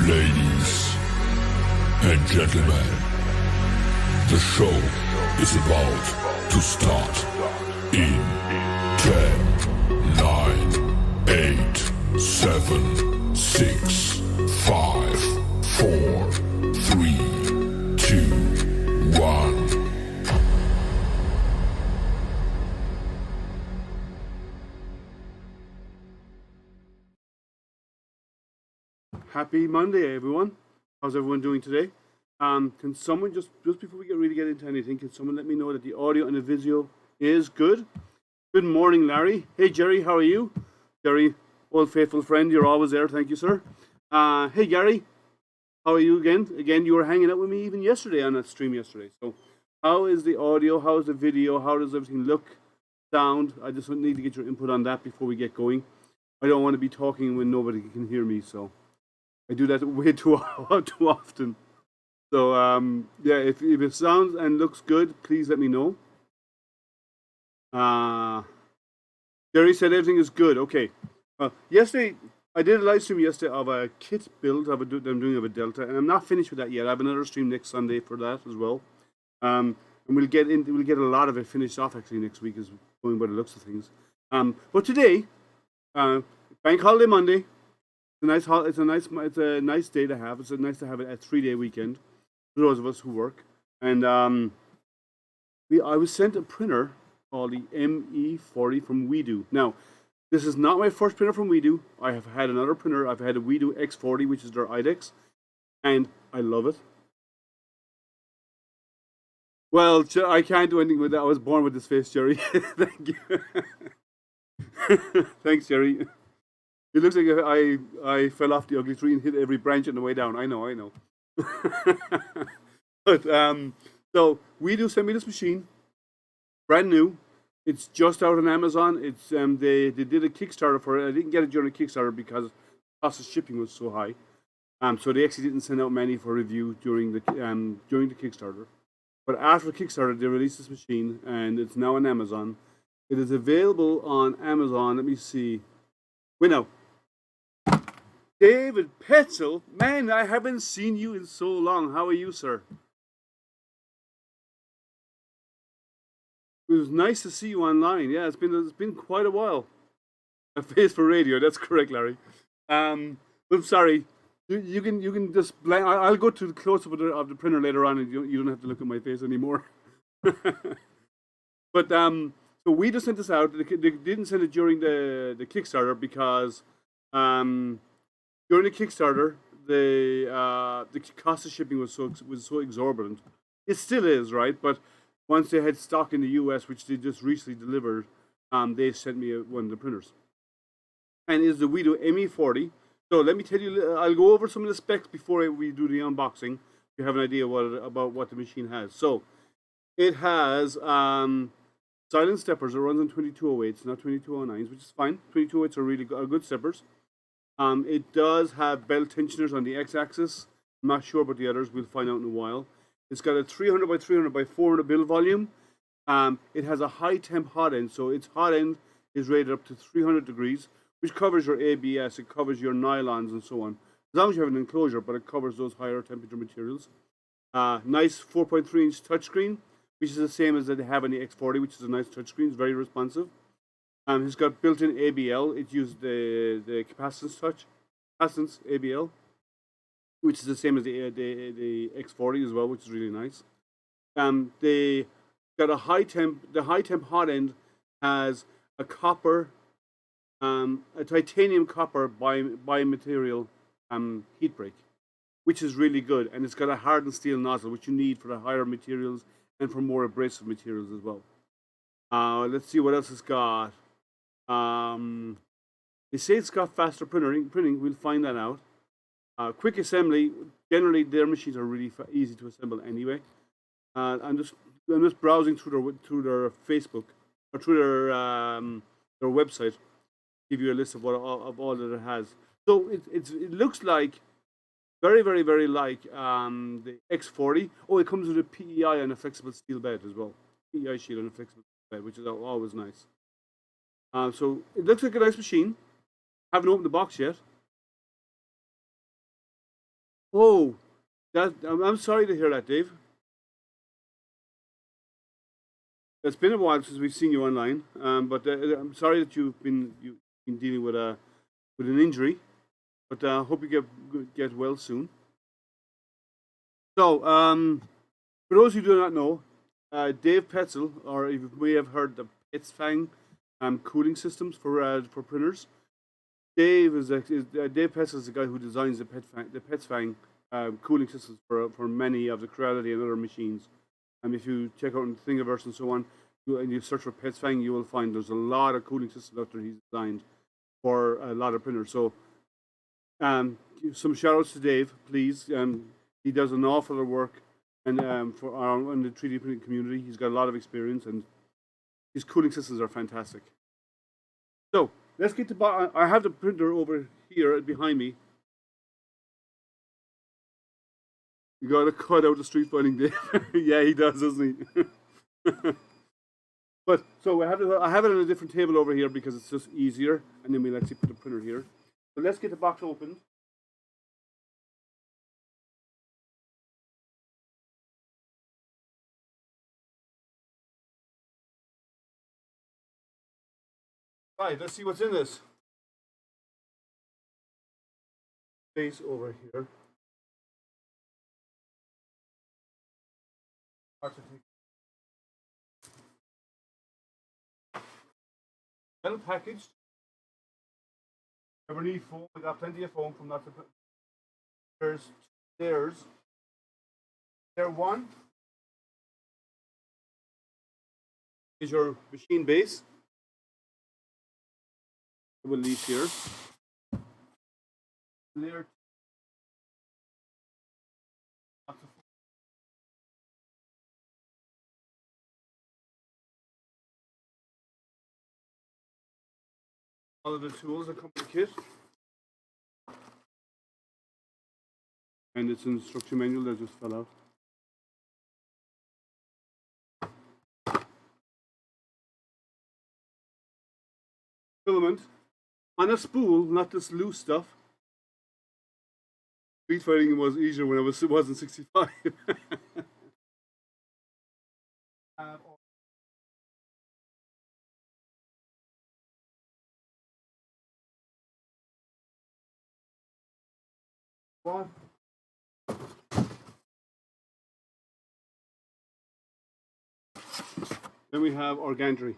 Ladies and gentlemen, the show is about to start in 10, 9, 8, 7, 6, 5, 4, 3, 2, 1. Happy Monday, everyone. How's everyone doing today? Can someone, just before we really get into anything, can someone let me know that the audio and the video is good? Good morning, Larry. Hey, Jerry, how are you? Jerry, old faithful friend, you're always there. Thank you, sir. Hey, Gary, how are you again? Again, you were hanging out with me even yesterday on that stream yesterday. So how is the audio? How is the video? How does everything look, sound? I just need to get your input on that before we get going. I don't want to be talking when nobody can hear me, so I do that way too often. So yeah, if it sounds and looks good, please let me know. Jerry said everything is good. Okay. Yesterday, I did a live stream yesterday of a kit build I'm doing of a Delta, and I'm not finished with that yet. I have another stream next Sunday for that as well. And we'll get a lot of it finished off actually next week, is going by the looks of things. But today, Bank Holiday Monday. It's a nice day to have. It's nice to have a 3-day weekend for those of us who work. And I was sent a printer called the ME40 from Weedo. Now, this is not my first printer from Weedo. I have had another printer. I've had a Weedo X40, which is their IDEX, and I love it. Well, I can't do anything with that. I was born with this face, Jerry. Thank you. Thanks, Jerry. It looks like I fell off the ugly tree and hit every branch on the way down. I know. But so Weedo sent me this machine, brand new. It's just out on Amazon. It's they did a Kickstarter for it. I didn't get it during the Kickstarter because the cost of shipping was so high. So they actually didn't send out many for review during the Kickstarter. But after Kickstarter, they released this machine, and it's now on Amazon. It is available on Amazon. Let me see. Wait, no. David Petzel, man, I haven't seen you in so long. How are you, sir? It was nice to see you online. Yeah, it's been quite a while. A face for radio. That's correct, Larry. I'm sorry. You can just I'll go to the close up of the printer later on, and you don't have to look at my face anymore. But so we just sent this out. They didn't send it during the Kickstarter because during the Kickstarter the cost of shipping was so exorbitant. It still is, right? But once they had stock in the US, which they just recently delivered, they sent me one of the printers. And it's the Weedo ME40. So let me tell you, I'll go over some of the specs before we do the unboxing. You have an idea about what the machine has. So it has silent steppers. It runs on 2208s, not 2209s, which is fine. 2208s are really good steppers. It does have belt tensioners on the x-axis. I'm not sure about the others. We'll find out in a while. It's got a 300 by 300 by 400 build volume. It has a high temp hot end, so its hot end is rated up to 300 degrees, which covers your ABS, it covers your nylons and so on. As long as you have an enclosure, but it covers those higher temperature materials. Nice 4.3-inch touchscreen, which is the same as that they have on the X40, which is a nice touchscreen. It's very responsive. It's got built-in ABL. It uses the capacitance ABL, which is the same as the X40 as well, which is really nice. The got a high temp. The high temp hot end has a copper, a titanium copper biomaterial heat break, which is really good, and it's got a hardened steel nozzle, which you need for the higher materials and for more abrasive materials as well. Let's see what else it's got. They say it's got faster printing. We'll find that out. Quick assembly. Generally, their machines are really easy to assemble anyway. I'm just browsing through their Facebook or through their website. Give you a list of all that it has. So it looks like very like the X40. Oh, it comes with a PEI and a flexible steel bed as well. PEI shield and a flexible bed, which is always nice. So it looks like a nice machine. Haven't opened the box yet. Oh, I'm sorry to hear that, Dave. It's been a while since we've seen you online, but I'm sorry that you've been dealing with an injury. But I hope you get well soon. So, for those who do not know, Dave Petzel, or you may have heard the PETG cooling systems for printers. Dave Petzel is the guy who designs the PETG cooling systems for many of the Creality and other machines. And if you check out Thingiverse and so on, and you search for PETG, you will find there's a lot of cooling systems out there he's designed for a lot of printers. So, some shout outs to Dave, please. He does an awful lot of work, and in the 3D printing community, he's got a lot of experience, and his cooling systems are fantastic. So let's get to. I have the printer over here behind me. You gotta cut out the street fighting, Dave. Yeah, he does, doesn't he? But so I have it on a different table over here because it's just easier, and then we'll actually put the printer here. So let's get the box open. Right, let's see what's in this. Space over here. Well packaged. Never need foam. We got plenty of foam from that. There's there one is your machine base. We'll leave here. Layer all of the tools that come with the kit. And it's an instruction manual that just fell out. Filament on a spool, not this loose stuff. Street fighting was easier when it wasn't 65. One. Then we have our gantry,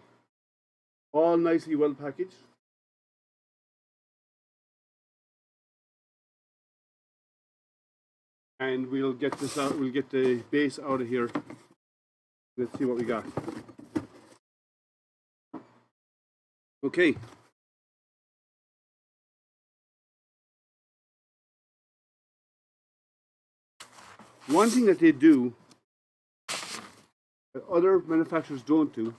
all nicely well packaged. And we'll get this out. We'll get the base out of here. Let's see what we got. Okay. One thing that they do that other manufacturers don't do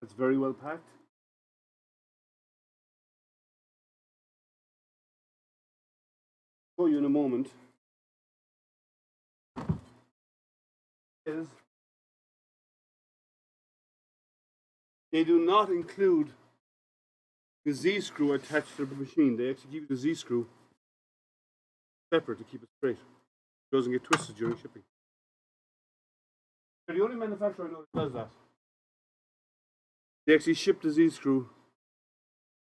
it's very well packed. I'll show you in a moment. Is they do not include the Z-screw attached to the machine. They actually give you the Z-screw separate to keep it straight. It doesn't get twisted during shipping. They're the only manufacturer I know that does that. They actually ship the Z-screw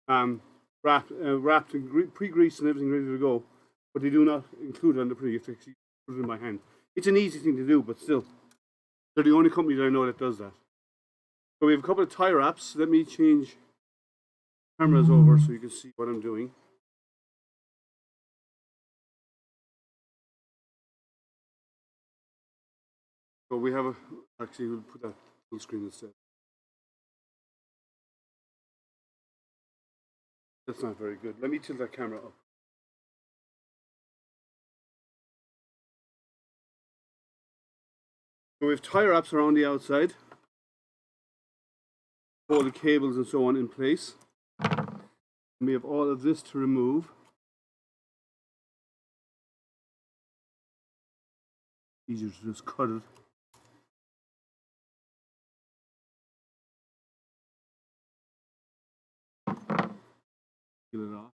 wrapped and pre-greased and everything ready to go. but they do not include it on the printer. You have to actually put it in by hand. It's an easy thing to do, but still, they're the only company that I know that does that. So we have a couple of tie wraps. Let me change cameras over so you can see what I'm doing. So we have actually we'll put that full screen instead. That's not very good. Let me tilt that camera up. So we have tie wraps around the outside. All the cables and so on in place. And we have all of this to remove. Easier to just cut it. Peel it off.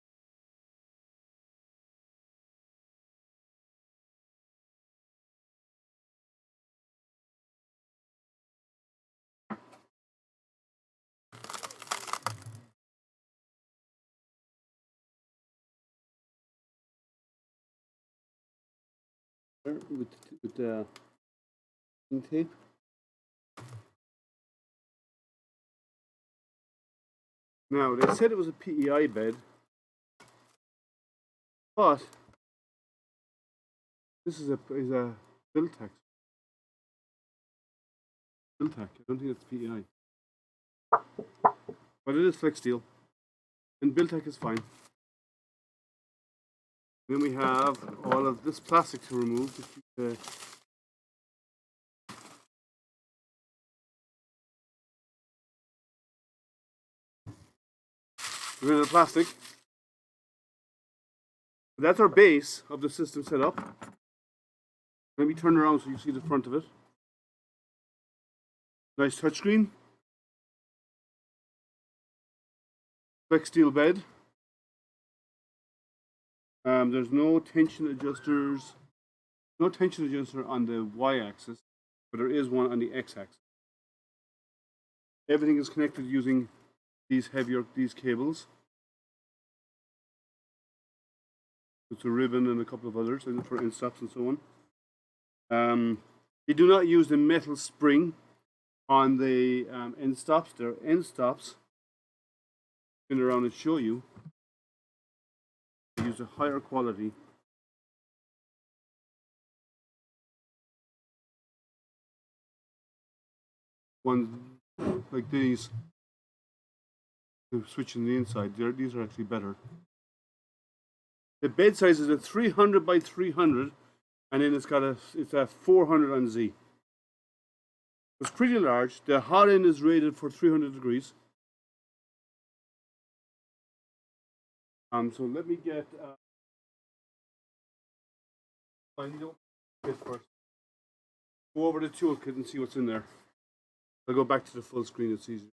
With tape. Now they said it was a PEI bed, but this is a Biltac. Biltac. I don't think it's PEI, but it is flex steel, and Biltac is fine. Then we have all of this plastic to remove to keep the rid of the plastic. That's our base of the system set up. Let me turn around so you see the front of it. Nice touchscreen. Flex steel bed. There's no tension adjusters. No tension adjuster on the y-axis, but there is one on the x-axis. Everything is connected using these cables. It's a ribbon and a couple of others for end stops and so on. You do not use the metal spring on the end stops. They're end stops. Spin around and show you. Use a higher quality. Ones like these, the switch on the inside, these are actually better. The bed size is a 300 by 300, and then it's a 400 on Z. It's pretty large. The hot end is rated for 300 degrees. So let me get. I need to open this first. Go over the toolkit and see what's in there. I'll go back to the full screen. It's easier.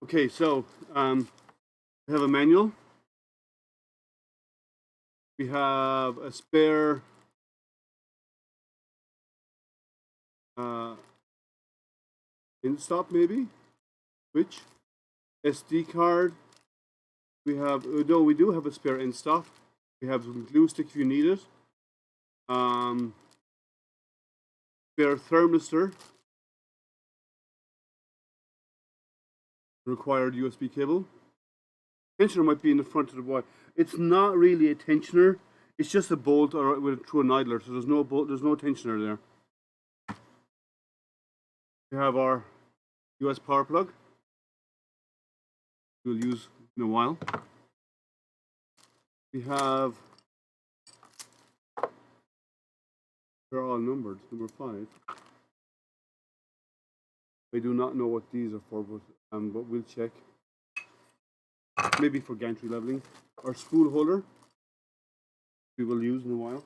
Okay, so we have a manual. We have a spare in-stop maybe, switch, SD card. We have, no, we do have a spare in-stop. We have some glue stick if you need it. Spare thermistor. Required USB cable. Tensioner might be in the front of the wire. It's not really a tensioner. It's just a bolt or through an idler. So there's no bolt. There's no tensioner there. We have our US power plug. We'll use in a while. We have. They're all numbered. Number 5. I do not know what these are for, but we'll check. Maybe for gantry leveling. Our spool holder we will use in a while.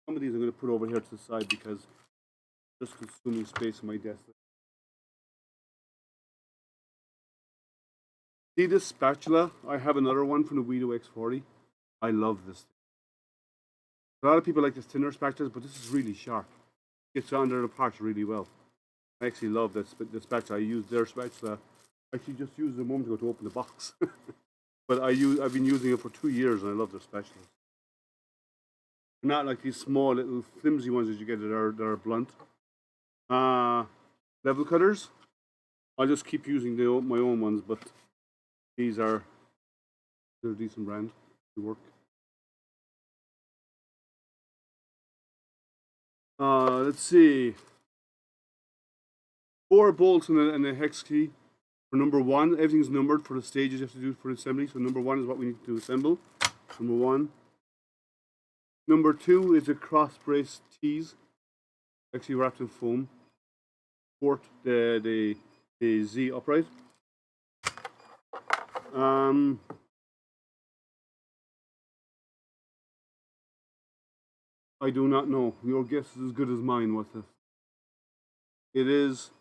Some of these I'm going to put over here to the side because it's just consuming space on my desk. See this spatula? I have another one from the Weedo ME40. I love this. A lot of people like the thinner spatulas, but this is really sharp. It gets under the parts really well. I actually love this spatula. I use their spatula. I actually just used it a moment ago to open the box. but I've been using it for 2 years and I love their specials. Not like these small little flimsy ones that you get that are blunt. Level cutters. I'll just keep using my own ones, but they're a decent brand. They work. Let's see. 4 bolts and a hex key. For number 1, everything's numbered for the stages you have to do for assembly. So number 1 is what we need to assemble. Number 1. Number 2 is a cross brace tees, actually wrapped in foam. Support the Z upright. I do not know. Your guess is as good as mine. What's this? It is.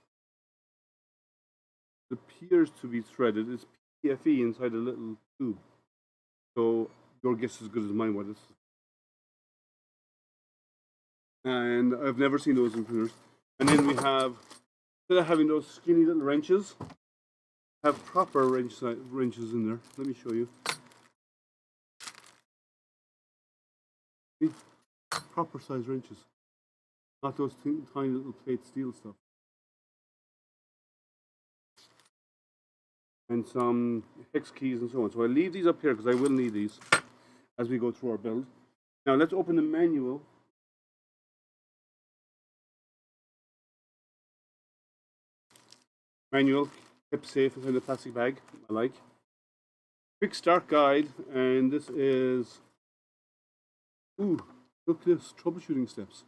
It appears to be threaded. It's PFE inside a little tube. So your guess is as good as mine. What is? And I've never seen those in printers. And then we have, instead of having those skinny little wrenches, have proper wrenches in there. Let me show you. See? Proper size wrenches, not those tiny little plate steel stuff. And some hex keys and so on. So I'll leave these up here because I will need these as we go through our build. Now let's open the manual. Manual, kept safe inside the plastic bag, I like. Quick start guide, and this is, ooh, look at this, troubleshooting steps.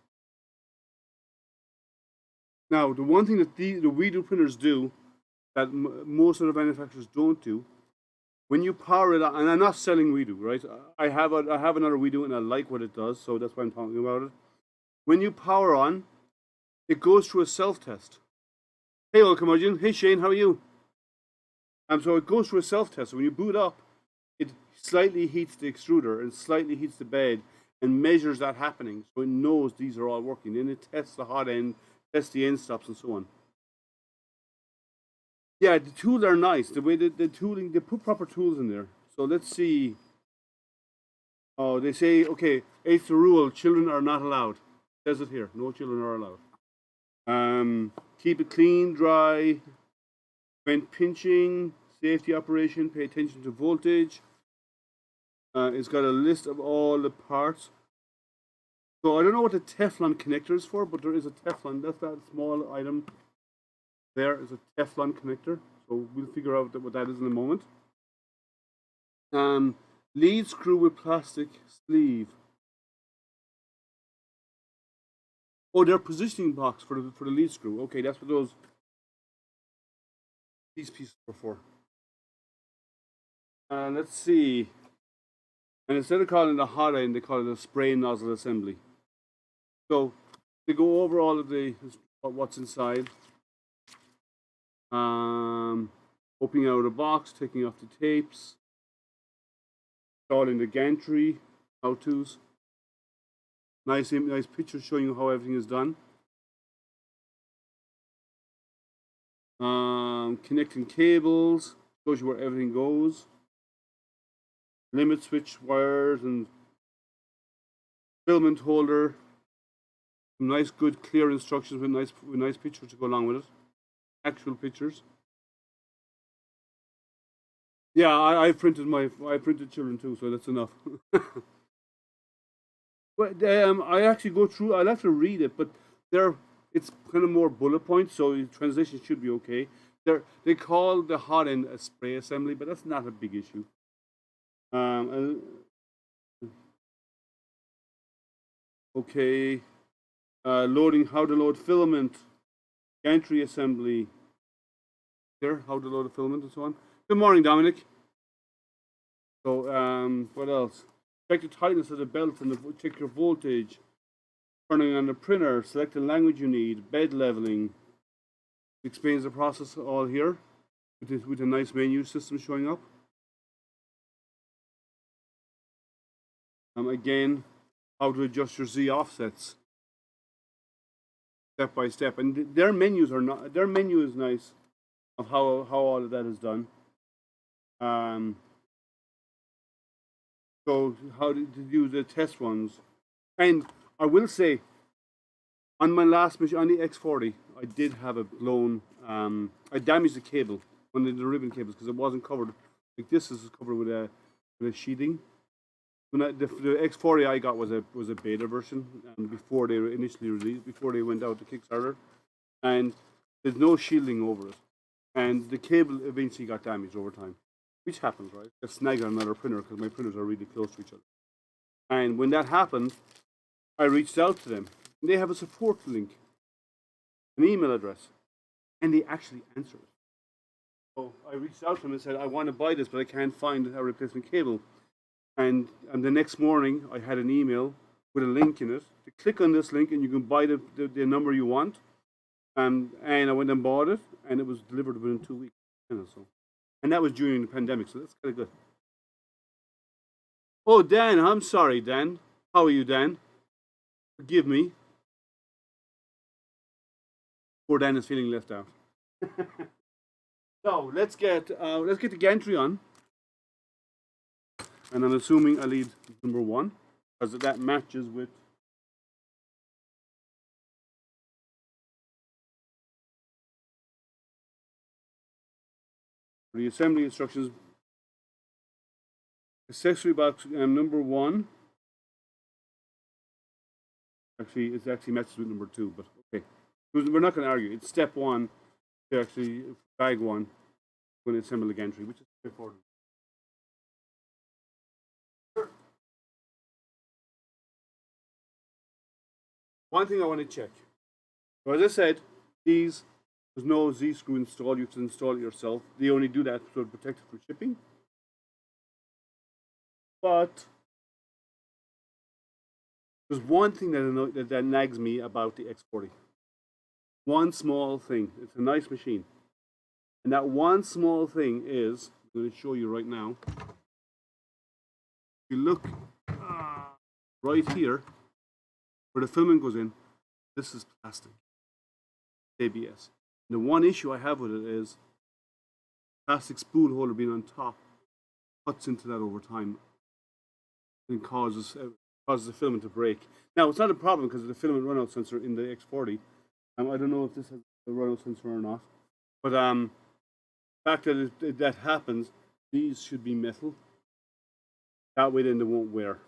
Now, the one thing that the Weedo printers do that most other manufacturers don't do, when you power it on, and I'm not selling Weedo, right? I have another Weedo and I like what it does, so that's why I'm talking about it. When you power on, it goes through a self-test. Hey, old curmudgeon. Hey, Shane, how are you? So it goes through a self-test. So when you boot up, it slightly heats the extruder and slightly heats the bed and measures that happening. So it knows these are all working. Then it tests the hot end, tests the end stops, and so on. Yeah, the tools are nice. The way the tooling, they put proper tools in there. So let's see. Oh, they say, okay, 8th rule, children are not allowed. It says it here. No children are allowed. Keep it clean, dry, prevent pinching, safety operation, pay attention to voltage. It's got a list of all the parts. So I don't know what the Teflon connector is for, but there is a Teflon. That's that small item. There is a Teflon connector. So we'll figure out what that is in a moment. Lead screw with plastic sleeve. Oh, they're positioning box for the lead screw. Okay, that's what these pieces are for. Let's see. And instead of calling it a hot end, they call it a spray nozzle assembly. So they go over all of what's inside. Opening out a box, taking off the tapes, installing the gantry, how-tos. Nice picture showing you how everything is done. Connecting cables, shows you where everything goes. Limit switch wires and filament holder. Some nice, good, clear instructions with nice pictures to go along with it. Actual pictures. Yeah, I printed children too, so that's enough. But I actually go through. I'll have to read it, but it's kind of more bullet points, so the translation should be okay. They call the hot end a spray assembly, but that's not a big issue. Okay. Loading, how to load filament, gantry assembly. There, how to load a filament and so on. Good morning, Dominic. So, what else? Check the tightness of the belt and check your voltage. Turning on the printer, select the language you need, bed leveling. Explains the process all here with a nice menu system showing up. Again, how to adjust your Z offsets step by step, and their menu is nice of how all of that is done. So how to do the test ones. And I will say, on my last machine, on the X40, I did have a blown, I damaged the cable, one of the ribbon cables, because it wasn't covered. Like this is covered with a sheathing. When the X40 I got was a beta version, before they were initially released, before they went out to Kickstarter, and there's no shielding over it, and the cable eventually got damaged over time, which happens, right? It snagged on another printer because my printers are really close to each other. And when that happened, I reached out to them. And they have a support link, an email address, and they actually answered it. So I reached out to them and said, I want to buy this, but I can't find a replacement cable. And the next morning, I had an email with a link in it. To click on this link, and you can buy the number you want. And I went and bought it, and it was delivered within 2 weeks. And that was during the pandemic, so that's kind of good. Oh, Dan, I'm sorry, Dan. How are you, Dan? Forgive me. Poor Dan is feeling left out. So let's get the gantry on. And I'm assuming I lead number 1, because that matches with the assembly instructions. Accessory box number 1. Actually, it actually matches with number 2, but okay. We're not going to argue. It's step 1 to actually bag 1 when you assemble the gantry, which is straightforward. One thing I want to check. So as I said, there's no Z-screw installed. You have to install it yourself. They only do that to protect it from shipping. But there's one thing that nags me about the X40. One small thing. It's a nice machine. And that one small thing is, I'm going to show you right now. If you look right here, where the filament goes in, this is plastic. ABS. And the one issue I have with it is plastic spool holder being on top cuts into that over time and causes the filament to break. Now, it's not a problem because of the filament runout sensor in the X40. I don't know if this has a runout sensor or not, but the fact that that happens, these should be metal. That way, then they won't wear.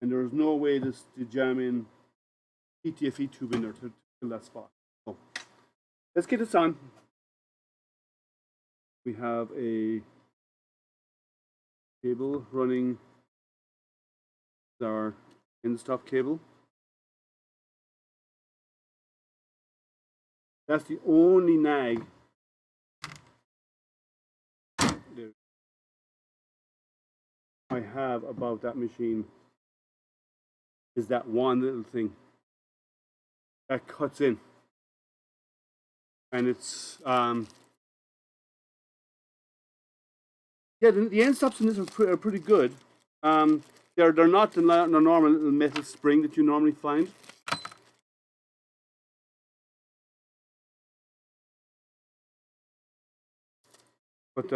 And there is no way to jam in PTFE tube in there to fill that spot. So let's get this on. We have a cable running our end stop cable. That's the only nag I have about that machine, is that one little thing that cuts in, and it's yeah, the end stops in this are pretty good. They're not the normal little metal spring that you normally find. But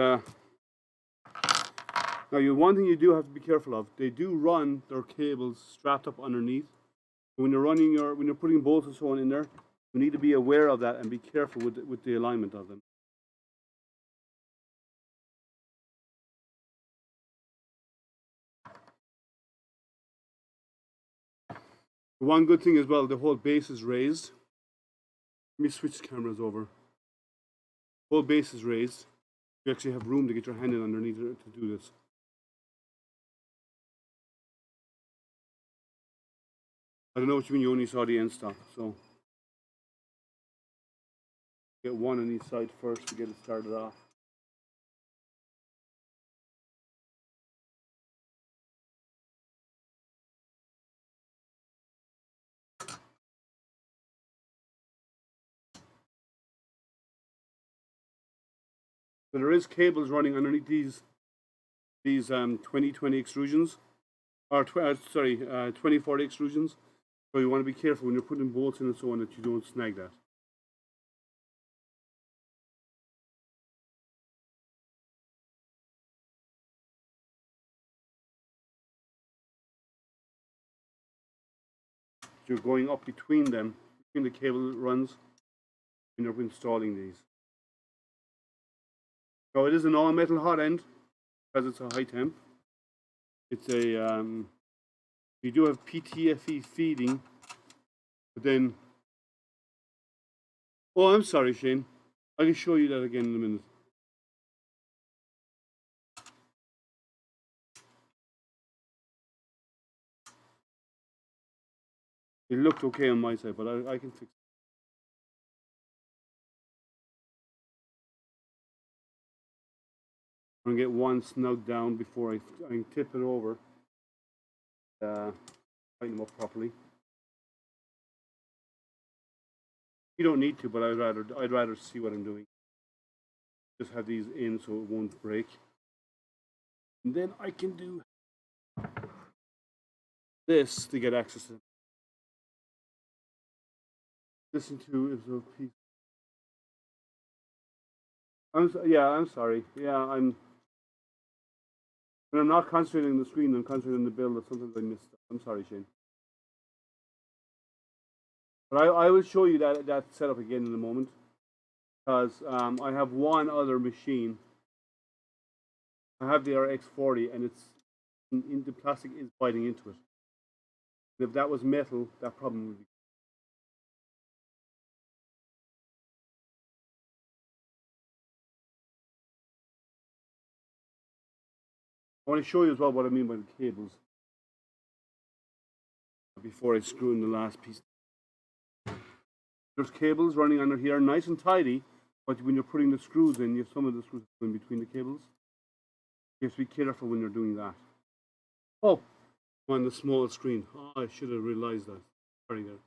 now, one thing you do have to be careful of. They do run their cables strapped up underneath. When you're putting bolts and so on in there, you need to be aware of that and be careful with the alignment of them. One good thing as well, the whole base is raised. Let me switch cameras over. The whole base is raised. You actually have room to get your hand in underneath it to do this. I don't know what you mean you only saw the end stop, so get one on each side first to get it started off. So there is cables running underneath these 2020 extrusions, or 2040 extrusions. So you want to be careful when you're putting bolts in and so on that you don't snag that. you're going up between them, between the cable runs when you're installing these. So it is an all-metal hot end because it's a high temp. It's a you do have PTFE feeding, but then oh, I'm sorry, Shane. I can show you that again in a minute. It looked okay on my side, but I can fix it. I'm gonna get one snug down before I tip it over. Tighten them up properly. You don't need to, but I'd rather see what I'm doing. Just have these in so it won't break. And then I can do this to get access to. Listen to is a piece. I'm sorry. Yeah, when I'm not concentrating on the screen, I'm concentrating on the build. That sometimes I miss stuff. I'm sorry, Shane. But I will show you that setup again in a moment, because I have one other machine. I have the RX40, and it's the plastic is biting into it. And if that was metal, that problem would be. I want to show you as well what I mean by the cables before I screw in the last piece. There's cables running under here, nice and tidy, but when you're putting the screws in, you have some of the screws in between the cables. You have to be careful when you're doing that. Oh, on the small screen. Oh, I should have realized that. Sorry there.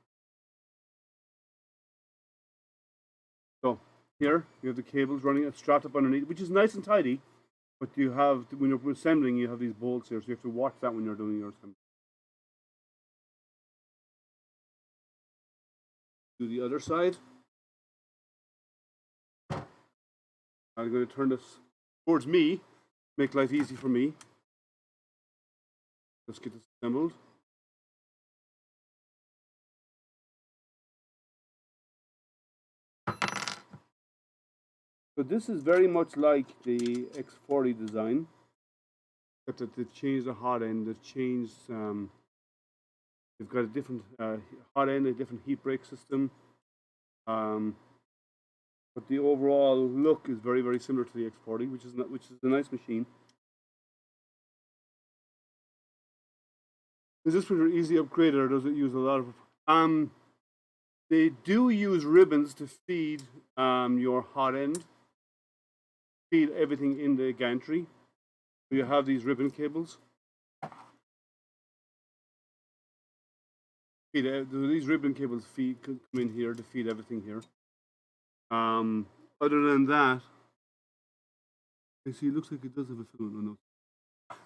So here you have the cables running strapped up underneath, which is nice and tidy. But you have, when you're assembling, you have these bolts here, so you have to watch that when you're doing your assembly. Do the other side. I'm going to turn this towards me, make life easy for me. Let's get this assembled. So this is very much like the X40 design, except that they've changed the hot end. They've changed. They've got a different hot end, a different heat break system. But the overall look is very, very similar to the X40, which is a nice machine. Is this printer easily upgraded, or does it use a lot of? They do use ribbons to feed your hot end, feed everything in the gantry. So you have these ribbon cables. These ribbon cables come in here to feed everything here. Other than that, I see it looks like it does have a filament.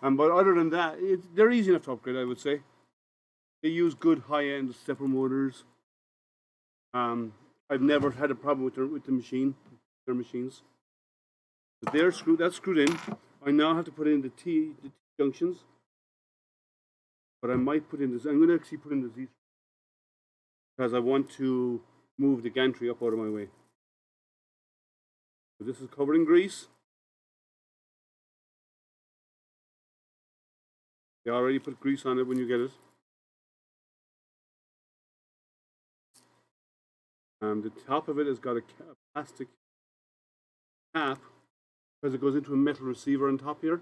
But other than that, they're easy enough to upgrade, I would say. They use good high-end stepper motors. I've never had a problem with the machine, their machines. But that's screwed in. I now have to put in the T junctions. But I might put in this. I'm going to actually put in the Z because I want to move the gantry up out of my way. So this is covered in grease. They already put grease on it when you get it. The top of it has got a plastic cap because it goes into a metal receiver on top here.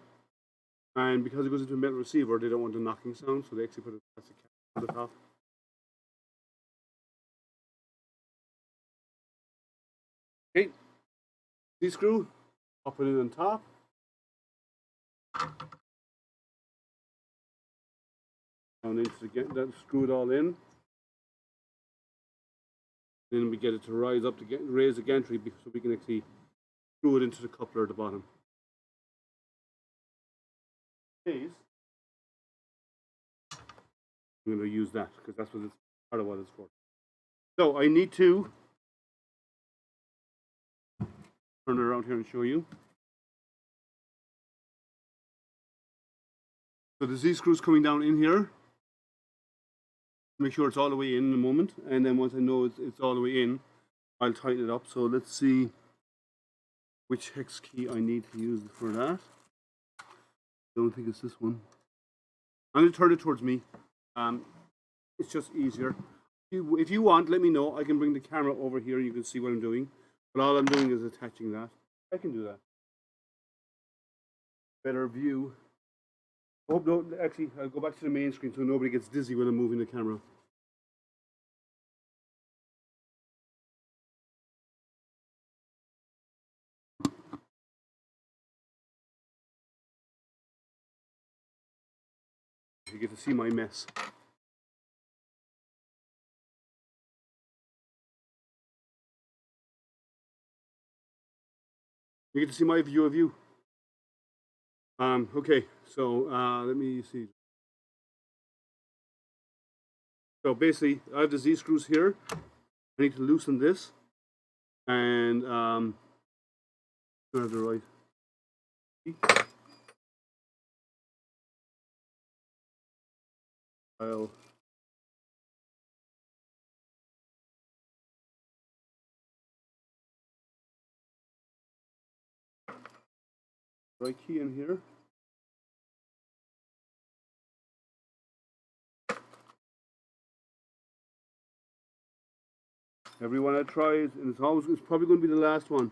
And because it goes into a metal receiver, they don't want the knocking sound, so they actually put a plastic cap on the top. Okay, C-screw, pop it in on top. Down into that, screw it all in. Then we get it to rise up to raise the gantry so we can actually screw it into the coupler at the bottom. I'm going to use that because that's what it's part of what it's for. So I need to turn it around here and show you. So the Z screw is coming down in here. Make sure it's all the way in a moment, and then once I know it's all the way in, I'll tighten it up. So let's see which hex key I need to use for that. Don't think it's this one. I'm going to turn it towards me. It's just easier. If you want, let me know. I can bring the camera over here and you can see what I'm doing. But all I'm doing is attaching that. I can do that. Better view. Oh, no, actually, I'll go back to the main screen so nobody gets dizzy when I'm moving the camera. You get to see my mess. You get to see my view of you. Okay, so let me see. So basically, I have the Z screws here. I need to loosen this, and I have the right. I'll right key in here. Every one I try, and it's probably going to be the last one.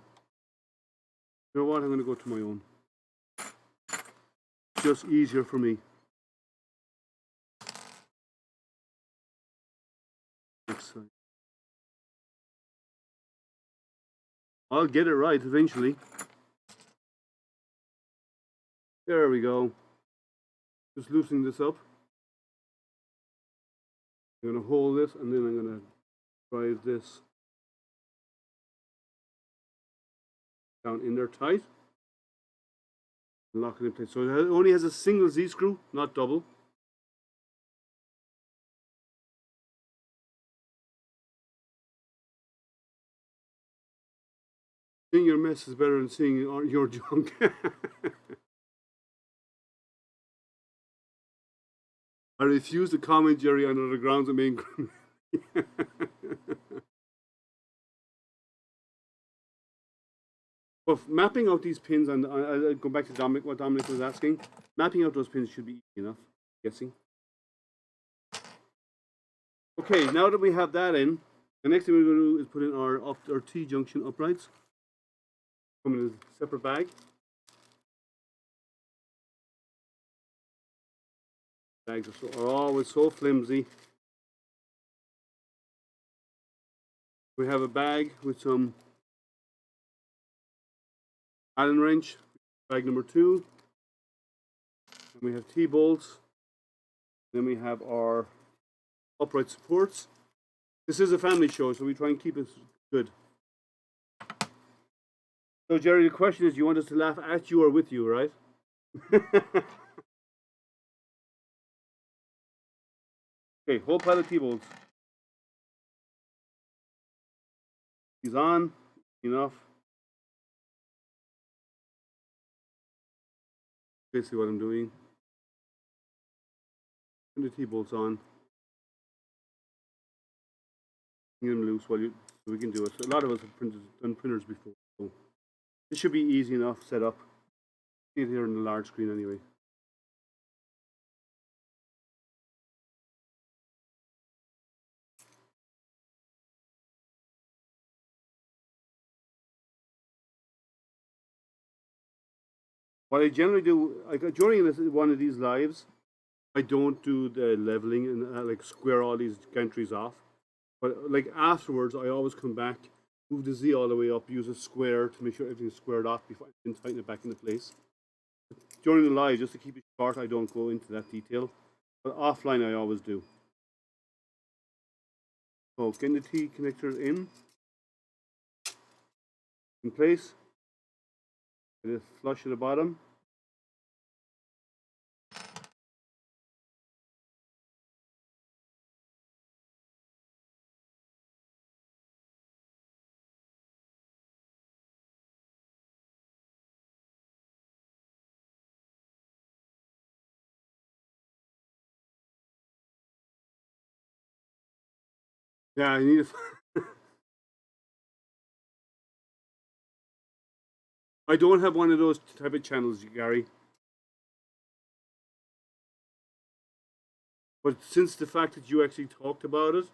You know what? I'm going to go to my own. It's just easier for me. I'll get it right eventually. There we go. Just loosening this up. I'm going to hold this, and then I'm going to drive this down in there tight. Lock it in place. So it only has a single Z screw, not double. Seeing your mess is better than seeing your junk. I refuse to comment, Jerry, on other grounds of being. But mapping out these pins, and I'll go back to Dominic, what Dominic was asking. Mapping out those pins should be easy enough, I'm guessing. Okay, now that we have that in, the next thing we're going to do is put in our T-junction uprights. Come in a separate bag. Bags are always so flimsy. We have a bag with some Allen wrench, bag number 2. And we have T-bolts. Then we have our upright supports. This is a family show, so we try and keep it good. So Jerry, the question is, you want us to laugh at you or with you, right? Okay, whole pile of T-bolts. He's on, enough. Basically what I'm doing. Put the T-bolts on. Get them loose so we can do it. So a lot of us have done printers before, so this should be easy enough set up. See it here on the large screen anyway. What I generally do, during one of these lives, I don't do the leveling and like square all these gantries off. But like afterwards, I always come back, move the Z all the way up, use a square to make sure everything's squared off before I can tighten it back into place. During the live, just to keep it short, I don't go into that detail. But offline, I always do. So getting the T connectors in place. It is flush at the bottom. Yeah, I need to. I don't have one of those type of channels, Gary. But since the fact that you actually talked about it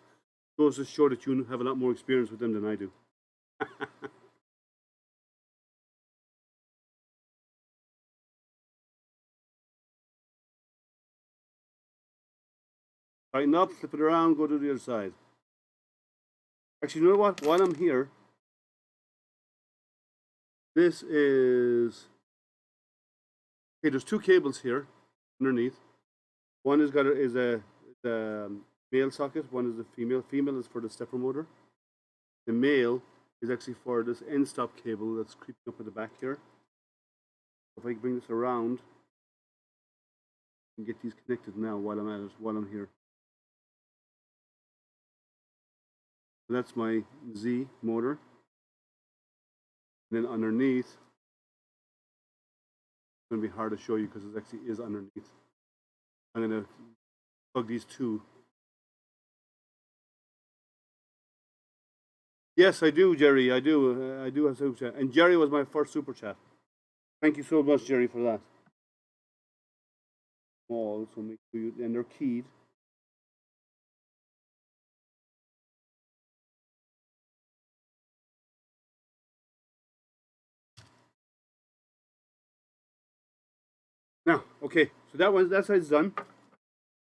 goes to show that you have a lot more experience with them than I do. Tighten up, flip it around, go to the other side. Actually, you know what? While I'm here, this is... Okay, there's two cables here underneath. One is a male socket, one is the female. Female is for the stepper motor. The male is actually for this end stop cable that's creeping up at the back here. If I bring this around, I can get these connected now while I'm at it, while I'm here. So that's my Z motor. And then underneath, it's going to be hard to show you because it actually is underneath. I'm going to plug these two. Yes, I do, Jerry. I do. I do have super chat. And Jerry was my first super chat. Thank you so much, Jerry, for that. Small, so make sure you, and they're keyed. Now, okay, so that side's done.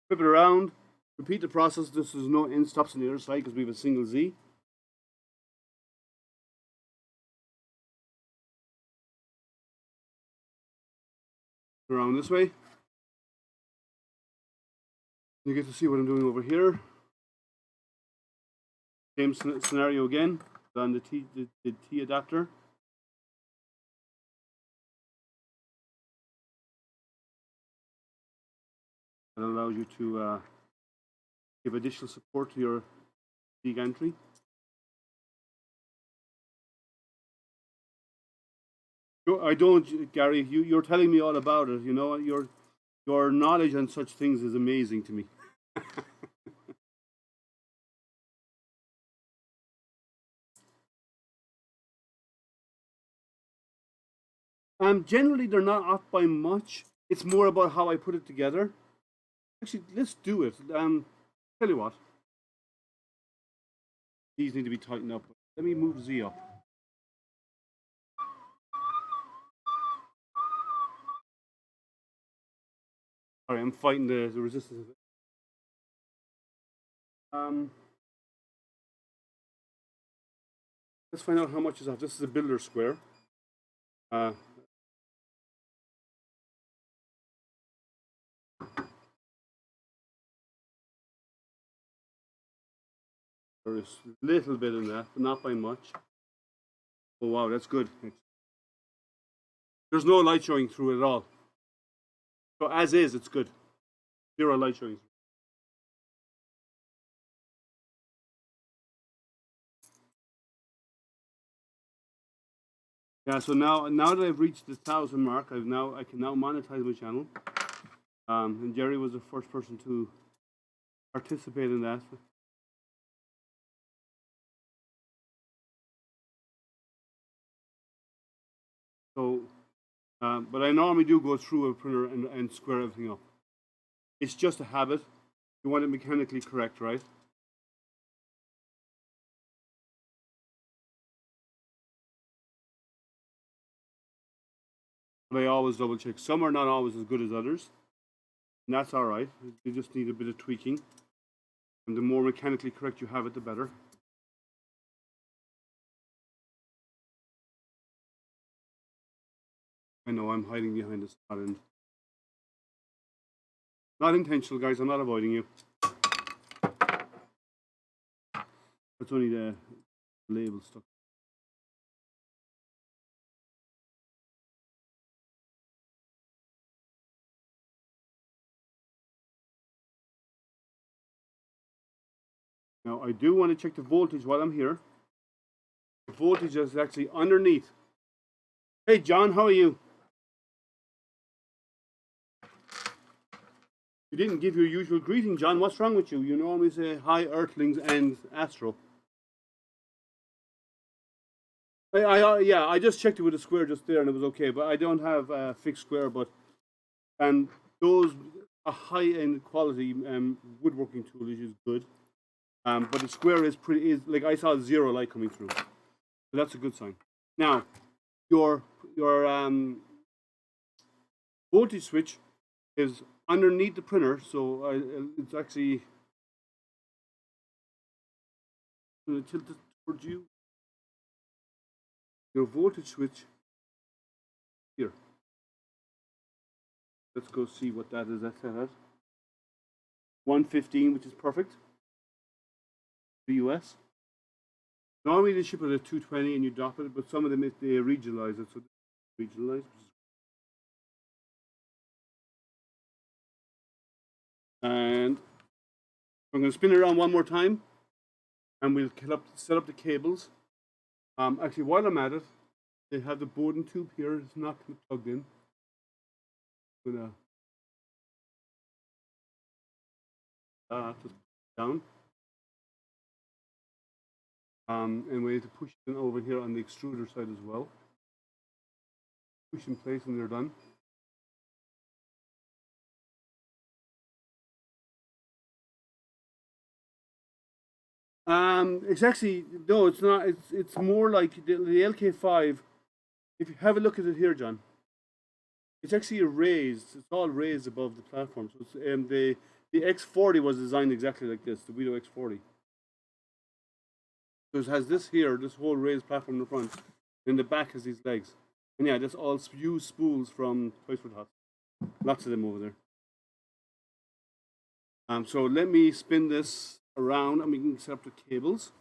Flip it around. Repeat the process. This is no end stops on the other side because we have a single Z. Around this way. You get to see what I'm doing over here. Same scenario again on the T adapter. That allows you to give additional support to your D gantry. I don't, Gary. You're telling me all about it. You know, your knowledge on such things is amazing to me. Generally, they're not off by much. It's more about how I put it together. Actually, let's do it. Tell you what. These need to be tightened up. Let me move Z up. Sorry, I'm fighting the resistance of it. Let's find out how much is off. This is a builder square. There is a little bit in that, but not by much. Oh wow, that's good. There's no light showing through it at all. So as is, it's good. Zero light showing through. Yeah, so now that I've reached the 1,000 mark, I can now monetize my channel. And Jerry was the first person to participate in that. So, but I normally do go through a printer and square everything up. It's just a habit. You want it mechanically correct, right? But I always double check. Some are not always as good as others. And that's all right. You just need a bit of tweaking. And the more mechanically correct you have it, the better. I know I'm hiding behind this hotend. Not intentional, guys. I'm not avoiding you. That's only the label stuff. Now, I do want to check the voltage while I'm here. The voltage is actually underneath. Hey, John, how are you? You didn't give your usual greeting, John. What's wrong with you? You normally say hi, Earthlings and Astro. Yeah, I just checked it with a square just there and it was okay, but I don't have a fixed square, but those a high-end quality woodworking tool is good. But the square is like I saw zero light coming through, so that's a good sign. Now, your voltage switch is underneath the printer, so it's actually going to tilt it towards you. Your voltage switch here. Let's go see what that is. That's set at 115, which is perfect. The US. Normally they ship it at 220 and you drop it, but some of them they regionalize it, so regionalize. And I'm going to spin it around one more time, and we'll set up the cables. Actually, while I'm at it, they have the Bowden tube here. It's not plugged in. I'm going to just down. And we need to push it over here on the extruder side as well. Push in place and they're done. It's actually, no, it's not. It's more like the LK5. If you have a look at it here, John, it's actually raised. It's all raised above the platform. So it's, the X40 was designed exactly like this, the Weedo X40. So it has this here, this whole raised platform in the front. In the back has these legs. And yeah, that's all used spools from Toys for Tots. Lots of them over there. So let me spin this around and we can set up the cables.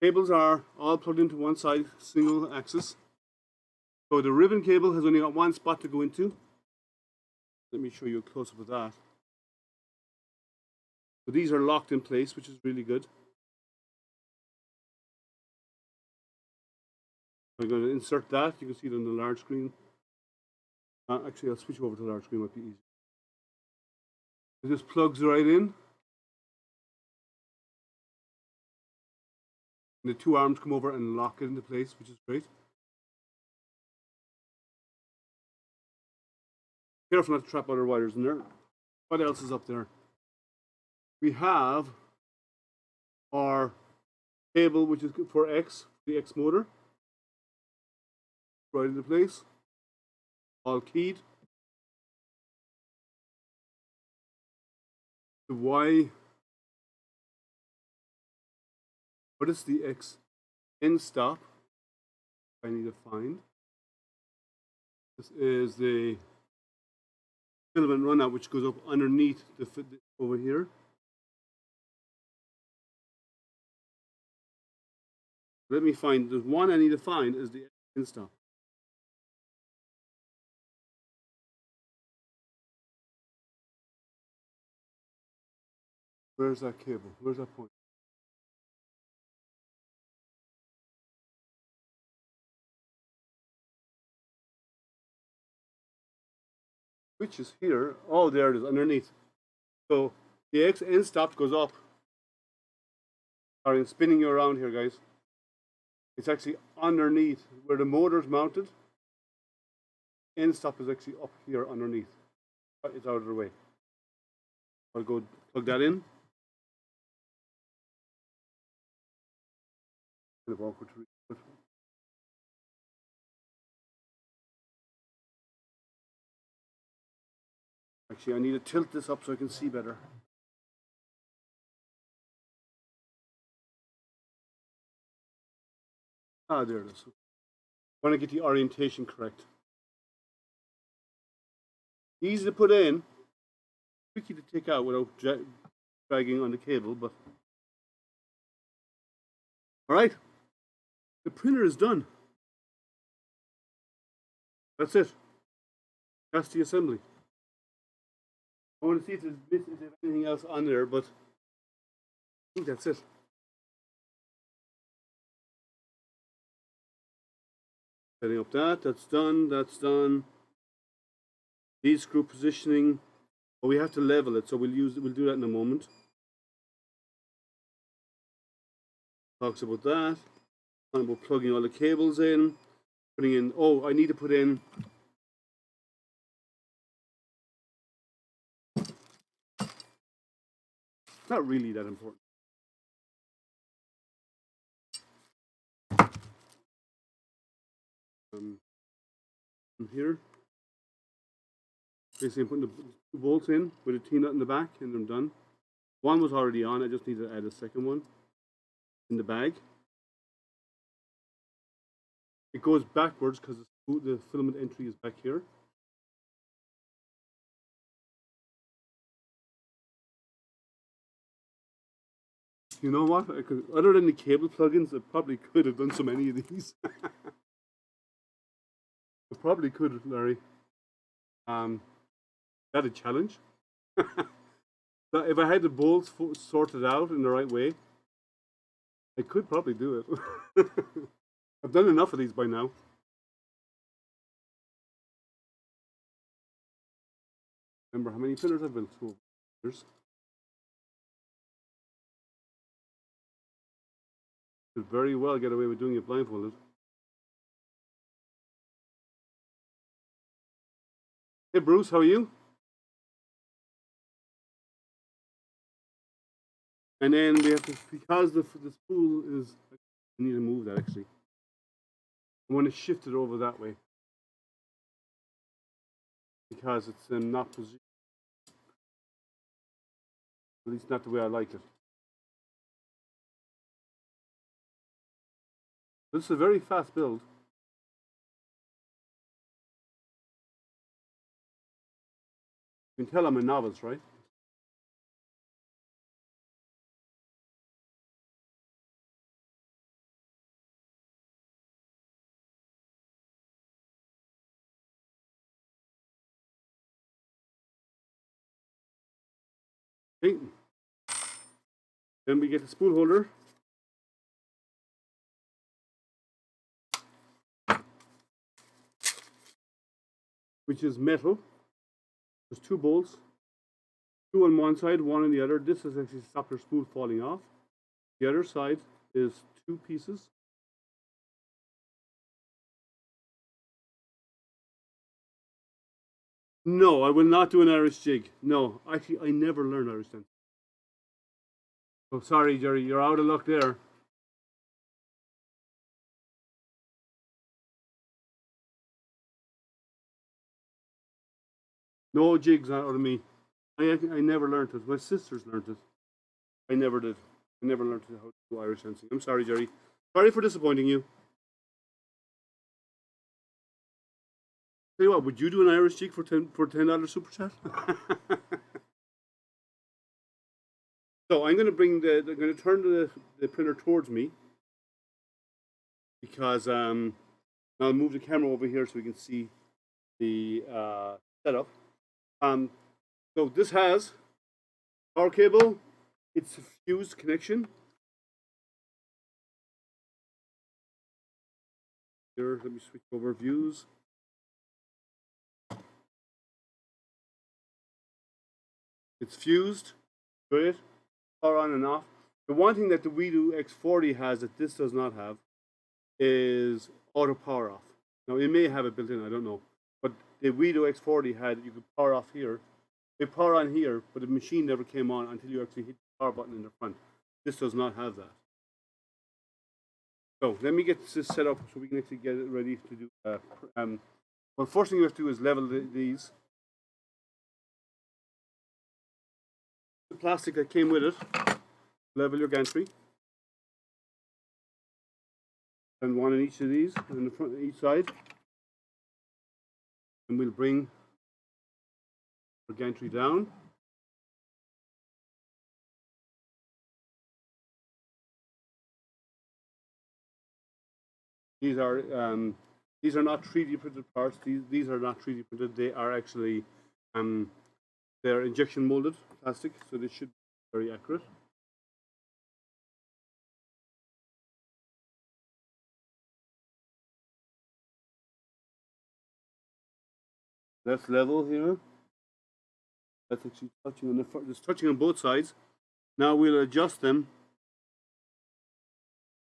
Cables are all plugged into one side, single axis. So the ribbon cable has only got one spot to go into. Let me show you a close-up of that. So these are locked in place, which is really good. I'm going to insert that. You can see it on the large screen. Actually, I'll switch over to the large screen, might be easier. It just plugs right in. And the two arms come over and lock it into place, which is great. Careful not to trap other wires in there. What else is up there? We have our cable, which is for the X motor. Right into place. All keyed. The Y. What is the X end stop? I need to find. This is the filament runout, which goes up underneath the over here. Let me find. The one I need to find is the end stop. Where's that cable? Where's that point? Which is here. Oh, there it is, underneath. So the X end stop goes up. Sorry, I'm spinning you around here, guys. It's actually underneath where the motor's mounted. End stop is actually up here underneath. It's out of the way. I'll go plug that in. Kind of awkward to read. Actually, I need to tilt this up so I can see better. Ah, there it is. I want to get the orientation correct. Easy to put in, tricky to take out without dragging on the cable, but all right. The printer is done. That's it. That's the assembly. I want to see if there's anything else on there, but I think that's it. Setting up that's done, that's done. Lead screw positioning, but we have to level it, so we'll do that in a moment. Talks about that. And we're plugging all the cables in, putting in, oh, I need to put in not really that important. Here, basically I'm putting the 2 bolts in with a T-nut in the back, and I'm done. One was already on, I just need to add a second one in the bag. It goes backwards because the filament entry is back here. You know what? Other than the cable plugins, I probably could have done so many of these. I probably could, Larry. That a challenge? But if I had the bolts sorted out in the right way, I could probably do it. I've done enough of these by now. Remember how many pillars I've built? 2 pillars. Could very well get away with doing it blindfolded. Hey Bruce, how are you? And then we have to, because the spool is, I need to move that actually. I want to shift it over that way. Because it's not positioned. At least not the way I like it. This is a very fast build. You can tell I'm a novice, right? Okay. Then we get the spool holder. Which is metal. There's 2 bolts. 2 on one side, 1 on the other. This is actually to stop your spool falling off. The other side is 2 pieces. No, I will not do an Irish jig. No, actually, I never learned Irish then. Oh, sorry, Jerry, you're out of luck there. No jigs out of me. I never learned it. My sisters learned it. I never did. I never learned how to do Irish fencing. I'm sorry, Jerry. Sorry for disappointing you. Tell you what, would you do an Irish jig for $10 super chat? So I'm going to I'm going to turn the printer towards me because I'll move the camera over here so we can see the setup. So this has power cable. It's a fused connection. Here, let me switch over views. It's fused. Great. Power on and off. The one thing that the Weedo X40 has that this does not have is auto power off. Now it may have it built in, I don't know. But the Weedo X40 had, you could power off here. They power on here, but the machine never came on until you actually hit the power button in the front. This does not have that. So let me get this set up so we can actually get it ready to do. Well, first thing you have to do is level these. The plastic that came with it. Level your gantry. And 1 on each of these, in the front, each side. And we'll bring our gantry down. These are not 3D printed parts. These are not 3D printed. They are actually they're injection molded plastic, so they should be very accurate. That's level here. That's actually touching on it's touching on both sides. Now we'll adjust them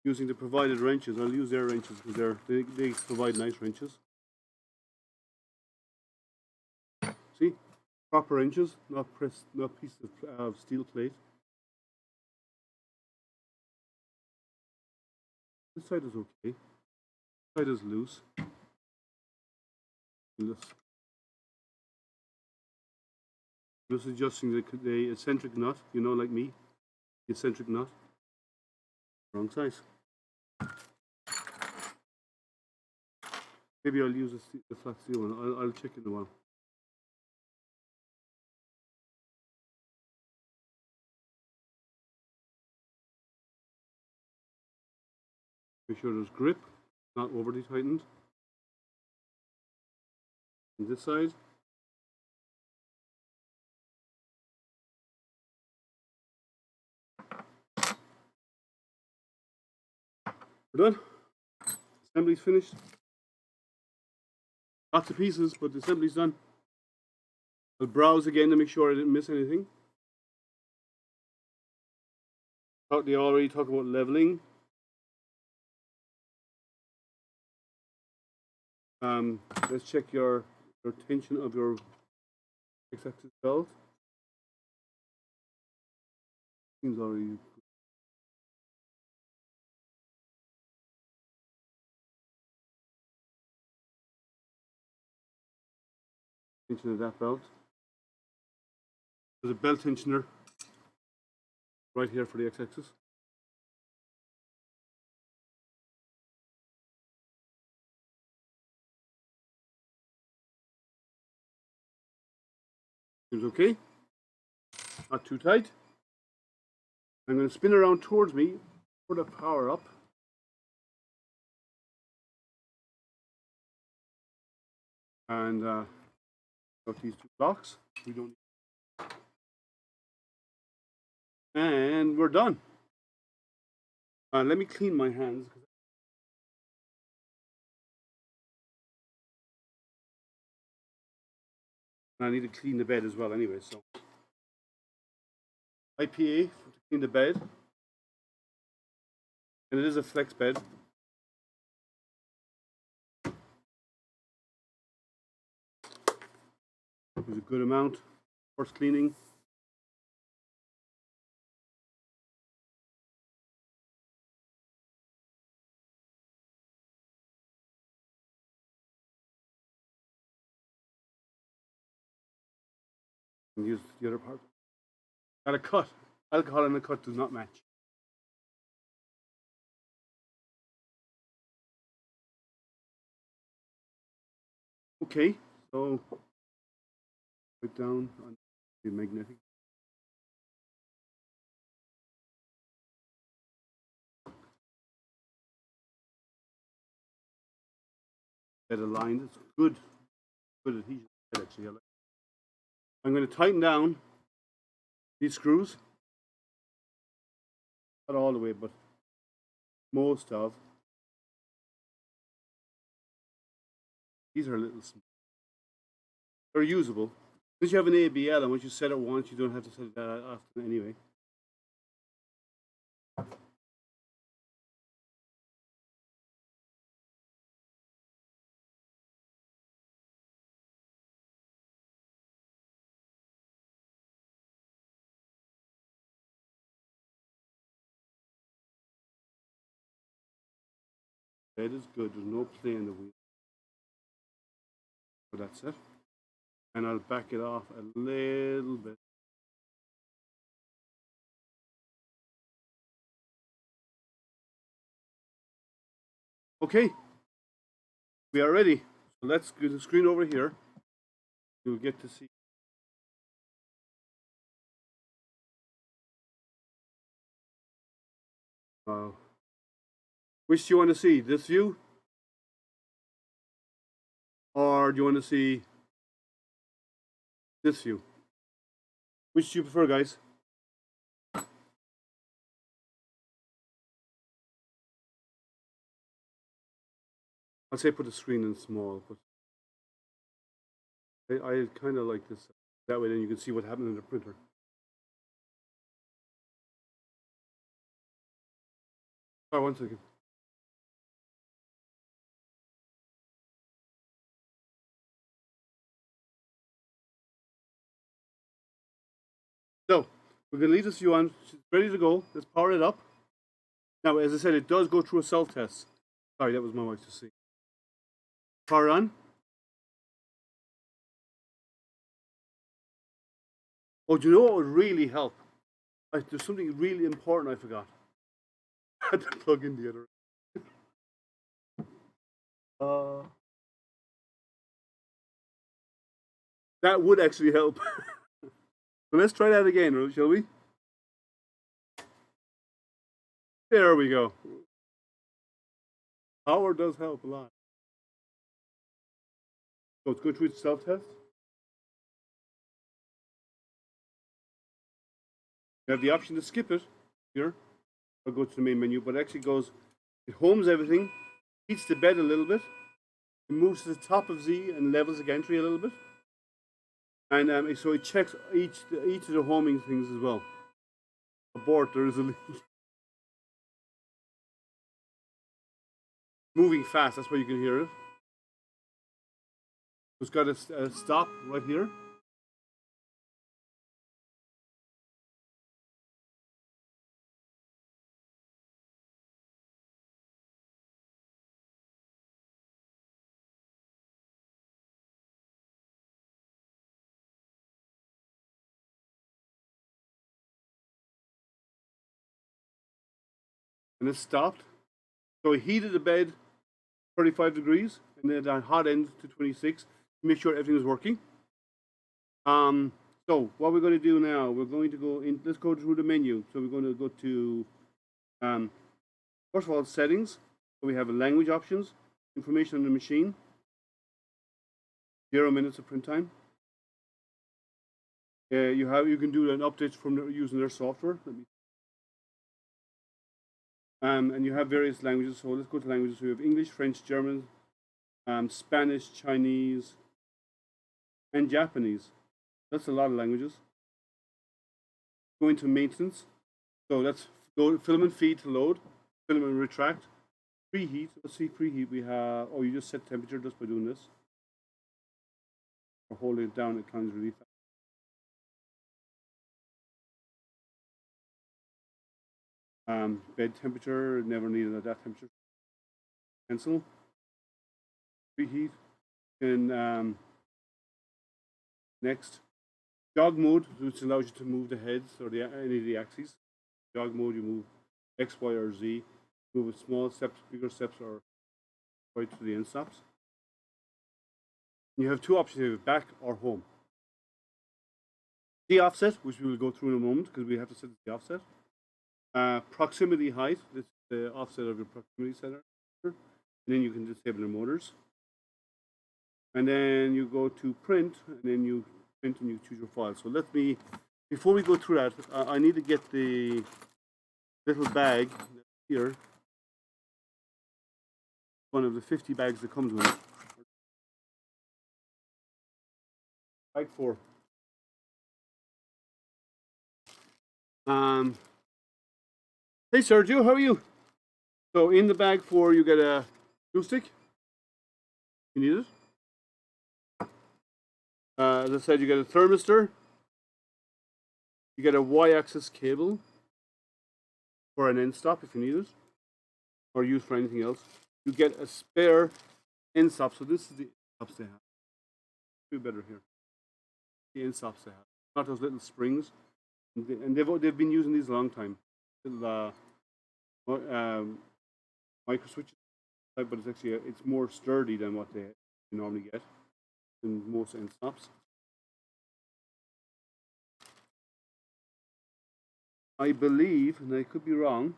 using the provided wrenches. I'll use their wrenches because they provide nice wrenches. See, proper wrenches, not pieces of steel plate. This side is okay. This side is loose. Just adjusting the eccentric nut, you know, like me, the eccentric nut. Wrong size. Maybe I'll use the flat steel one. I'll check in a while. Make sure there's grip, not overly tightened. On this side. We're done. Assembly's finished. Lots of pieces, but the assembly's done. I'll browse again to make sure I didn't miss anything. They already talk about leveling. Let's check your tension of your X-axis belt. Seems already. Tension of that belt. There's a belt tensioner right here for the X-axis. Seems okay. Not too tight. I'm going to spin around towards me for the power up. And got these two blocks. We don't. And we're done. Let me clean my hands. And I need to clean the bed as well anyway, so. IPA to clean the bed. And it is a flex bed. There's a good amount. First cleaning. And use the other part. Got a cut. Alcohol and a cut do not match. Okay, so put down on the magnetic. Get aligned. It's good adhesion actually. I'm going to tighten down these screws. Not all the way, but most of. These are a little small. They're usable. Since you have an ABL and once you set it once, you don't have to set it that often anyway. Bed is good. There's no play in the wheel. So that's it. And I'll back it off a little bit. Okay, we are ready. So let's go to the screen over here. You'll get to see. Which do you want to see? This view? Or do you want to see this view? Which do you prefer, guys? I'll say put the screen in small, but I kind of like this. That way then you can see what happened in the printer. Sorry, 1 second. So, we're going to leave this view on. It's ready to go. Let's power it up. Now, as I said, it does go through a self-test. Sorry, that was my voice to see. Power on. Oh, do you know what would really help? There's something really important I forgot. I had to plug in the other. That would actually help. So let's try that again, shall we? There we go. Power does help a lot. So it's go through its self-test. You have the option to skip it here, or go to the main menu, but it actually goes, it homes everything, heats the bed a little bit, it moves to the top of Z and levels the gantry a little bit. And so it checks each of the homing things as well. Abort, there is a leak. Moving fast, that's why you can hear it. It's got a stop right here. And it stopped. So it heated the bed 35 degrees and then a hot end to 26 to make sure everything is working. So what we're going to do now, we're going to go in, let's go through the menu. So we're going to go to, first of all, settings. So we have language options, information on the machine, 0 minutes of print time. You can do an update from using their software. And you have various languages. So let's go to languages. We have English, French, German, Spanish, Chinese, and Japanese. That's a lot of languages. Go into maintenance. So that's go filament feed to load, filament retract, preheat. Let's see preheat. We have, oh, you just set temperature just by doing this. Or holding it down, it climbs really fast. Bed temperature, never needed at that temperature. Cancel. Preheat. And next. Jog mode, which allows you to move the heads or any of the axes. Jog mode, you move X, Y, or Z. Move with small steps, bigger steps, or right to the end stops. You have two options here, back or home. The offset, which we will go through in a moment because we have to set the offset. Proximity height, this is the offset of your proximity setter. And then you can disable the motors. And then you go to print, and then you print and you choose your file. So let me, before we go through that, I need to get the little bag here. One of the 50 bags that comes with it. Bag 4. Hey Sergio, how are you? So in the bag 4 you get a glue stick. You need it. As I said, you get a thermistor. You get a Y-axis cable for an end stop if you need it, or use for anything else. You get a spare end stop. So this is the end stops they have. Do better here. The end stops they have, not those little springs. And they've been using these a long time. Little micro switches, but it's actually it's more sturdy than what they normally get in most end stops. I believe, and I could be wrong,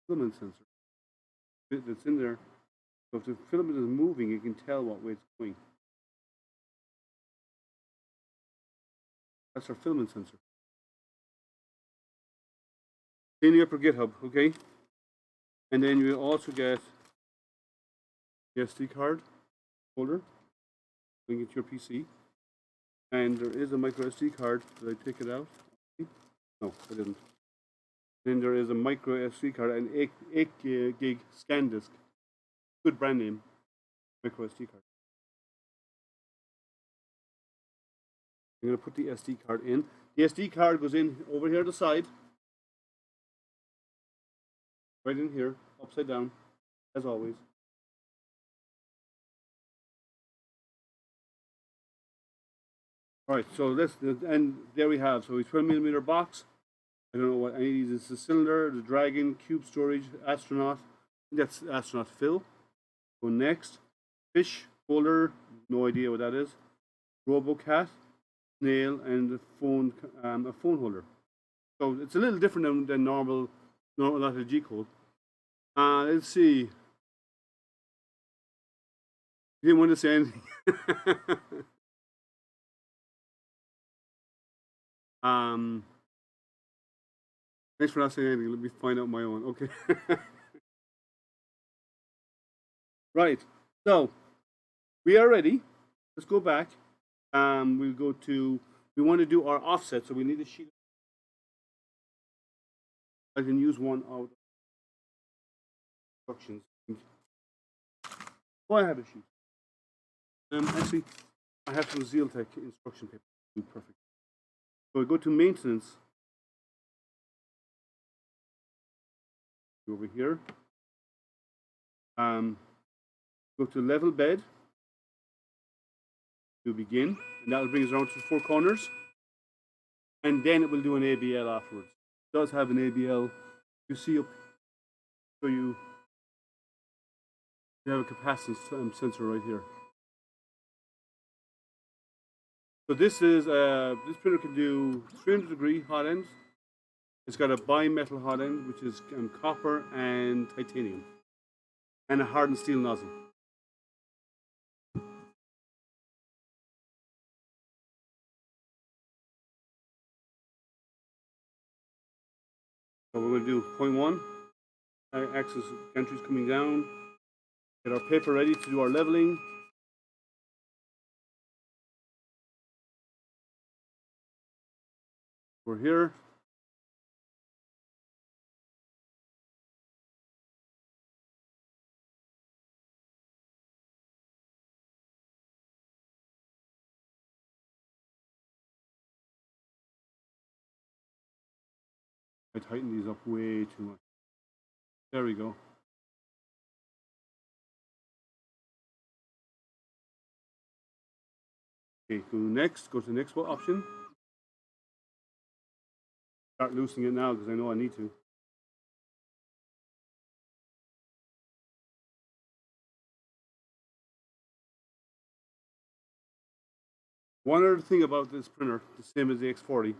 filament sensor that's in there. So if the filament is moving, you can tell what way it's going. That's our filament sensor. Cleaning up our GitHub, okay? And then you also get the SD card. folder, link it to your PC, and there is a micro SD card. Did I take it out? No, I didn't. Then there is a micro SD card and 8 gig scan disk. Good brand name, micro SD card. I'm going to put the SD card in. The SD card goes in over here on the side. Right in here, upside down, as always. Alright, so and there we have. So a 12mm box. I don't know what any of these is. The cylinder, the Dragon, Cube Storage, Astronaut. That's Astronaut Fill. Go next. Fish holder, no idea what that is. RoboCat, Snail, and a phone holder. So it's a little different than normal G code. Let's see. You didn't want to say anything. Thanks for not saying anything. Let me find out my own. Okay. Right. So we are ready. Let's go back. We'll go to. We want to do our offset, so we need a sheet. I can use one out of instructions. Oh, I have a sheet. Actually, I have some Zealtech instruction paper. Perfect. So we go to maintenance. Over here. Go to level bed. To begin, and that will bring us around to the 4 corners. And then it will do an ABL afterwards. It does have an ABL. You see up. So you have a capacitance sensor right here. So this is this printer can do 300-degree hot end. It's got a bimetal hot end, which is copper and titanium, and a hardened steel nozzle. So we're going to do 0.1. Axis gantry's coming down. Get our paper ready to do our leveling. We're here. I tighten these up way too much. There we go. Okay, go next. Go to the next option. Start loosening it now because I know I need to. One other thing about this printer, the same as the X40,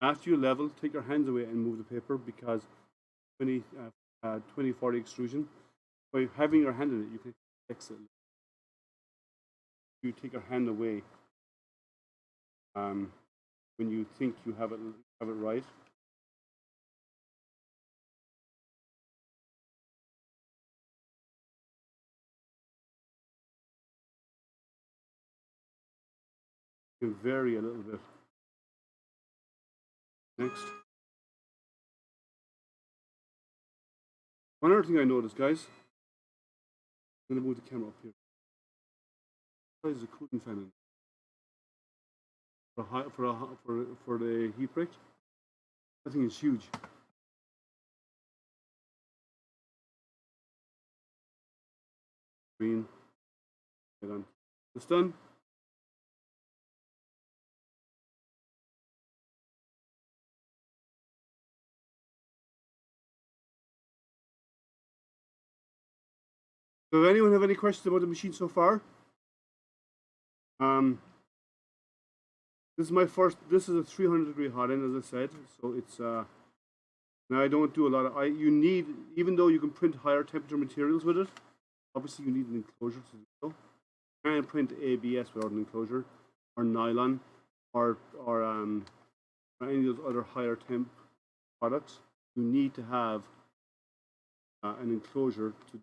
after you level, take your hands away and move the paper because 2040 extrusion. By having your hand in it, you can fix it. You take your hand away when you think you have it right. You can vary a little bit. Next. One other thing I noticed, guys. I'm going to move the camera up here. There's a cooling fan in for the heat break. That thing is huge. Green. Get on. It's done. So, does anyone have any questions about the machine so far? This is my first. This is a 300-degree hot end, as I said. So it's now I don't do a lot of. You need, even though you can print higher temperature materials with it, obviously you need an enclosure to do so. You can't print ABS without an enclosure, or nylon, or any of those other higher temp products. You need to have an enclosure to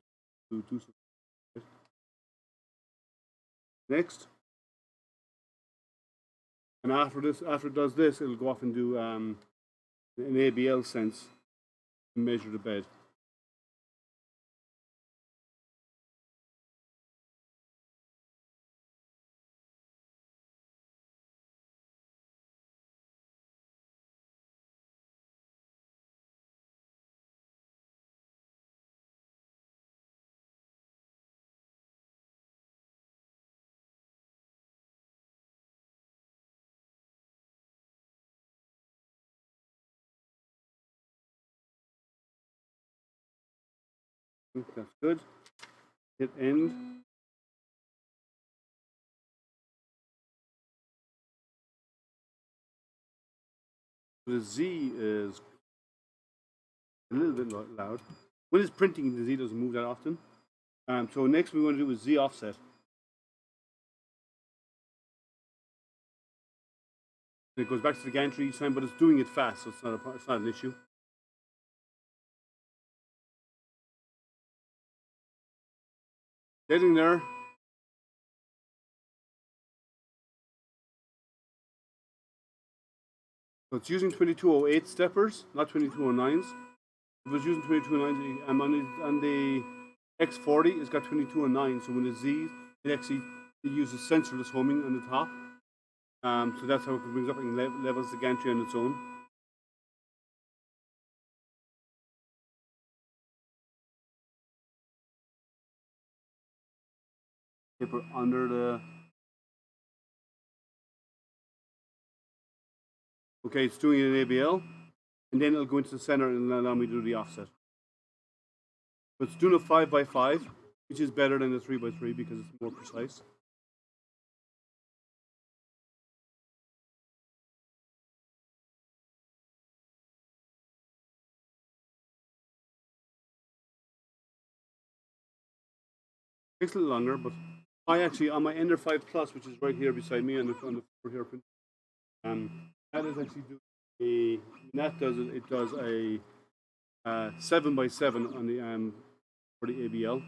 do so. Next. And after it does this, it'll go off and do an ABL sense to measure the bed. That's good. Hit end. The Z is a little bit loud. When it's printing, the Z doesn't move that often. So next we want to do is Z offset. It goes back to the gantry each time, but it's doing it fast, so it's not an issue. Getting there. So it's using 2208 steppers, not 2209s. If it was using 2209s, on the X40, it's got 2209. So when it Z's, it uses sensorless homing on the top. So that's how it brings up and levels the gantry on its own. Paper under the. Okay, it's doing an ABL, and then it'll go into the center and allow me to do the offset. But it's doing a 5x5, which is better than the 3x3 because it's more precise. Takes a little longer, but I actually on my Ender 5 Plus, which is right here beside me on the floor here, that is actually doing that does it. It does a 7x7 on the for the ABL.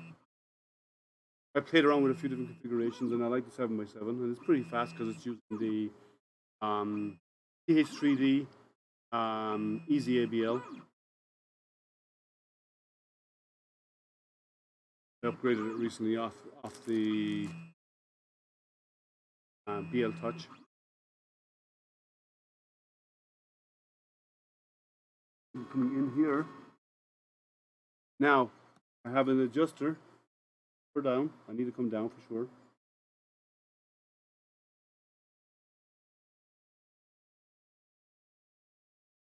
I played around with a few different configurations, and I like the 7x7, and it's pretty fast because it's using the TH3D Easy ABL. I upgraded it recently off the BL Touch. Coming in here. Now, I have an adjuster for down. I need to come down for sure.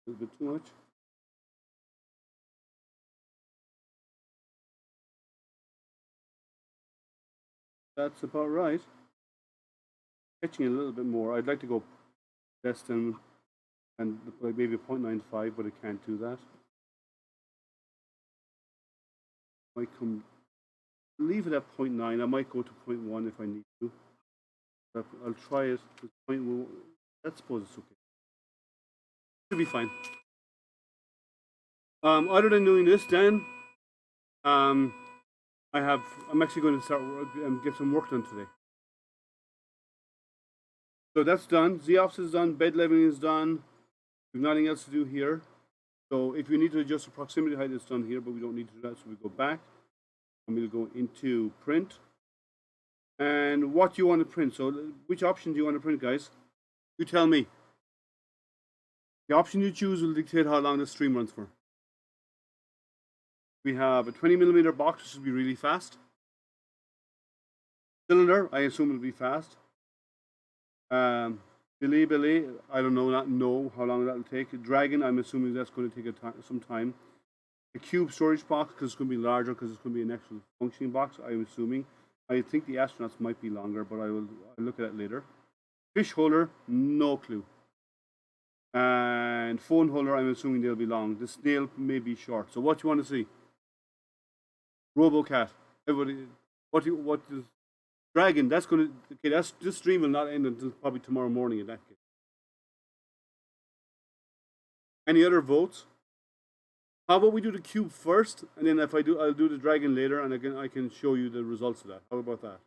A little bit too much. That's about right. Catching a little bit more. I'd like to go less than and like maybe 0.95, but I can't do that. Might come leave it at 0.9. I might go to 0.1 if I need to. But I'll try it with 0.1. I suppose it's okay. Should be fine. Other than doing this, then I'm actually going to start get some work done today. So that's done. Z offset is done. Bed leveling is done. There's nothing else to do here. So if you need to adjust the proximity height, it's done here, but we don't need to do that. So we go back and we'll go into print. And what do you want to print? So which option do you want to print, guys? You tell me. The option you choose will dictate how long the stream runs for. We have a 20mm box, which will be really fast. Cylinder, I assume it'll be fast. Billy, I don't know, not know how long that'll take. Dragon, I'm assuming that's going to take some time. The cube storage box, because it's going to be larger, because it's going to be an actual functioning box, I'm assuming. I think the astronauts might be longer, but I'll look at that later. Fish holder, no clue. And phone holder, I'm assuming they'll be long. The snail may be short. So what do you want to see? RoboCat. Everybody, what is Dragon? That's going to okay. This stream will not end until probably tomorrow morning. In that case. Any other votes? How about we do the cube first, and then if I'll do the dragon later, and again I can show you the results of that. How about that?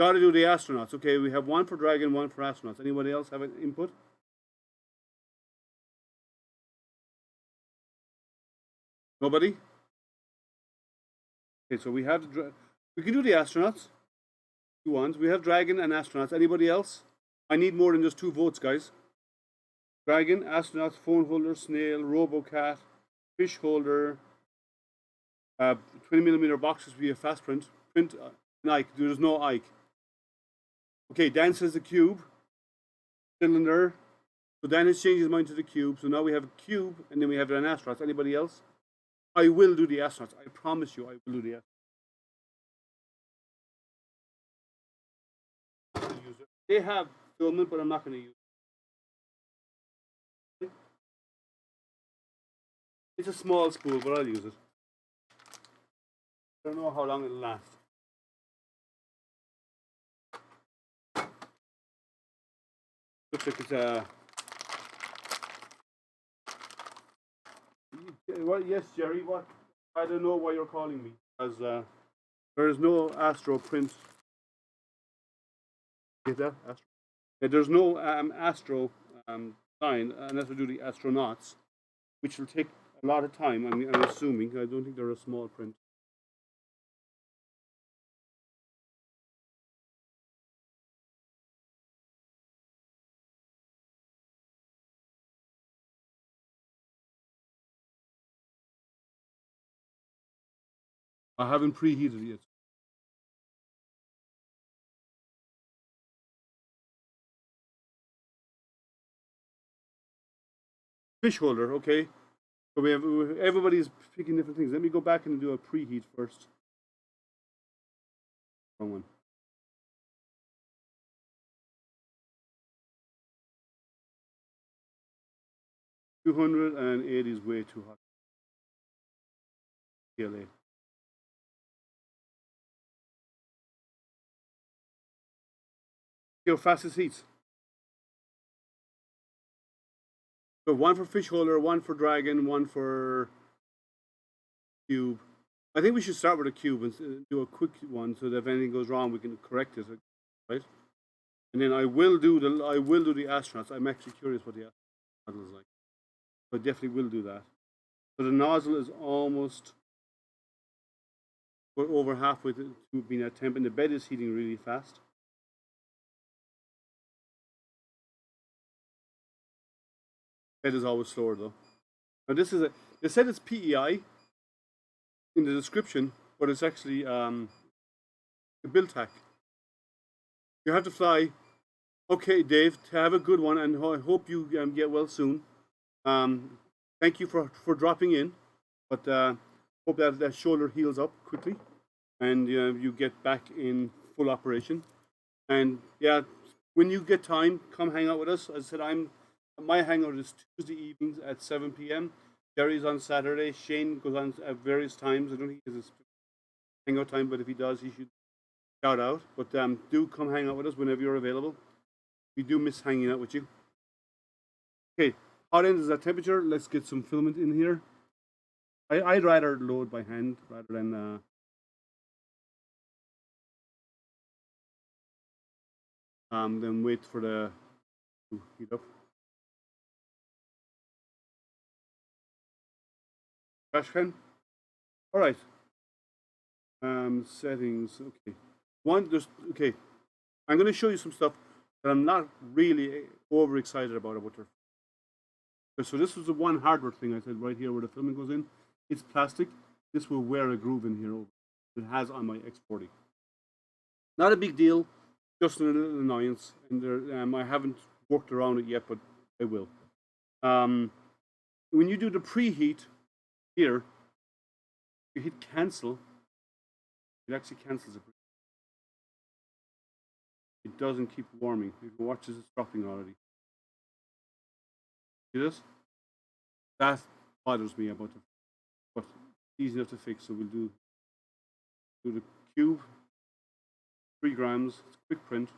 Got to do the astronauts. Okay, we have one for Dragon, one for astronauts. Anybody else have an input? Nobody? Okay, so we have we can do the astronauts. Two ones. We have Dragon and astronauts. Anybody else? I need more than just 2 votes, guys. Dragon, astronauts, phone holder, snail, RoboCat, fish holder, 20mm boxes via fast print. Print Ike. There's no Ike. Okay, Dan says the cube. Cylinder. So Dan has changed his mind to the cube. So now we have a cube and then we have an astronauts. Anybody else? I will do the astronauts. I promise you I will do the astronauts. They have filament, but I'm not going to use it. It's a small spool, but I'll use it. I don't know how long it'll last. Looks like it's a... Well, yes, Jerry, what? I don't know why you're calling me. Because there is no AstroPrint. Get that? There's no Astro sign unless we do the astronauts, which will take a lot of time. I'm assuming. I don't think they're a small print. I haven't preheated yet. Fish holder, okay. So we have everybody's picking different things. Let me go back and do a preheat first. Wrong one. $280 is way too hot. PLA. How fast it heats. So one for fish holder, one for dragon, one for cube. I think we should start with a cube and do a quick one so that if anything goes wrong, we can correct it, right? And then I will do the astronauts. I'm actually curious what the nozzle is like. I definitely will do that. So the nozzle is almost over halfway to being at temp, and the bed is heating really fast. Bed is always slower though. Now this is they said it's PEI in the description, but it's actually a build tack. You have to fly. Okay, Dave, have a good one, and I hope you get well soon. Thank you for dropping in, but hope that shoulder heals up quickly, and you get back in full operation. And yeah, when you get time, come hang out with us. As I said, my hangout is Tuesday evenings at 7 p.m. Jerry's on Saturday. Shane goes on at various times. I don't think he has a hangout time, but if he does, he should shout out. But do come hang out with us whenever you're available. We do miss hanging out with you. Okay, hot end is at temperature. Let's get some filament in here. I'd rather load by hand rather than wait for the to heat up. Trash can. All right. Settings. Okay. Okay. I'm going to show you some stuff that I'm not really overexcited about their. So this was the one hardware thing I said right here where the filament goes in. It's plastic. This will wear a groove in here. It has on my X40. Not a big deal. Just a little annoyance. And I haven't worked around it yet, but I will. When you do the preheat here, you hit cancel. It actually cancels it. It doesn't keep warming. You can watch this, it's dropping already. See this? That bothers me about it. But easy enough to fix, so we'll do the cube. 3 grams, it's quick print.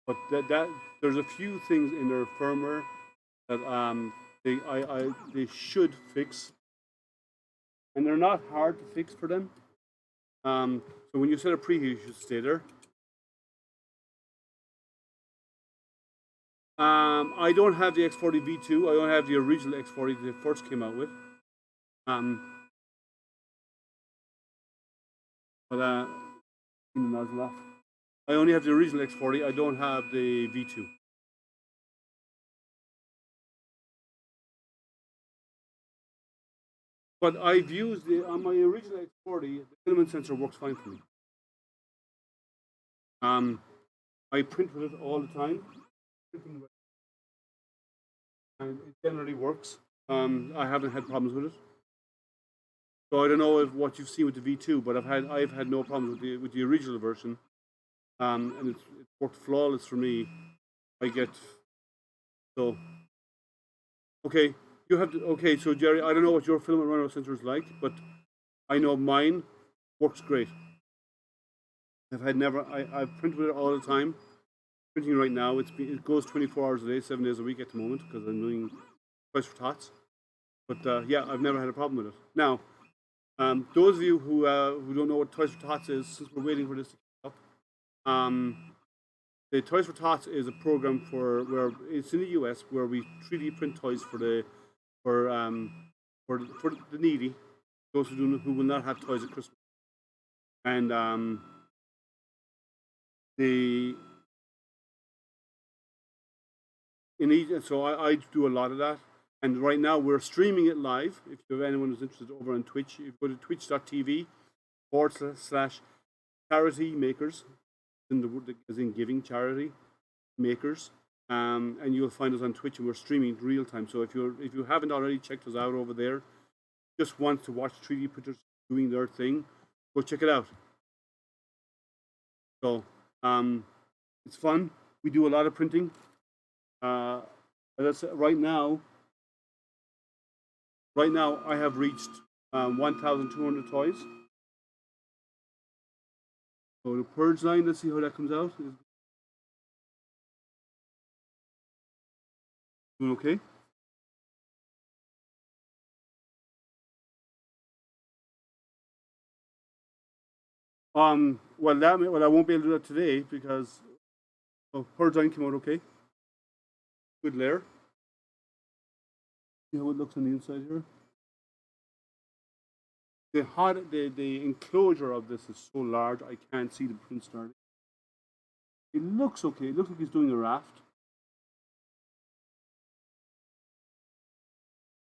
But there's a few things in their firmware that they should fix. and they're not hard to fix for them. So when you set a preheat, you should stay there. I don't have the X40 V2. I don't have the original X40 that they first came out with. Nozzle off. I only have the original X40. I don't have the V2. But I've used on my original X40. The filament sensor works fine for me. I print with it all the time, and it generally works. I haven't had problems with it. So I don't know what you've seen with the V2, but I've had no problems with the original version, and it's worked flawless for me. I get so okay. You have to okay. So Jerry, I don't know what your filament runout sensor is like, but I know mine works great. I've printed with it all the time. Printing right now, it goes 24 hours a day, 7 days a week at the moment because I'm doing Toys for Tots. But yeah, I've never had a problem with it. Now, those of you who don't know what Toys for Tots is, since we're waiting for this to come up, the Toys for Tots is a program where it's in the US where we 3D print toys for the needy, those who will not have toys at Christmas, and so I do a lot of that. And right now we're streaming it live. If you have anyone who's interested over on Twitch, you go to twitch.tv/charity makers, as in giving charity makers, and you'll find us on Twitch, and we're streaming real time. So if you haven't already checked us out over there, just want to watch 3D printers doing their thing, go check it out. So it's fun. We do a lot of printing. Right now, I have reached 1,200 toys. So the purge line, let's see how that comes out. Doing okay? Well, I won't be able to do that today because purge line came out okay. Good layer. See how it looks on the inside here. The enclosure of this is so large I can't see the print starting. It looks okay. It looks like he's doing a raft.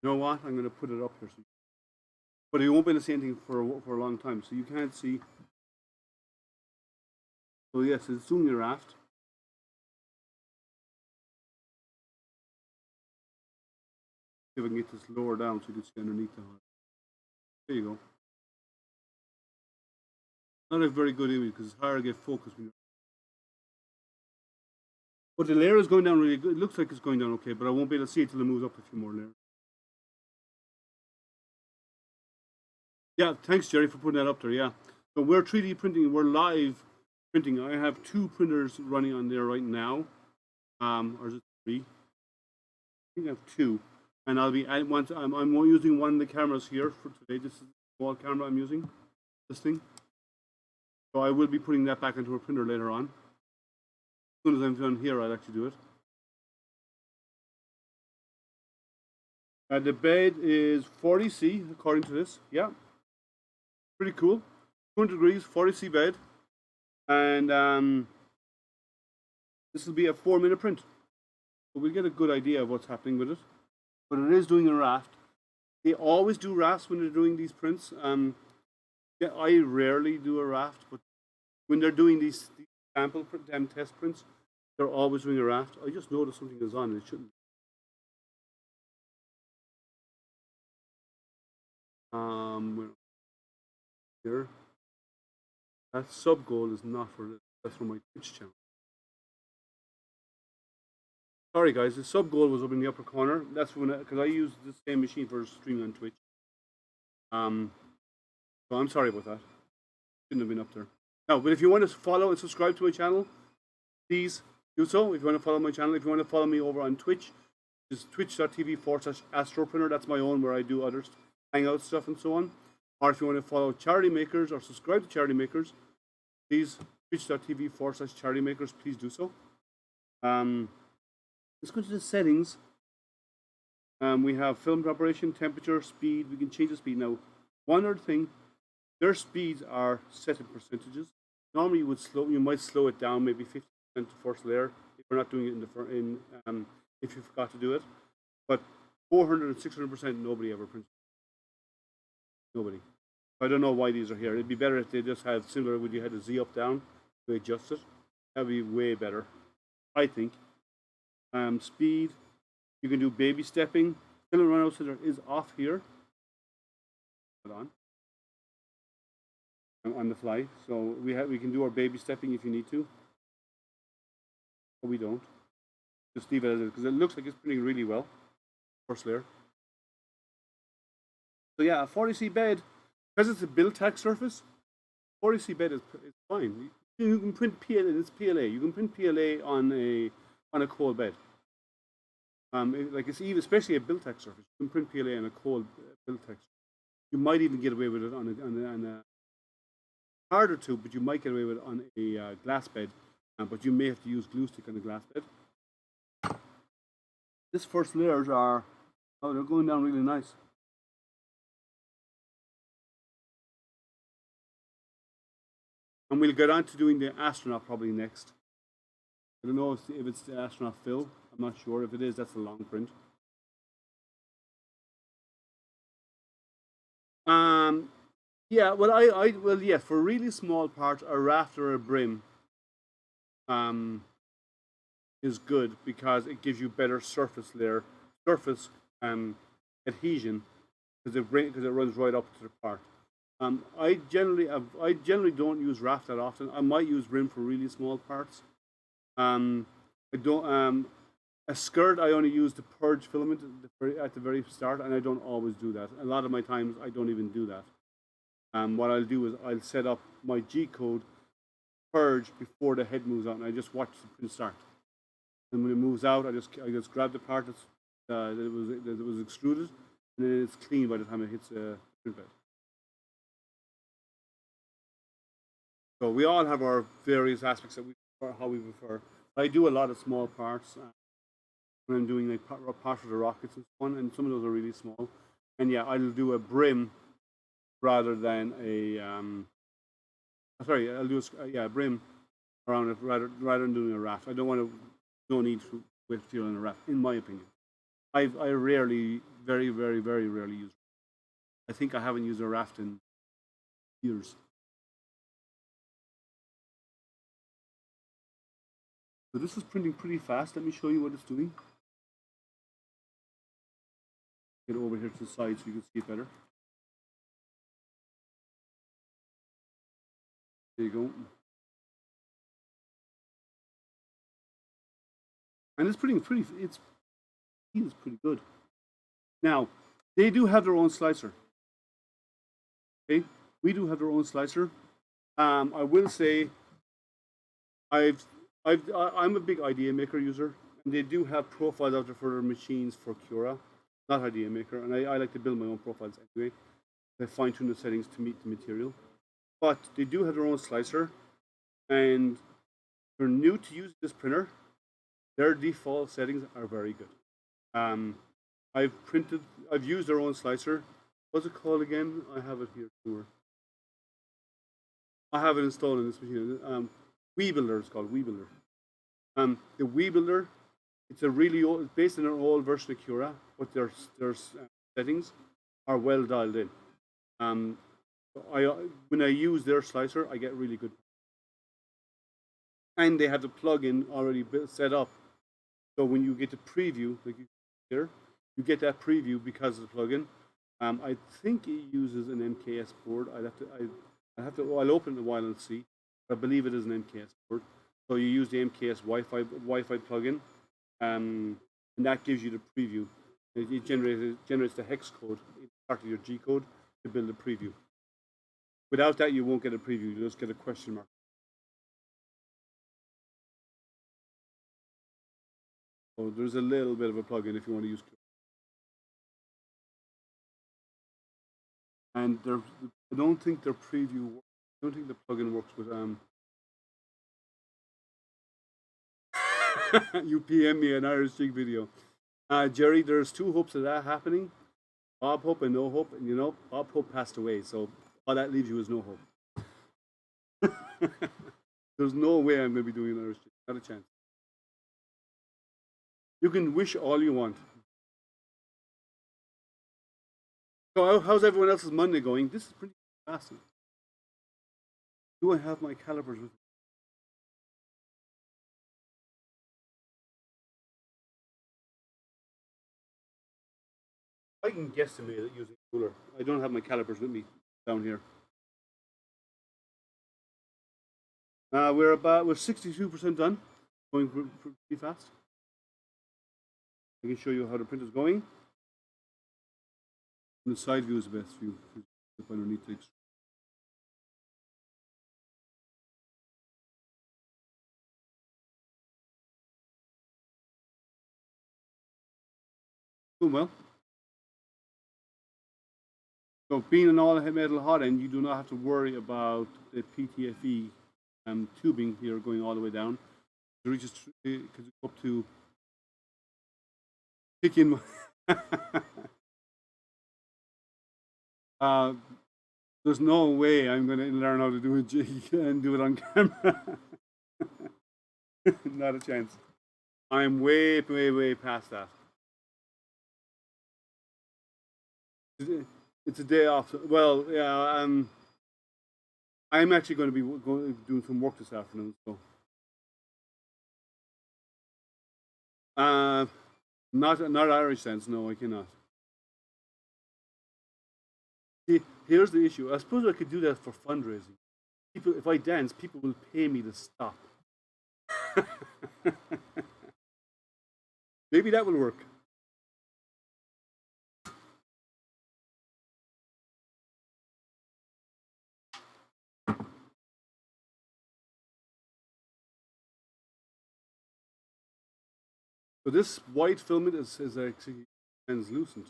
You know what? I'm going to put it up here, but you won't be able to see anything for a long time, so you can't see. So yes, it's doing a raft. See if I can get this lower down so you can see underneath the hood. There you go. Not a very good image because it's hard to get focus. But the layer is going down really good. It looks like it's going down okay, but I won't be able to see it till it moves up a few more layers. Yeah, thanks Jerry for putting that up there. Yeah, so we're 3D printing. We're live printing. I have 2 printers running on there right now. Or is it 3? I think I have 2. And I'm using one of the cameras here for today. This is the small camera I'm using. This thing. So I will be putting that back into a printer later on. As soon as I'm done here, I'll actually do it. The bed is 40C according to this. Yeah, pretty cool. 200 degrees, 40C bed, and this will be a 4-minute print. So we'll get a good idea of what's happening with it. But it is doing a raft. They always do rafts when they're doing these prints. Yeah, I rarely do a raft, but when they're doing these sample test prints, they're always doing a raft. I just noticed something is on, and it shouldn't. Here. That sub goal is not for this. That's for my Twitch channel. Sorry guys, the sub goal was up in the upper corner. That's when because I use the same machine for streaming on Twitch. So I'm sorry about that. Shouldn't have been up there. No, but if you want to follow and subscribe to my channel, please do so. If you want to follow my channel, if you want to follow me over on Twitch, it's twitch.tv/AstroPrinter. That's my own where I do other hangout stuff and so on. Or if you want to follow charity makers or subscribe to charity makers, please twitch.tv/charity makers. Please do so. Let's go to the settings. We have film operation, temperature, speed. We can change the speed now. One other thing, their speeds are set in percentages. Normally, you might slow it down, maybe 50% to first layer if we're not doing it if you forgot to do it. But 400 and 600%, nobody ever prints. Nobody. I don't know why these are here. It'd be better if they just had similar when you had a Z up down to adjust it. That'd be way better, I think. Speed. You can do baby stepping. Film runout center is off here. Hold on the fly. So we can do our baby stepping if you need to. But we don't. Just leave it as it is because it looks like it's printing really well. First layer. So yeah, a 40C bed, because it's a build-tack surface, 40C bed is fine. You can print PLA. It's PLA. You can print PLA on a cold bed. Like it's even, especially a build-tack surface. You can print PLA on a cold build-tack surface. You might even get away with it on a harder to, but you might get away with it on a glass bed. But you may have to use glue stick on a glass bed. This first layers are, they're going down really nice. And we'll get on to doing the astronaut probably next. I don't know if it's the astronaut fill. I'm not sure. If it is, that's a long print. Yeah, well, yeah, for really small parts, a raft or a brim is good because it gives you better surface adhesion because it runs right up to the part. I generally don't use raft that often. I might use brim for really small parts. I don't. A skirt, I only use the purge filament at the very start, and I don't always do that. A lot of my times, I don't even do that. What I'll do is I'll set up my G code purge before the head moves out, and I just watch the print start. And when it moves out, I just grab the part that it was extruded, and then it's clean by the time it hits the print bed. So we all have our various aspects that we prefer, how we prefer. I do a lot of small parts when I'm doing like parts of the rockets and so on, and some of those are really small. And yeah, I'll do a brim rather than a I'll do a brim around it rather than doing a raft. I don't want to. No need to with steel on a raft, in my opinion. I rarely, very, very, very rarely use. I think I haven't used a raft in years. So this is printing pretty fast. Let me show you what it's doing. Get over here to the side so you can see it better. There you go. And it's pretty good. Now, they do have their own slicer. Okay, we do have their own slicer. I will say, I'm a big Idea Maker user, and they do have profiles out there for their machines for Cura, not Idea Maker, and I like to build my own profiles anyway. I fine tune the settings to meet the material, but they do have their own slicer, and if you're new to use this printer, their default settings are very good. I've used their own slicer. What's it called again? I have it here somewhere. I have it installed in this machine. Weebuilder, it's called Weebuilder. The Weebuilder, it's a really old, it's based on an old version of Cura, but their settings are well dialed in. When I use their slicer, I get really good. And they have the plugin already set up. So when you get the preview, like you see here, you get that preview because of the plugin. I think it uses an MKS board. I'll open it in a while and see. I believe it is an MKS board. So you use the MKS Wi-Fi plugin, and that gives you the preview. It generates the hex code, part of your G code, to build a preview. Without that, you won't get a preview. You just get a question mark. So there's a little bit of a plugin if you want to use. and I don't think their preview works. I don't think the plugin works with you PM me an Irish Jig video. Jerry, there's two hopes of that happening. Bob Hope and No Hope, and you know, Bob Hope passed away, so all that leaves you is No Hope. There's no way I'm going to be doing an Irish Jig. Not a chance. You can wish all you want. So how's everyone else's Monday going? This is pretty fast. Do I have my calipers with me? I can guesstimate it using a ruler. I don't have my calipers with me down here. We're 62% done. Going pretty fast. I can show you how the print is going. And the side view is the best view. Up underneath the doing well. So being an all-metal hot end, you do not have to worry about the PTFE tubing here going all the way down. It reaches up to kicking. There's no way I'm going to learn how to do a jig and do it on camera. Not a chance. I'm way past that. It's a day off. Well, yeah. I'm actually going to be doing some work this afternoon. So, not Irish sense. No, I cannot. See, here's the issue. I suppose I could do that for fundraising. People, if I dance, people will pay me to stop. Maybe that will work. So this white filament is actually translucent,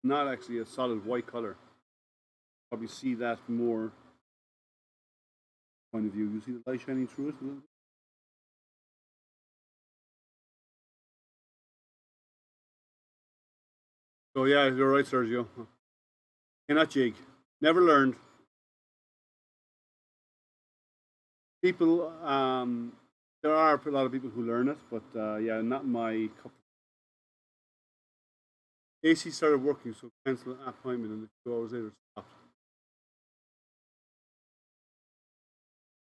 not actually a solid white color. Probably see that more point of view. You see the light shining through it a little bit? So yeah, you're right, Sergio. Cannot jig. Never learned. People, there are a lot of people who learn it, but yeah, not my cup. AC started working, so cancel an appointment, and 2 hours later stopped.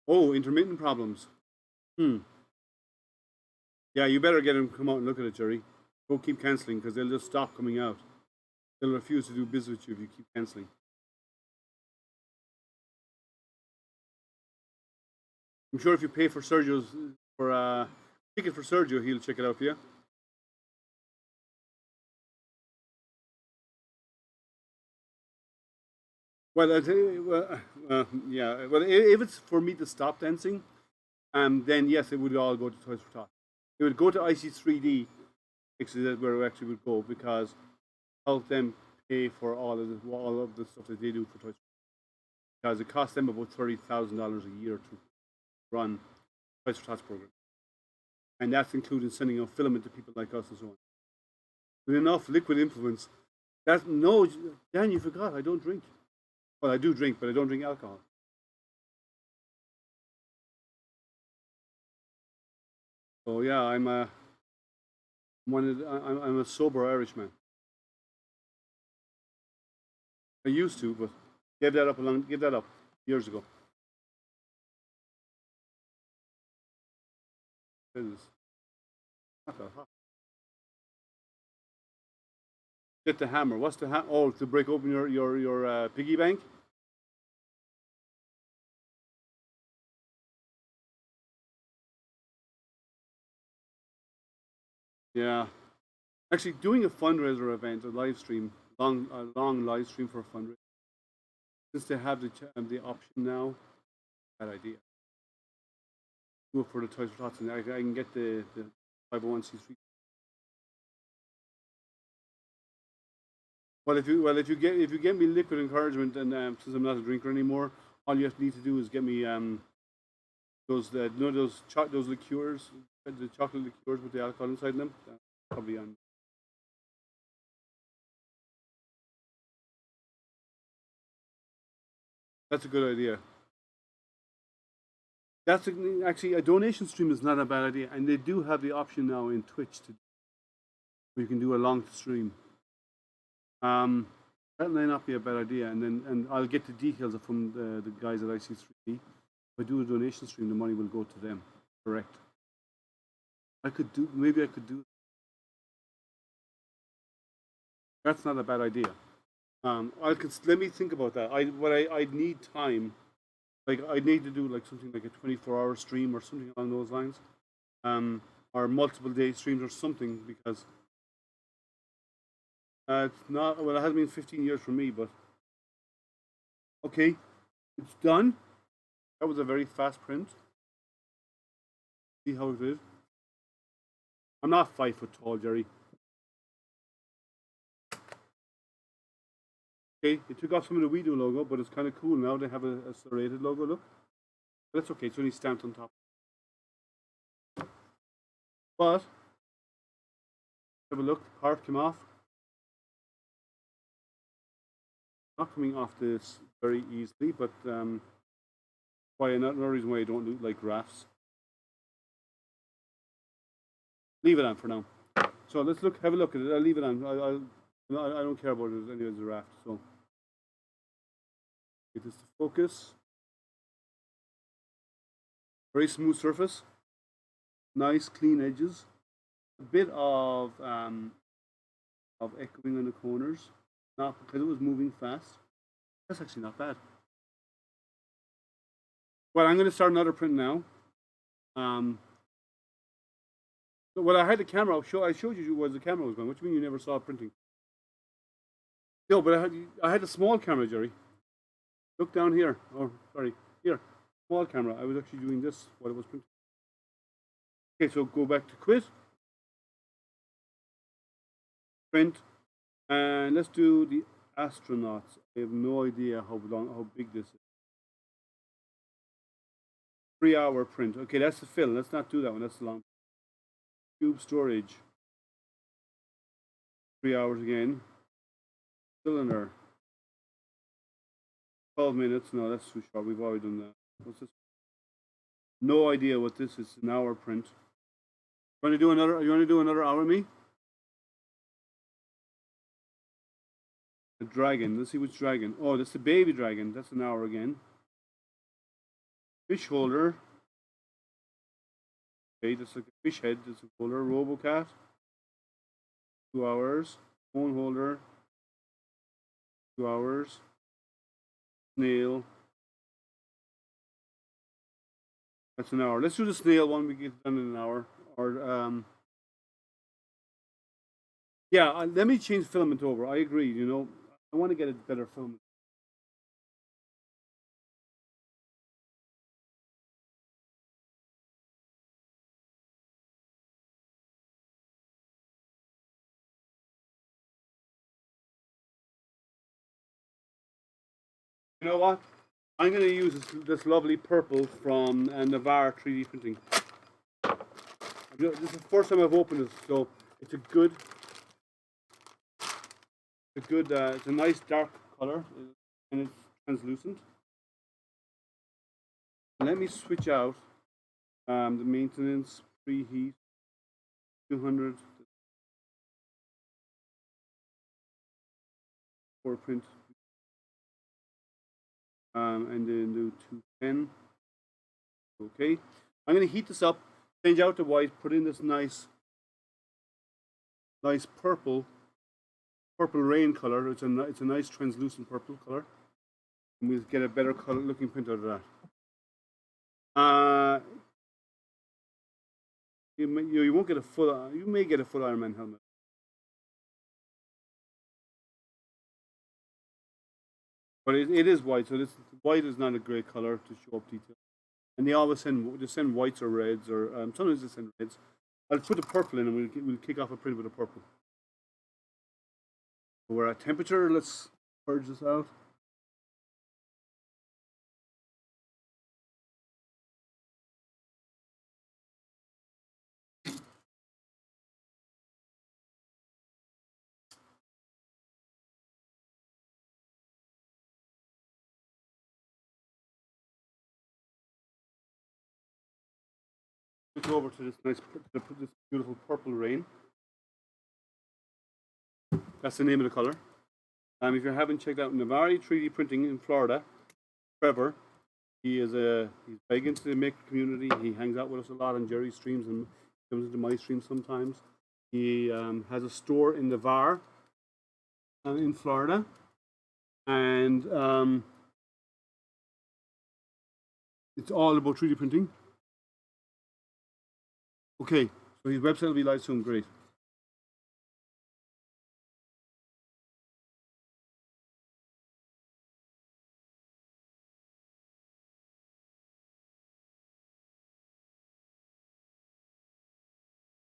Oh, intermittent problems. Yeah, you better get them come out and look at it, Jerry. Don't keep cancelling because they'll just stop coming out. They'll refuse to do business with you if you keep cancelling. I'm sure if you pay for Sergio's for a ticket for Sergio, he'll check it out for you. Well, yeah. Well, if it's for me to stop dancing, then yes, it would all go to Toys for Tots. It would go to IC3D. Actually, that's where it actually would go because help them pay for all of the stuff that they do for Toys for Tots. Because it costs them about $30,000 a year to run Toys for Tots program, and that's including sending out filament to people like us and so on. With enough liquid influence, no, Dan, you forgot I don't drink. Well, I do drink, but I don't drink alcohol. So yeah, I'm a sober Irishman. I used to, but gave that up years ago. Not that hot. Get the hammer. What's the hammer? Oh, to break open your piggy bank. Yeah, actually, doing a fundraiser event, a live stream, a long live stream for a fundraiser, since they have the option now, bad idea. Do it for the Toys for Tots, and I can get the 501c3. Well, if you get me liquid encouragement, and since I'm not a drinker anymore, all you have to need to do is get me those those liqueurs, the chocolate liqueurs with the alcohol inside them. Probably on. That's a good idea. That's actually a donation stream is not a bad idea, and they do have the option now in Twitch to where you can do a long stream. That may not be a bad idea, and I'll get the details from the guys at IC3D. If I do a donation stream, the money will go to them. Correct. Maybe I could do. That's not a bad idea. Let me think about that. I'd need time. Like I'd need to do like something like a 24-hour stream or something along those lines, or multiple day streams or something, because it's not, well, it has been 15 years for me, but okay, it's done. That was a very fast print. See how it is. I'm not 5 foot tall, Jerry. Okay, it took off some of the Weedo logo, but it's kind of cool now. They have a serrated logo, look. But that's okay, it's only stamped on top. But, have a look, the part came off. Not coming off this very easily, but another reason why I don't look like rafts. Leave it on for now. So let's have a look at it. I'll leave it on. I don't care about it anyway as a raft. So get this to focus. Very smooth surface. Nice clean edges. A bit of echoing on the corners. Not because it was moving fast. That's actually not bad. Well, I'm going to start another print now. Well, I had the camera. I showed you where the camera was going. What do you mean you never saw printing? No, but I had a small camera, Jerry. Look down here. Oh, sorry. Here. Small camera. I was actually doing this while it was printing. Okay, so go back to quit. Print. And let's do the astronauts. I have no idea how big this is. 3-hour print. Okay, that's the fill. Let's not do that one. That's the long. Cube storage. 3 hours again. Cylinder. 12 minutes. No, that's too short. We've already done that. What's this? No idea what this is. An hour print. You want to do another hour, me? A dragon. Let's see which dragon. Oh, that's the baby dragon. That's an hour again. Fish holder. Okay, that's like a fish head. That's a holder. Robocat. 2 hours. Phone holder. 2 hours. Snail. That's an hour. Let's do the snail one. We get done in an hour. Or yeah. Let me change filament over. I agree. You know, I want to get a better filament. You know what? I'm going to use this lovely purple from Navarre 3D printing. This is the first time I've opened it, so it's a good. It's a nice dark color, and it's translucent. Let me switch out the maintenance preheat 200 for print. And then do 210. Okay, I'm going to heat this up, change out the white, put in this nice purple rain color. It's a nice translucent purple color, and we'll get a better color looking print out of that. You won't get a full. You may get a full Iron Man helmet. But it is white, so this white is not a great color to show up detail. And they always send whites or reds, or sometimes they send reds. I'll put the purple in, and we'll kick off a print with the purple. We're at temperature. Let's purge this out. Let's go over to this this beautiful purple rain. That's the name of the color. If you haven't checked out Navari 3D printing in Florida, Trevor, he's big into the maker community. He hangs out with us a lot on Jerry's streams and comes into my streams sometimes. He has a store in Navarre in Florida, and it's all about 3D printing. Okay, so his website will be live soon. Great.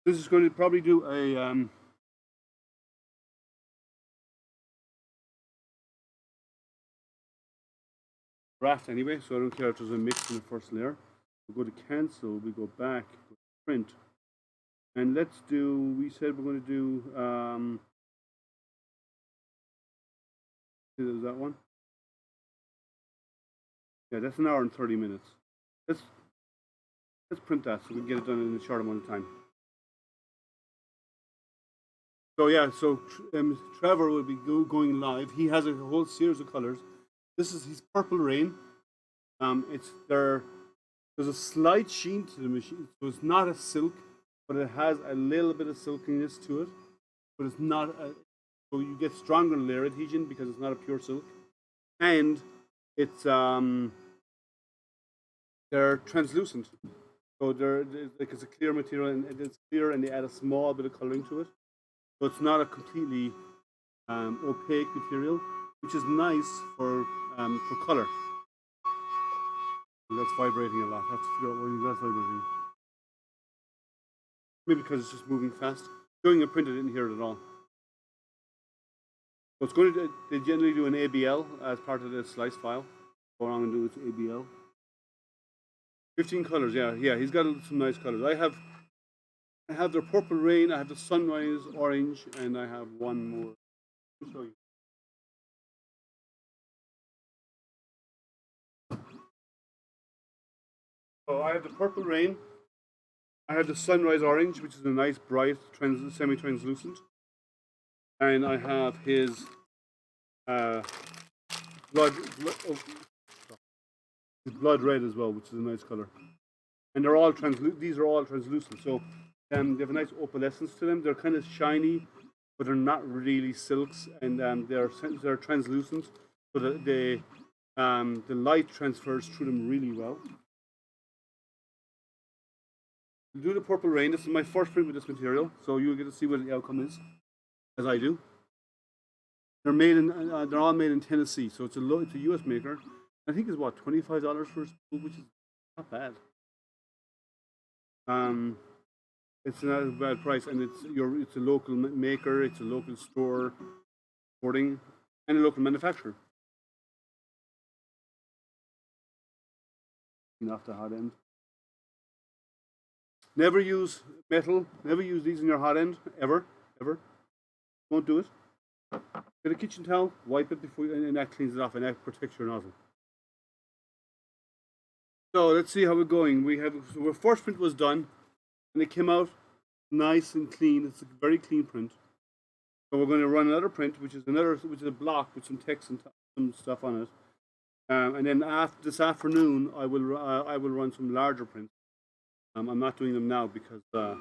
This is going to probably do a draft anyway, so I don't care if there's a mix in the first layer. We'll go to cancel, we go back, go to print, and let's do, we said we're going to do, is that one? Yeah, that's an hour and 30 minutes. Let's print that so we can get it done in a short amount of time. So yeah, so Trevor will be going live. He has a whole series of colors. This is his purple rain. There's a slight sheen to the machine, so it's not a silk, but it has a little bit of silkiness to it. But it's not so you get stronger layer adhesion because it's not a pure silk, and it's they're translucent. So like it's a clear material and it's clear, and they add a small bit of coloring to it. So it's not a completely opaque material, which is nice for color. And that's vibrating a lot. I have to figure out why that's vibrating. Maybe because it's just moving fast. Doing a print, I didn't hear it at all. So it's going to, they generally do an ABL as part of the slice file. Go on and do its ABL. 15 colors, yeah. He's got some nice colors. I have the purple rain, I have the sunrise orange, and I have one more. Let me show you. So I have the purple rain, I have the sunrise orange, which is a nice bright semi-translucent, and I have his blood red as well, which is a nice color. And they're all these are all translucent, so they have a nice opalescence to them. They're kind of shiny, but they're not really silks, and they're translucent, so that the light transfers through them really well. We'll do the purple rain. This is my first print with this material, so you'll get to see what the outcome is, as I do. They're all made in Tennessee, so it's a U.S. maker. I think it's what, $25 for a spool, which is not bad. It's not a bad price, and it's a local maker, it's a local store, supporting, and a local manufacturer. Off the hot end. Never use metal. Never use these in your hot end, ever. Won't do it. Get a kitchen towel, wipe it before, and that cleans it off, and that protects your nozzle. So let's see how we're going. So our first print was done, and it came out nice and clean. It's a very clean print. So we're going to run another print, which is a block with some text and some stuff on it. And then this afternoon, I will run some larger prints. I'm not doing them now because it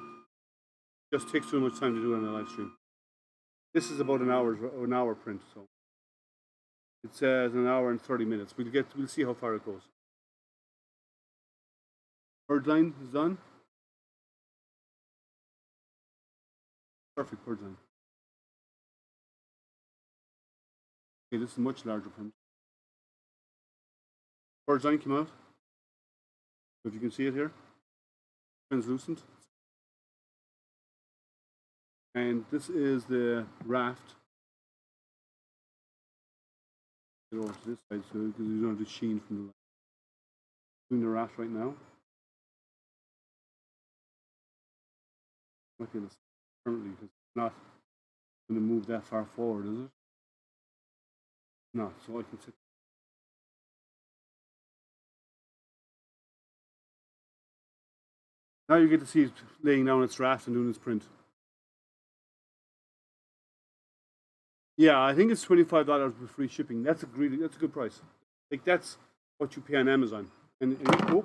just takes too much time to do it on a live stream. This is about an hour print, so it says an hour and 30 minutes. We'll see how far it goes. Purge line is done. Perfect purge line. Okay, this is a much larger print. Purge line came out. So if you can see it here, translucent. And this is the raft. get over to this side so because you don't have the sheen from the light. Doing the raft right now. Might be able to currently because it's not going to move that far forward, is it? No, so I can sit. Now you get to see it laying down its raft and doing its print. Yeah, I think it's $25 with free shipping. That's a good price. Like that's what you pay on Amazon. And oh,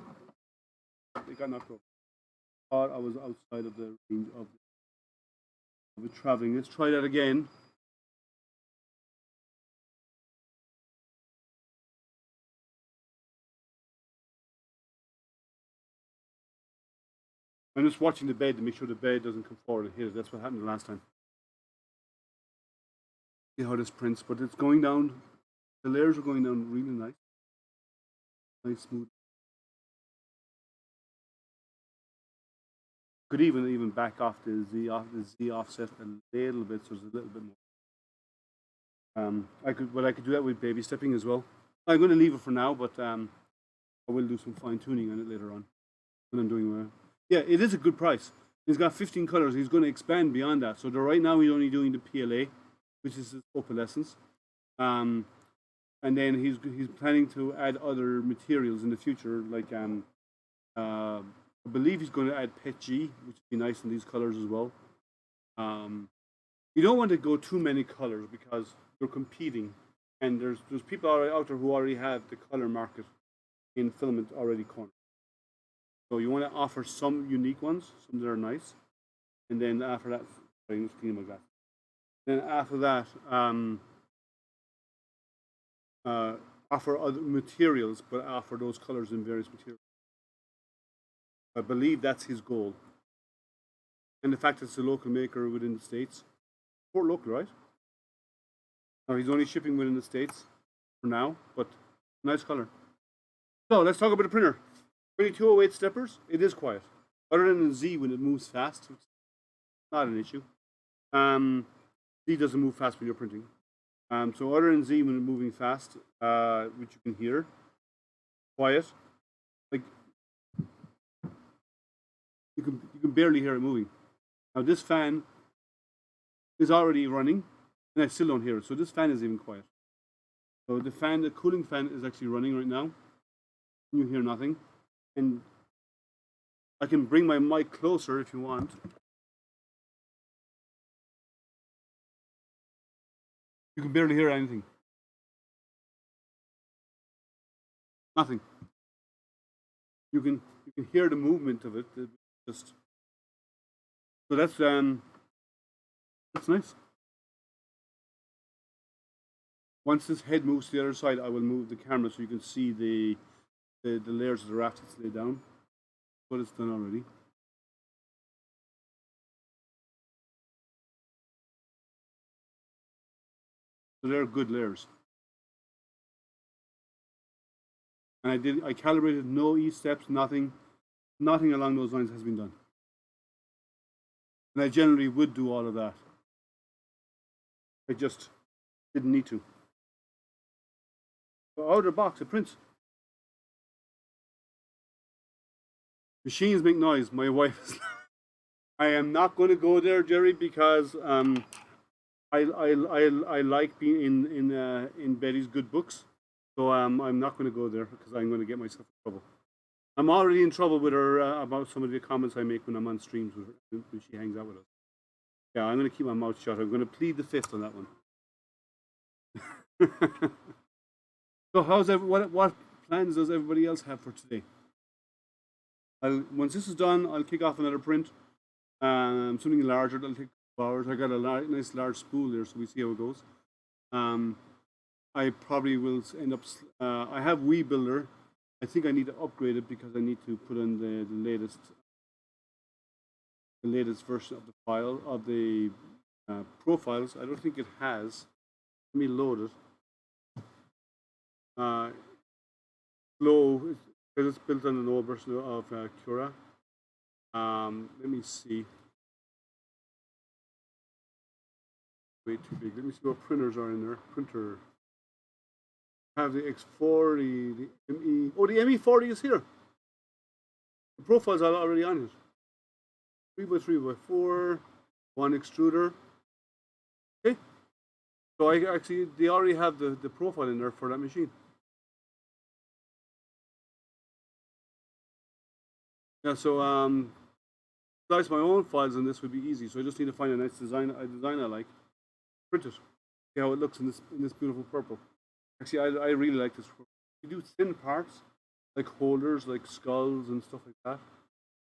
it got knocked over. Thought I was outside of the range of it traveling. Let's try that again. I'm just watching the bed to make sure the bed doesn't come forward and hit it. That's what happened the last time. See how this prints, but it's going down. The layers are going down really nice. Nice, smooth. Could even back off the Z offset a little bit, so there's a little bit more. I could do that with baby stepping as well. I'm going to leave it for now, but I will do some fine tuning on it later on when I'm doing. Yeah, it is a good price. He's got 15 colors. He's going to expand beyond that. So right now he's only doing the PLA, which is his opalescence, and then he's planning to add other materials in the future, like I believe he's going to add PETG, which would be nice in these colors as well. You don't want to go too many colors because you're competing, and there's people out there who already have the color market in filament already cornered. So you want to offer some unique ones, some that are nice, and then after that, I'm just cleaning my glass. Then after that, offer other materials, but offer those colors in various materials. I believe that's his goal. And the fact that it's a local maker within the States. For local, right? Now he's only shipping within the States for now, but nice color. So let's talk about the printer. 2208 steppers, it is quiet. Other than the Z when it moves fast, it's not an issue. Z doesn't move fast when you're printing. So other than Z when it's moving fast, which you can hear, quiet. Like you can barely hear it moving. Now this fan is already running, and I still don't hear it. So this fan is even quiet. So the cooling fan is actually running right now. You hear nothing. And I can bring my mic closer if you want. You can barely hear anything. Nothing. You can hear the movement of it. Just so that's nice. Once this head moves to the other side, I will move the camera so you can see the layers of the raft that's laid down. But it's done already. So they're good layers. And I calibrated no E-steps, nothing along those lines has been done. And I generally would do all of that. I just didn't need to. So out of the box, it prints. Machines make noise. My wife is. I am not going to go there, Jerry, because I like being in Betty's good books. So I'm not going to go there because I'm going to get myself in trouble. I'm already in trouble with her about some of the comments I make when I'm on streams with her, when she hangs out with us. Yeah, I'm going to keep my mouth shut. I'm going to plead the fifth on that one. So what plans does everybody else have for today? Once this is done, I'll kick off another print. Something larger that'll take 2 hours. I got a nice large spool there, so we see how it goes. I probably will end up. I have WeBuilder. I think I need to upgrade it because I need to put in the latest version of the file of the profiles. I don't think it has. Let me load it. Flow. Because it's built on an old version of Cura. Let me see. Way too big. Let me see what printers are in there. Printer. Have the X40, the ME. Oh, the ME40 is here. The profile's already on it. 3x3x4, one extruder. Okay. So I actually, they already have the profile in there for that machine. Yeah, so slice my own files on this would be easy. So I just need to find a nice design I like, print it, see how it looks in this beautiful purple. Actually, I really like this. You do thin parts, like holders, like skulls and stuff like that.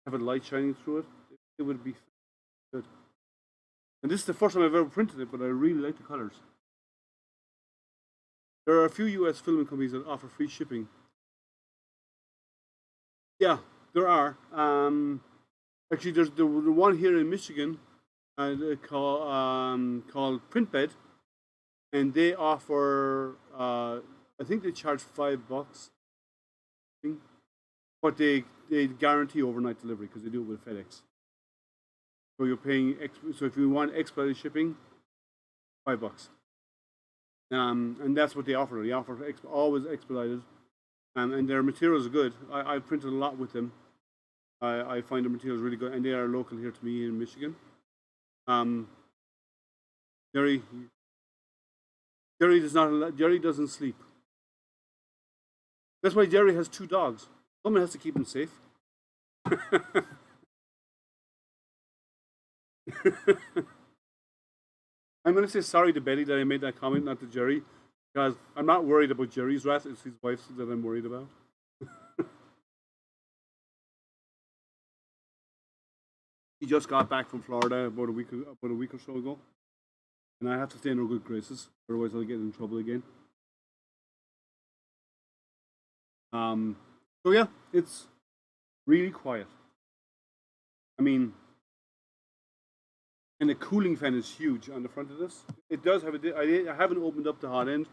Have a light shining through it. It would be good. And this is the first time I've ever printed it, but I really like the colors. There are a few US filming companies that offer free shipping. Yeah, there are. Actually, there's the one here in Michigan called Printbed, and they offer. I think they charge $5, but they guarantee overnight delivery because they do it with FedEx. So you're paying. So if you want expedited shipping, $5. And that's what they offer. They offer always expedited, and their materials are good. I printed a lot with them. I find the materials really good, and they are local here to me in Michigan. Jerry doesn't sleep. That's why Jerry has 2 dogs. Someone has to keep him safe. I'm going to say sorry to Betty that I made that comment, not to Jerry, because I'm not worried about Jerry's rat. It's his wife's that I'm worried about. He just got back from Florida about a week or so ago, and I have to stay in her good graces, otherwise I'll get in trouble again. So yeah, it's really quiet. I mean, and the cooling fan is huge on the front of this. It does have I haven't opened up the hot end.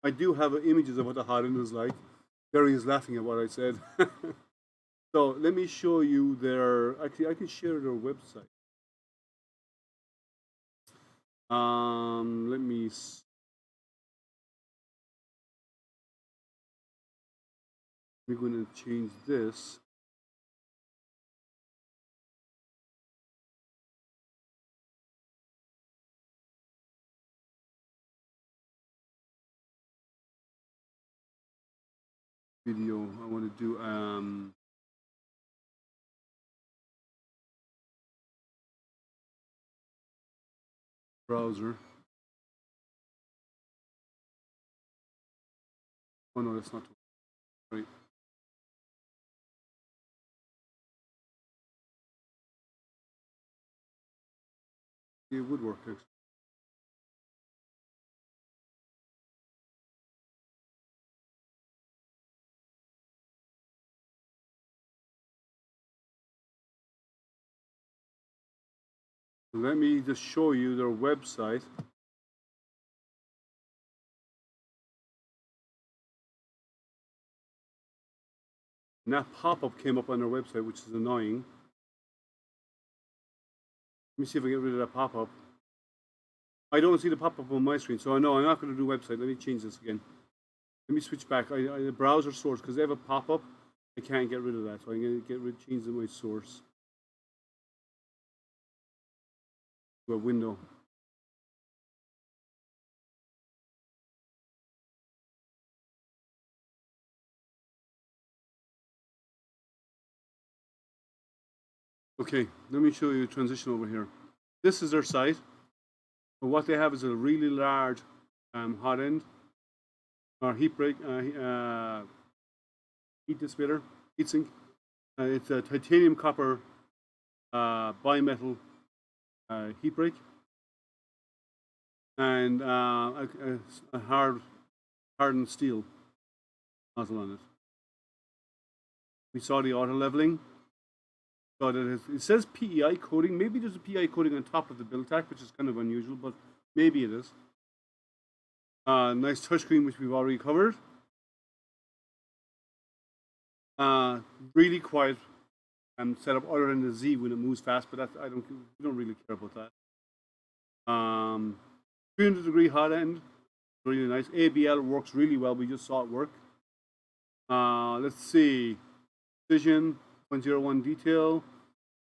I do have images of what the hot end is like. Jerry is laughing at what I said. So let me show you their. Actually, I can share their website. Let me. We're going to change this. Video. I want to do browser. Oh no, that's not right. It would work actually. Let me just show you their website. And that pop-up came up on their website, which is annoying. Let me see if I get rid of that pop-up. I don't see the pop-up on my screen, so I know I'm not going to do website. Let me change this again. Let me switch back. The browser source, because they have a pop-up, I can't get rid of that. So I'm going to change my source to a window. Okay, let me show you a transition over here. This is their site. So what they have is a really large hot end or heat dissipator, heat sink. It's a titanium copper bimetal heat break and a hardened steel nozzle on it. We saw the auto leveling. So it says PEI coating. Maybe there's a PEI coating on top of the build tack, which is kind of unusual, but maybe it is. Nice touchscreen, which we've already covered. Really quiet setup, other than the Z when it moves fast, but we don't really care about that. 300-degree hot end, really nice. ABL works really well. We just saw it work. Let's see. Precision, 0.01 detail.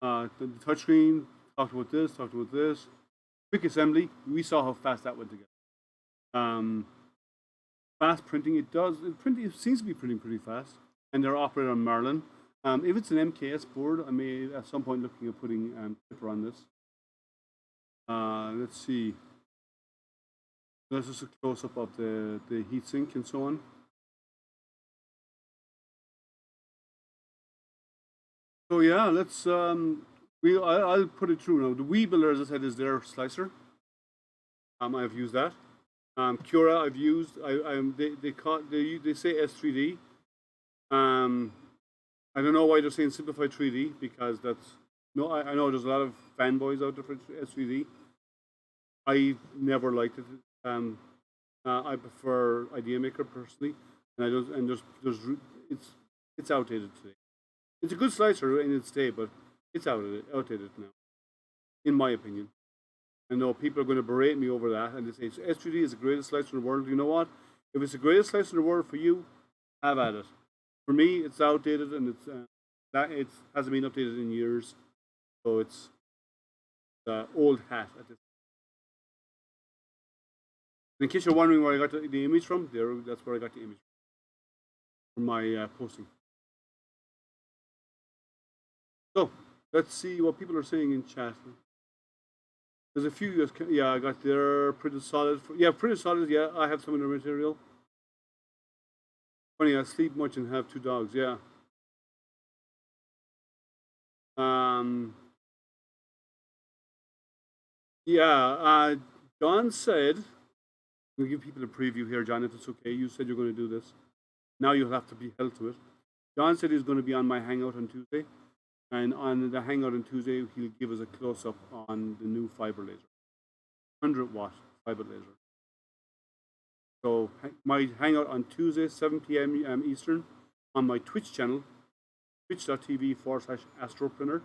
The touchscreen. Talked about this. Talked about this. Quick assembly. We saw how fast that went together. Fast printing. It seems to be printing pretty fast. And they're operating on Marlin. If it's an MKS board, I may at some point looking at putting clipper on this. Let's see. That's just a close up of the heatsink and so on. So yeah, let's I'll put it through now. The Weebuilder, as I said, is their slicer. I've used that. Cura, I've used. They say S3D. I don't know why they're saying simplified 3D, because that's I know there's a lot of fanboys out there for S3D. I never liked it. I prefer Idea Maker personally, and it's outdated today. It's a good slicer in its day, but it's outdated now, in my opinion. I know people are going to berate me over that, and they say S3D is the greatest slicer in the world. You know what? If it's the greatest slicer in the world for you, have at it. For me, it's outdated, and it hasn't been updated in years, so it's old hat at this. In case you're wondering where I got the image from, that's where I got the image from my posting. So let's see what people are saying in chat. There's a few. Yeah, I got there. Printed solid. Yeah, printed solid. Yeah, I have some of the material. Funny, I sleep much and have 2 dogs. Yeah. Yeah. John said, we'll give people a preview here, John, if it's okay. You said you're going to do this. Now you'll have to be held to it. John said he's going to be on my Hangout on Tuesday. And on the Hangout on Tuesday, he'll give us a close-up on the new fiber laser. 100-watt fiber laser. So my Hangout on Tuesday, 7 p.m. Eastern, on my Twitch channel, twitch.tv/AstroPrinter.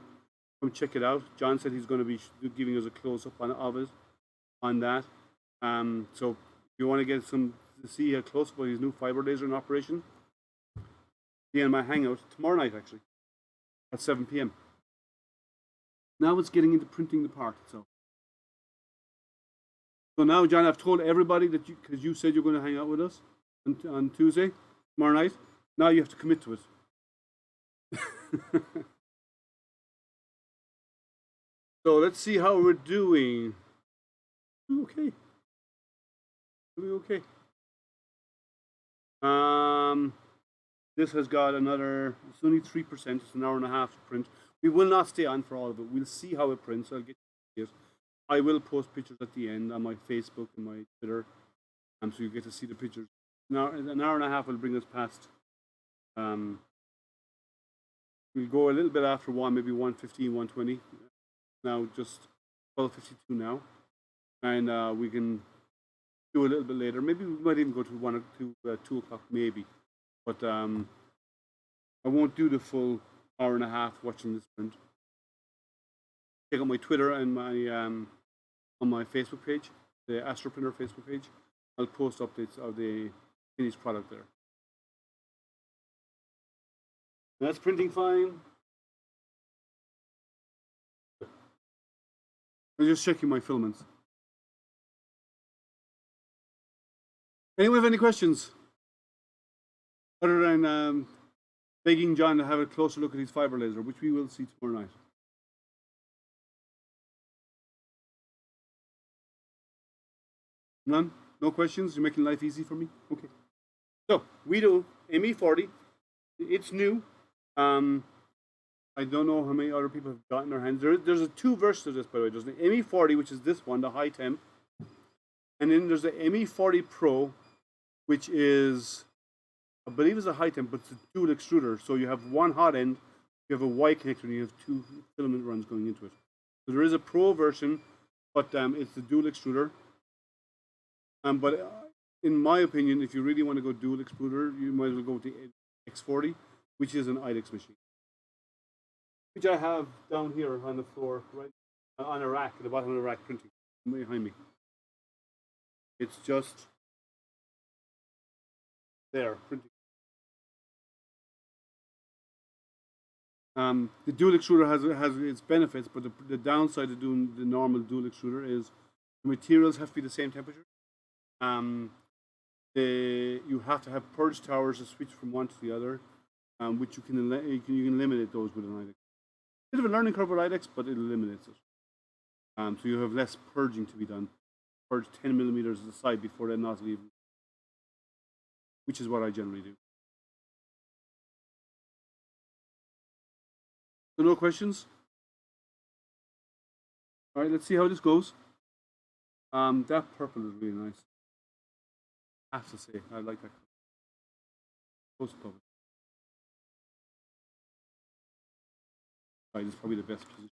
Come check it out. John said he's going to be giving us a close-up of it on that. So if you want to get to see a close-up of his new fiber laser in operation, be on my Hangout tomorrow night, actually, at 7 p.m. Now it's getting into printing the part itself. So now, John, I've told everybody that because you said you're going to hang out with us on Tuesday, tomorrow night. Now you have to commit to it. So let's see how we're doing. Okay. Doing okay. This has got it's only 3%, it's an hour and a half to print. We will not stay on for all of it. We'll see how it prints. I'll get to see it. I will post pictures at the end on my Facebook and my Twitter, so you get to see the pictures. Now, an hour and a half will bring us past. We'll go a little bit after 1, maybe 1:15, 1:20. Now, just 12:52 now. And we can do a little bit later. Maybe we might even go to 1 or 2 o'clock, maybe. But I won't do the full hour and a half watching this print. Check out my Twitter and my on my Facebook page, the AstroPrinter Facebook page. I'll post updates of the finished product there. That's printing fine. I'm just checking my filaments. Anyone have any questions? Other than begging John to have a closer look at his fiber laser, which we will see tomorrow night. None? No questions? You're making life easy for me? Okay. So, Weedo ME40. It's new. I don't know how many other people have gotten their hands. There's 2 versions of this, by the way. There's the ME40, which is this one, the high temp. And then there's the ME40 Pro, which is, I believe it's a high temp, but it's a dual extruder. So you have one hot end, you have a Y connector, and you have 2 filament runs going into it. So there is a Pro version, but it's the dual extruder. But in my opinion, if you really want to go dual extruder, you might as well go with the X40, which is an IDEX machine, which I have down here on the floor, right on a rack, at the bottom of the rack, printing behind me. It's just there printing. The dual extruder has its benefits, but the downside of doing the normal dual extruder is the materials have to be the same temperature. You have to have purge towers to switch from one to the other, which you can eliminate those with an IDEX. Bit of a learning curve with IDEX, but it eliminates it. So you have less purging to be done. Purge 10 millimeters aside before that nozzle even, which is what I generally do. So no questions? All right, let's see how this goes. That purple is really nice. I have to say, I like that. Close up. Right, this is probably the best position.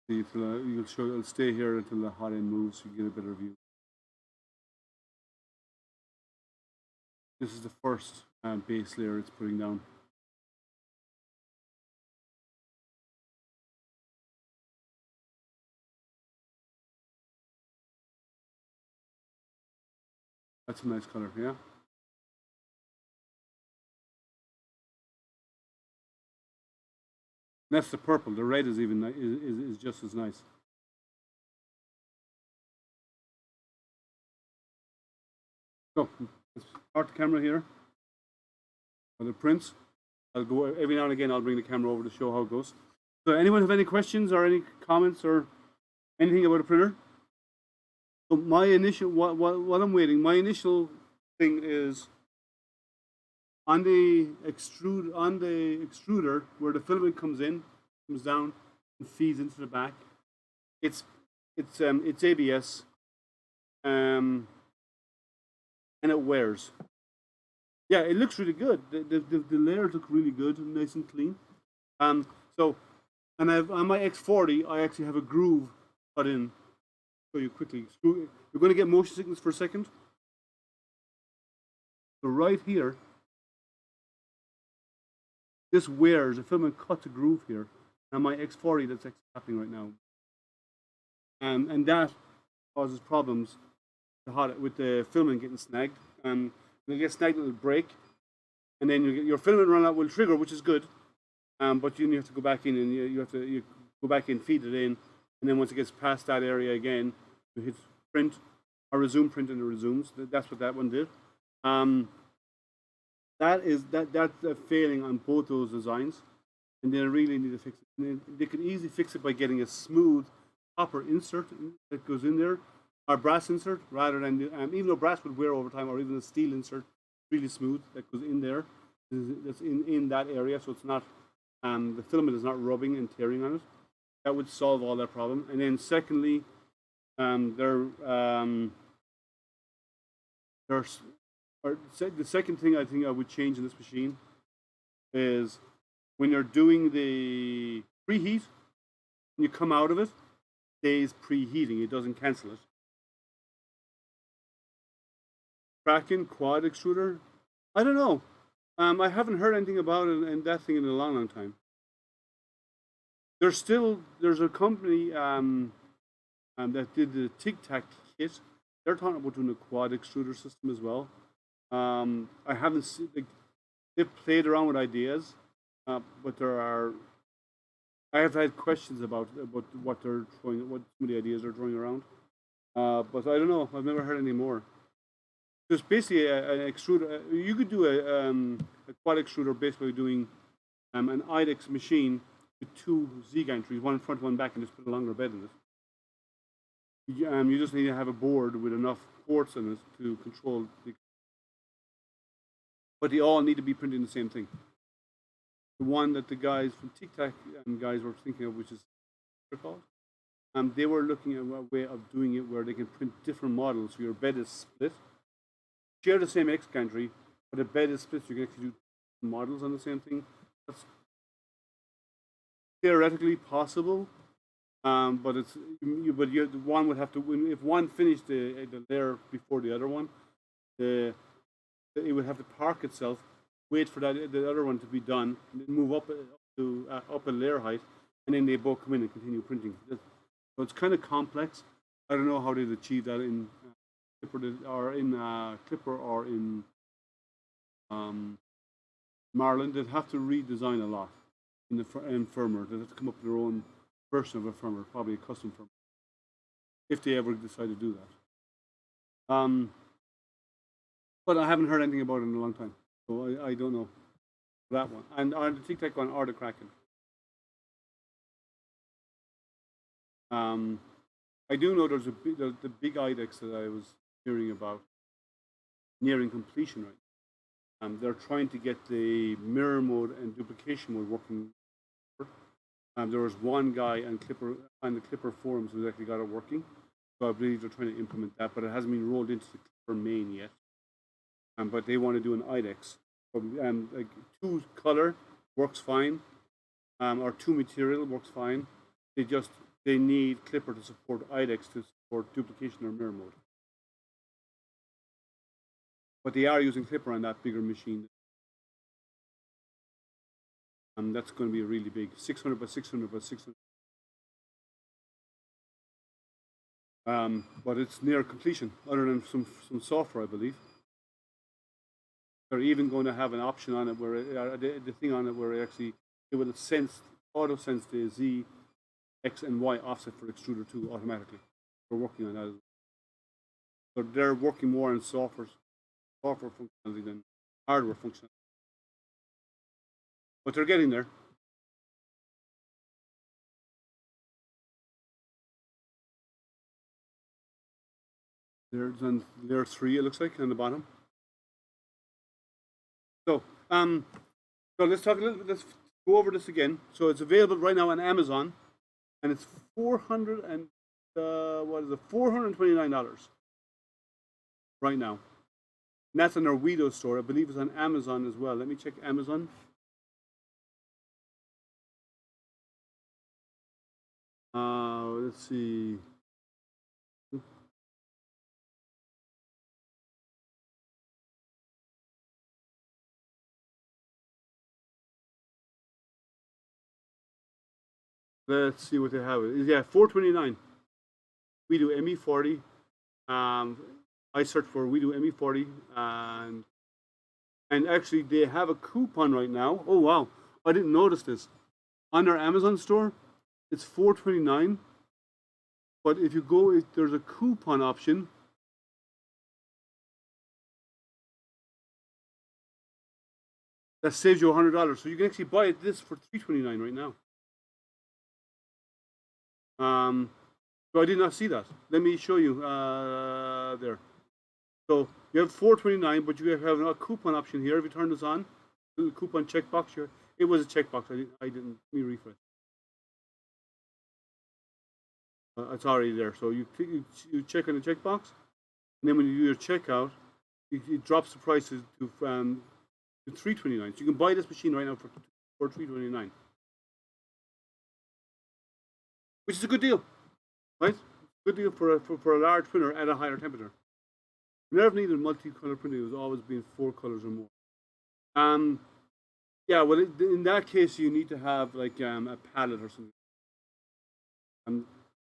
It'll stay here until the hot end moves so you get a better view. This is the first base layer it's putting down. That's a nice color, yeah. That's the purple. The red is even is just as nice. So let's start the camera here for the prints. I'll go every now and again. I'll bring the camera over to show how it goes. So anyone have any questions or any comments or anything about the printer? So my initial what I'm waiting. My initial thing is on the extruder where the filament comes down and feeds into the back. It's ABS, and it wears. Yeah, it looks really good. The layers look really good, nice and clean. So, and on my X40, I actually have a groove put in. Show you quickly. You're going to get motion sickness for a second. So right here, this wears. The filament cuts a groove here. And my X40, that's actually happening right now. And that causes problems with the filament getting snagged. When it gets snagged, it'll break. And then your filament run out will trigger, which is good. But you have to go back in and you go back in, feed it in. And then once it gets past that area again, you hit print or resume print and it resumes. That's what that one did. That's a failing on both those designs. And they really need to fix it. And they could easily fix it by getting a smooth copper insert that goes in there, or brass insert, rather than even though brass would wear over time, or even a steel insert, really smooth that goes in there. That's in that area, so it's not the filament is not rubbing and tearing on it. That would solve all that problem. And then secondly, the second thing I think I would change in this machine is when you're doing the preheat, when you come out of it, it stays preheating. It doesn't cancel it. Kraken quad extruder? I don't know. I haven't heard anything about it and that thing in a long, long time. There's a company that did the Tic Tac kit. They're talking about doing a quad extruder system as well. I haven't seen. They've played around with ideas, but I have had questions about what they're throwing, what some of the ideas they're throwing around. But I don't know. I've never heard any more. There's basically an extruder. You could do a quad extruder, basically doing an IDEX machine with two Z gantries, one in front, one back, and just put a longer bed in it. You just need to have a board with enough ports in it to control the. But they all need to be printing the same thing. The one that the guys from Tic Tac guys were thinking of, which is called, they were looking at a way of doing it where they can print different models. So your bed is split. Share the same X gantry, but the bed is split. So you can actually do models on the same thing. That's theoretically possible, but one would have to. If one finished the layer before the other one, it would have to park itself wait for the other one to be done, and then move up to up a layer height, and then they both come in and continue printing. So it's kind of complex. I don't know how they'd achieve that in Clipper or in Clipper or in Marlin. They'd have to redesign a lot in the firmware. They'd have to come up with their own version of a firmware, probably a custom firmware, if they ever decide to do that. But I haven't heard anything about it in a long time, so I don't know that one. And the Tic Tac one or the Kraken. I do know there's the big IDEX that I was hearing about nearing completion right now. They're trying to get the mirror mode and duplication mode working. There was one guy on the Clipper forums who actually got it working. So I believe they're trying to implement that, but it hasn't been rolled into the Clipper main yet. But they want to do an IDEX. Like 2 color works fine, or 2 material works fine. They need Clipper to support IDEX to support duplication or mirror mode. But they are using Clipper on that bigger machine. That's going to be really big, 600 by 600 by 600. But it's near completion, other than some software, I believe. They're even going to have an option on it where the thing on it where it will auto sense the Z, X, and Y offset for extruder 2 automatically. We're working on that as well. So they're working more on software functionality than hardware functionality. But they're getting there. There's on layer 3, it looks like, on the bottom. So, let's talk a little bit. Let's go over this again. So it's available right now on Amazon, and it's $429 right now. And that's on their Weedo store. I believe it's on Amazon as well. Let me check Amazon. Let's see. Let's see what they have. Yeah, $429. Weedo ME40. I searched for Weedo ME40, and actually they have a coupon right now. Oh wow, I didn't notice this. On their Amazon store, it's $429. But if you go, there's a coupon option. That saves you $100. So you can actually buy this for $329 right now. So I did not see that. Let me show you there. So you have $429, but you have a coupon option here. If you turn this on, the coupon checkbox here. It was a checkbox. I didn't. Let me refresh. It's already there. So you check on the checkbox, and then when you do your checkout, it drops the prices to $329. So you can buy this machine right now for $329, which is a good deal, right? Good deal for a large printer at a higher temperature. We never needed multi-color printing. It was always being 4 colors or more. Yeah, well, in that case, you need to have like a palette or something.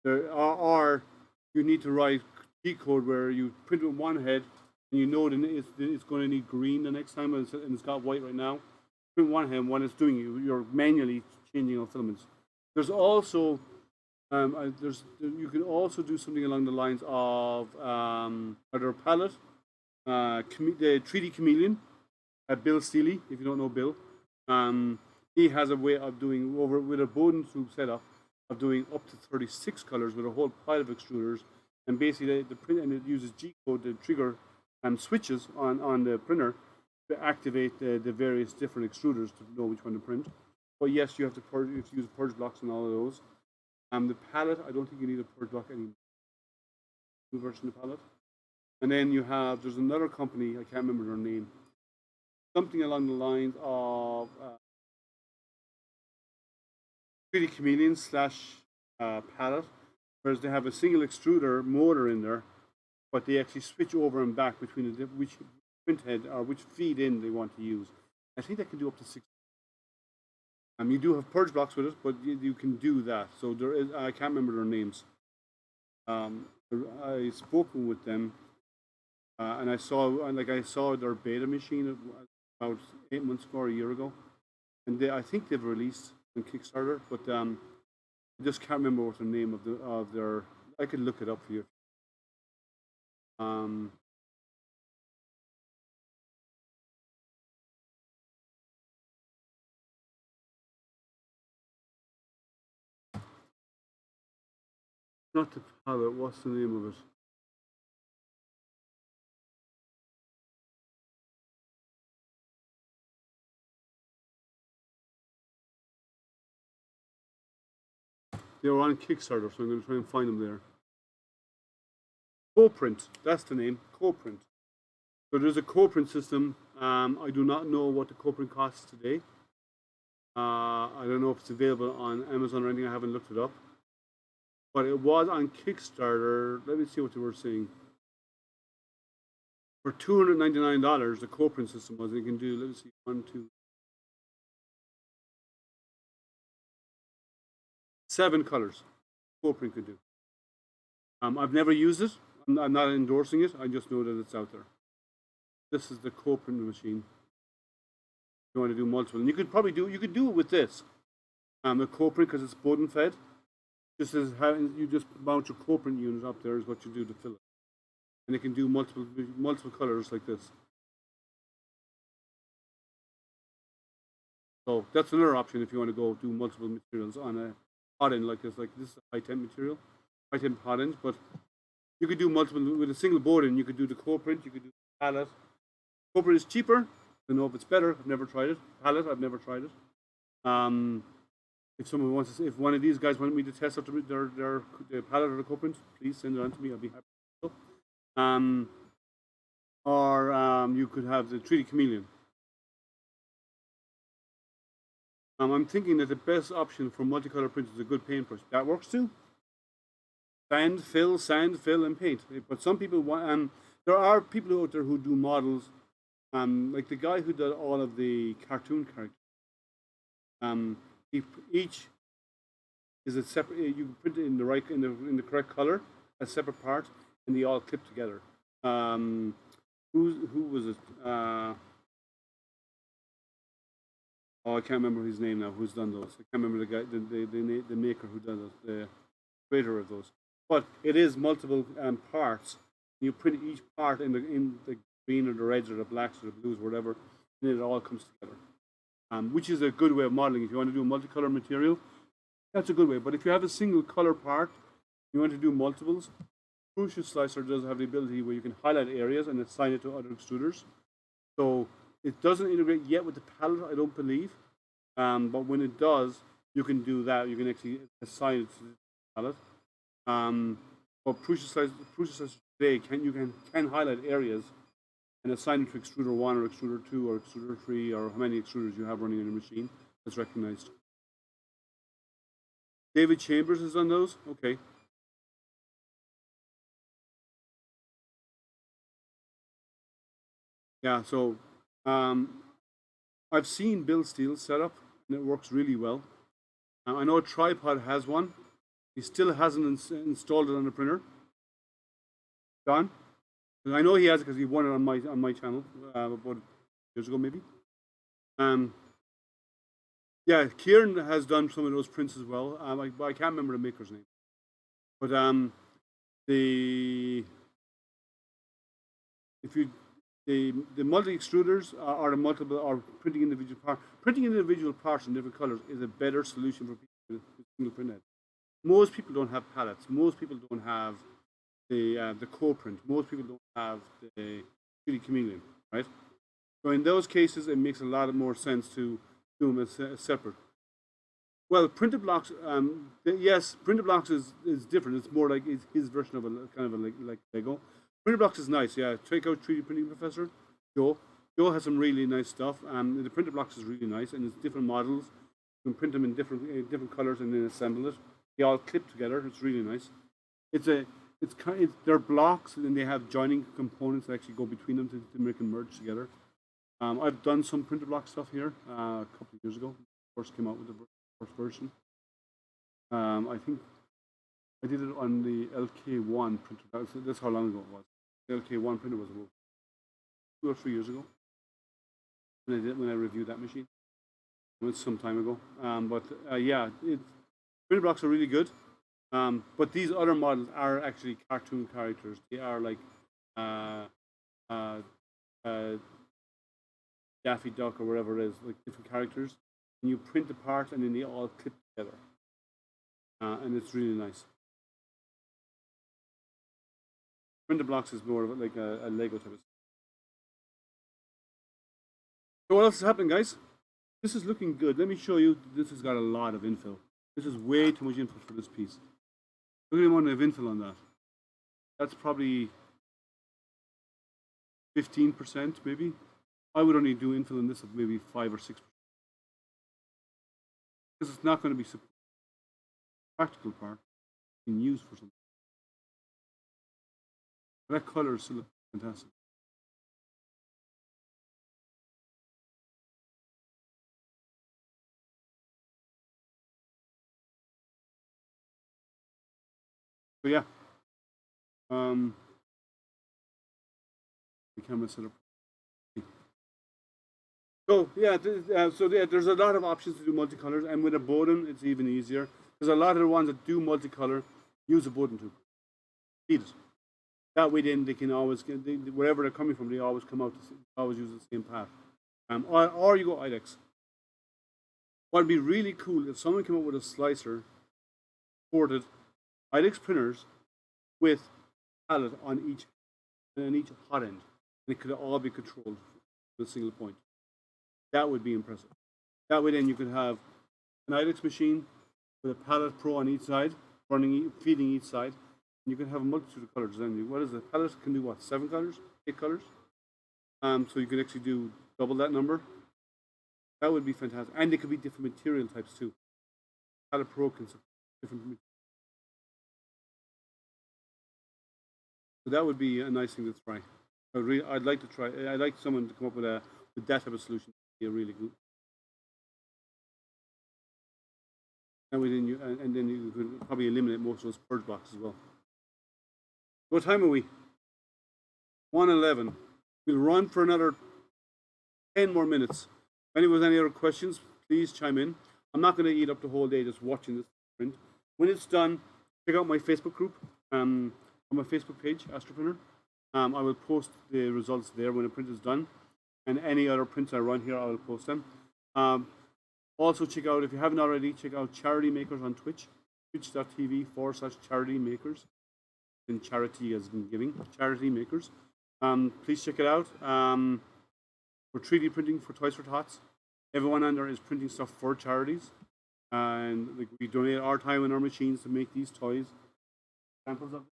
Or you need to write G code where you print with one head and you know it's going to need green the next time, and it's got white right now. Print one head, when it's doing you're manually changing all filaments. There's also you can also do something along the lines of either a palette, the 3D Chameleon, Bill Steely, if you don't know Bill. He has a way of doing with a Bowden tube setup of doing up to 36 colors with a whole pile of extruders, and basically the print, and it uses G code to trigger switches on the printer to activate the various different extruders to know which one to print. But yes, you have to use purge blocks and all of those. The palette, I don't think you need a purge block anymore. New version of the palette. And then there's another company, I can't remember their name, something along the lines of 3D Chameleon / palette, whereas they have a single extruder motor in there, but they actually switch over and back between which print head or which feed in they want to use. I think they can do up to 6. You do have purge blocks with it, but you can do that. So there is, I can't remember their names. I spoken with them, and I saw their beta machine about 8 months ago or a year ago, and I think they've released on Kickstarter, but I just can't remember what the name of their. I could look it up for you. Not the palette. What's the name of it? They were on Kickstarter, so I'm going to try and find them there. Co-print, that's the name, co-print. So there's a co-print system. I do not know what the co-print costs today. I don't know if it's available on Amazon or anything. I haven't looked it up. But it was on Kickstarter. Let me see what they were saying. For $299, the co-print system was. You can do, let me see, 1, 2, 7 colors. Co-print could do. I've never used it. I'm not endorsing it. I just know that it's out there. This is the co-print machine. If you want to do multiple, and you could probably do. You could do it with this. The co-print, because it's button fed. Just as how you just mount your co-print unit up there is what you do to fill it, and it can do multiple colors like this. So that's another option if you want to go do multiple materials on a hot end like this. Like this is a high temp material, high temp hot end, but you could do multiple with a single board, and you could do the co-print. You could do the palette. Co-print is cheaper. I don't know if it's better. I've never tried it. Palette, I've never tried it. If someone wants to, if one of these guys wanted me to test out their palette or the co-print, please send it on to me. I'll be happy to do. Or you could have the 3D Chameleon. I'm thinking that the best option for multicolor print is a good paintbrush. That works too. Sand, fill, and paint. But some people want. There are people out there who do models. Like the guy who did all of the cartoon characters. Each is a separate. You can print it in the correct color, a separate part, and they all clip together. Who was it? I can't remember his name now. Who's done those? I can't remember the guy, the maker who done those, the creator of those. But it is multiple parts. You print each part in the green or the reds or the blacks or the blues, or whatever, and it all comes together. Which is a good way of modeling. If you want to do a multicolor material, that's a good way. But if you have a single color part, you want to do multiples, Crucial Slicer does have the ability where you can highlight areas and assign it to other extruders. So it doesn't integrate yet with the palette, I don't believe. But when it does, you can do that. You can actually assign it to the palette. But Crucial Slicer today can highlight areas and assign it to extruder 1 or extruder 2 or extruder 3 or how many extruders you have running in a machine that's recognized. David Chambers is on those? Okay. Yeah, so I've seen Bill Steele's setup and it works really well. I know Tripod has one. He still hasn't installed it on the printer. Don? I know he has it because he won it on my channel about years ago, maybe. Yeah, Kieran has done some of those prints as well. I can't remember the maker's name, but the multi extruders are the multiple or printing individual parts. Printing individual parts in different colors is a better solution for people with single print head. Most people don't have palettes. Most people don't have the co-print. Most people don't have the 3D Chameleon, right? So in those cases, it makes a lot more sense to do them as separate. Well, printed blocks, yes, printed blocks is different. It's more like his version of a kind of like Lego. Printed blocks is nice, yeah. Check out 3D Printing Professor, Joe. Joe has some really nice stuff. The printed blocks is really nice, and it's different models. You can print them in different colors and then assemble it. They all clip together. It's really nice. They're blocks, and they have joining components that actually go between them to make them merge together. I've done some printer block stuff here a couple of years ago. First came out with the first version. I think I did it on the LK1 printer. That's how long ago it was. The LK1 printer was about 2 or 3 years ago when I reviewed that machine. It was some time ago. Yeah, printer blocks are really good. But these other models are actually cartoon characters. They are like Daffy Duck or whatever it is, like different characters. And you print the part and then they all clip together. And it's really nice. Printer blocks is more of like a Lego type of stuff. So what else is happening, guys? This is looking good. Let me show you. This has got a lot of infill. This is way too much info for this piece. Look at the amount of infill on that. That's probably 15% maybe. I would only do infill in this of maybe 5 or 6%. Because it's not going to be a practical part you can use for something. That color is still fantastic. So yeah, the camera setup. So yeah, there's a lot of options to do multicolors, and with a Bowden, it's even easier. Because a lot of the ones that do multicolor use a Bowden tube. Need it. That way, then they can always wherever they're coming from, they always come out. Always use the same path. Or you go IDEX. What'd be really cool if someone came up with a slicer, ported IDEX printers with palette on each hot end, and it could all be controlled with a single point. That would be impressive. That way, then you could have an IDEX machine with a palette pro on each side, feeding each side, and you can have a multitude of colors. Then what is the palette can do? What 7 colors, 8 colors? So you could actually do double that number. That would be fantastic, and they could be different material types too. Palette Pro can support different materials. So that would be a nice thing to try. I'd like to try. I'd like someone to come up with that type of solution. Be really good. And then you could probably eliminate most of those purge blocks as well. What time are we? 1:11. We'll run for another 10 more minutes. If anyone has any other questions, please chime in. I'm not going to eat up the whole day just watching this print. When it's done, check out my Facebook group. On my Facebook page, AstroPrinter. I will post the results there when the print is done. And any other prints I run here, I will post them. Also, check out, if you haven't already, check out Charity Makers on Twitch. Twitch.tv/Charity Makers. And charity as in giving. Charity Makers. Please check it out. We're 3D printing for Toys for Tots. Everyone on there is printing stuff for charities. And like, we donate our time and our machines to make these toys. Samples of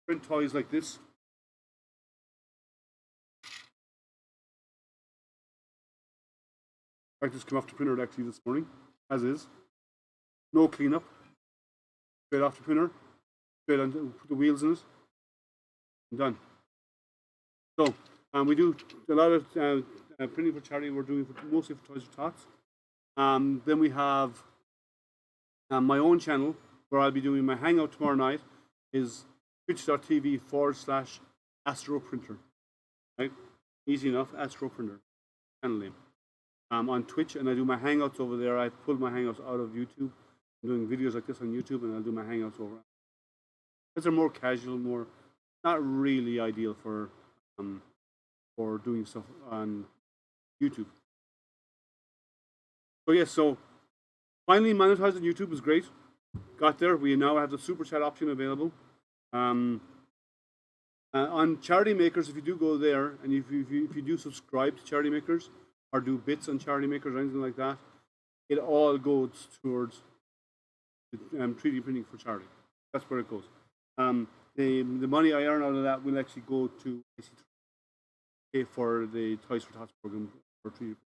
print toys like this. I just came off the printer actually this morning, as is. No cleanup. Straight off the printer. Straight on, put the wheels in it. And done. So, we do a lot of printing for charity. We're doing mostly for Toys for Tots. Then we have my own channel where I'll be doing my hangout tomorrow night. Is twitch.tv/AstroPrinter. Right? Easy enough, AstroPrinter. Channel name. On Twitch, and I do my hangouts over there. I pulled my hangouts out of YouTube. I'm doing videos like this on YouTube, and I'll do my hangouts over. Because they're more casual, more not really ideal for doing stuff on YouTube. So yes, so finally monetizing YouTube is great. Got there. We now have the super chat option available. On Charity Makers, if you do go there and if you do subscribe to Charity Makers or do bits on Charity Makers or anything like that, it all goes towards 3D printing for charity. That's where it goes. The money I earn out of that will actually go to pay for the Toys for Tots program for 3D.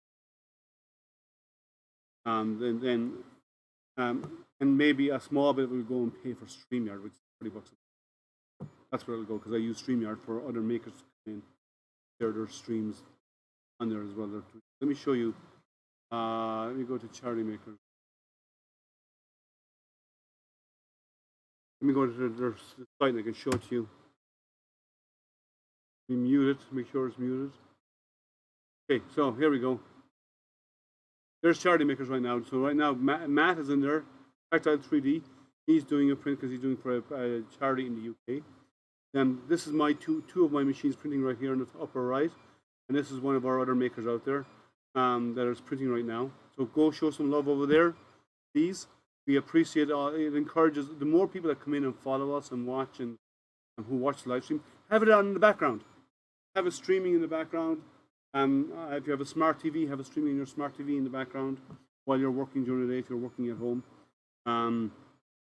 And maybe a small bit will go and pay for StreamYard, which is $30 a month. That's where it'll go because I use StreamYard for other makers to come in. Share their streams on there as well. Let me show you. Let me go to Charity Makers. Let me go to their site and I can show it to you. We mute it, make sure it's muted. Okay, so here we go. There's Charity Makers right now. So right now, Matt is in there, Tactile 3D. He's doing a print because he's doing for a charity in the UK. This is my two of my machines printing right here in the upper right. And this is one of our other makers out there that is printing right now. So go show some love over there, please. We appreciate it. Encourages the more people that come in and follow us and watch and who watch the live stream. Have it on in the background. Have it streaming in the background. If you have a smart TV, have it streaming in your smart TV in the background while you're working during the day. If you're working at home,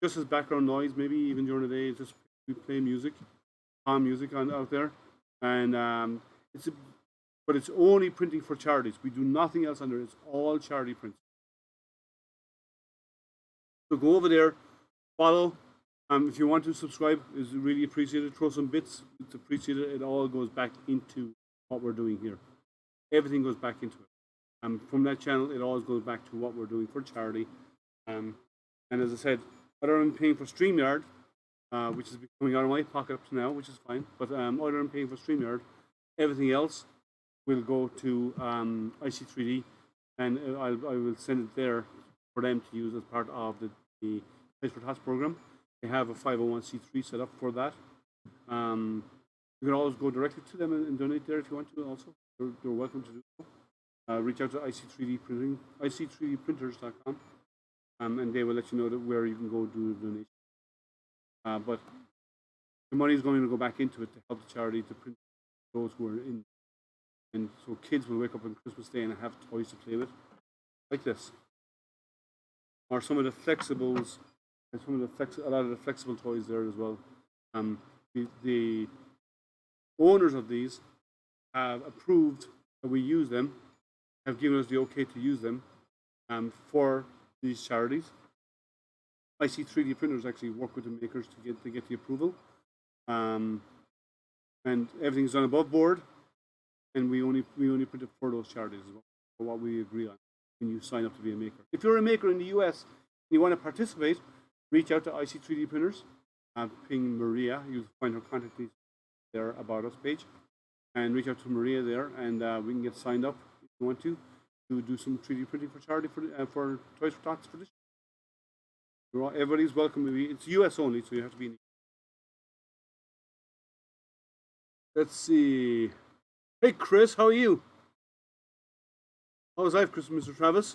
just as background noise, maybe even during the day, just we play music, calm music out there, and but it's only printing for charities. We do nothing else on there. It's all charity prints. So go over there, follow. If you want to subscribe, it's really appreciated. Throw some bits, it's appreciated. It all goes back into what we're doing here. Everything goes back into it. From that channel, it always goes back to what we're doing for charity. And as I said, other than paying for StreamYard, which is coming out of my pocket up to now, which is fine. But other than paying for StreamYard, everything else will go to IC3D, and I will send it there for them to use as part of the Place for Tots program. They have a 501c3 set up for that. You can always go directly to them and donate there if you want to. Also, you're welcome to do so. Reach out to IC3D Printing, IC3DPrinters.com, and they will let you know where you can go do the donation. But the money is going to go back into it to help the charity to print those who are in. And so kids will wake up on Christmas Day and have toys to play with, like this. Or some of the flexibles, and a lot of the flexible toys there as well. The owners of these have approved that we use them, have given us the okay to use them for these charities. IC3D printers actually work with the makers to get the approval, and everything's done above board. And we only print it for those charities as well, for what we agree on when you sign up to be a maker. If you're a maker in the US and you want to participate, reach out to IC3D Printers, ping Maria. You'll find her contact details there, About Us page, and reach out to Maria there, and we can get signed up if you want to do some 3D printing for charity for Toys for Tots for this year. Everybody's welcome. It's US only, so you have to be in. Let's see. Hey Chris, how are you? How's life, Chris, Mr. Travis?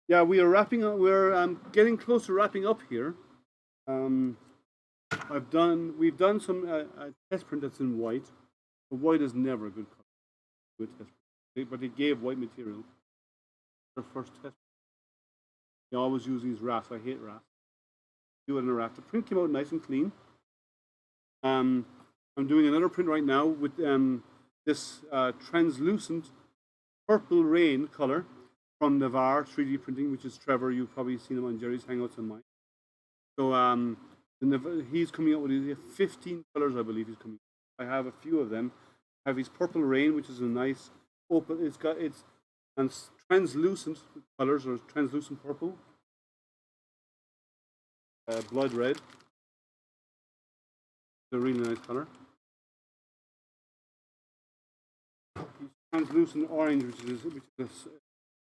Yeah, we are wrapping up. We're getting close to wrapping up here. We've done some test print that's in white. But white is never a good color. Good test print. But they gave white material. Their first test. They always use these wraps. I hate wraps. Do it in a wrap. The print came out nice and clean. I'm doing another print right now with this translucent purple rain color from Navarre 3D Printing, which is Trevor. You've probably seen him on Jerry's Hangouts and mine. So he's coming out with 15 colors, I believe he's coming. I have a few of them. I have his purple rain, which is a nice open. It's translucent colors, or translucent purple, blood red. It's a really nice color. Translucent orange, which is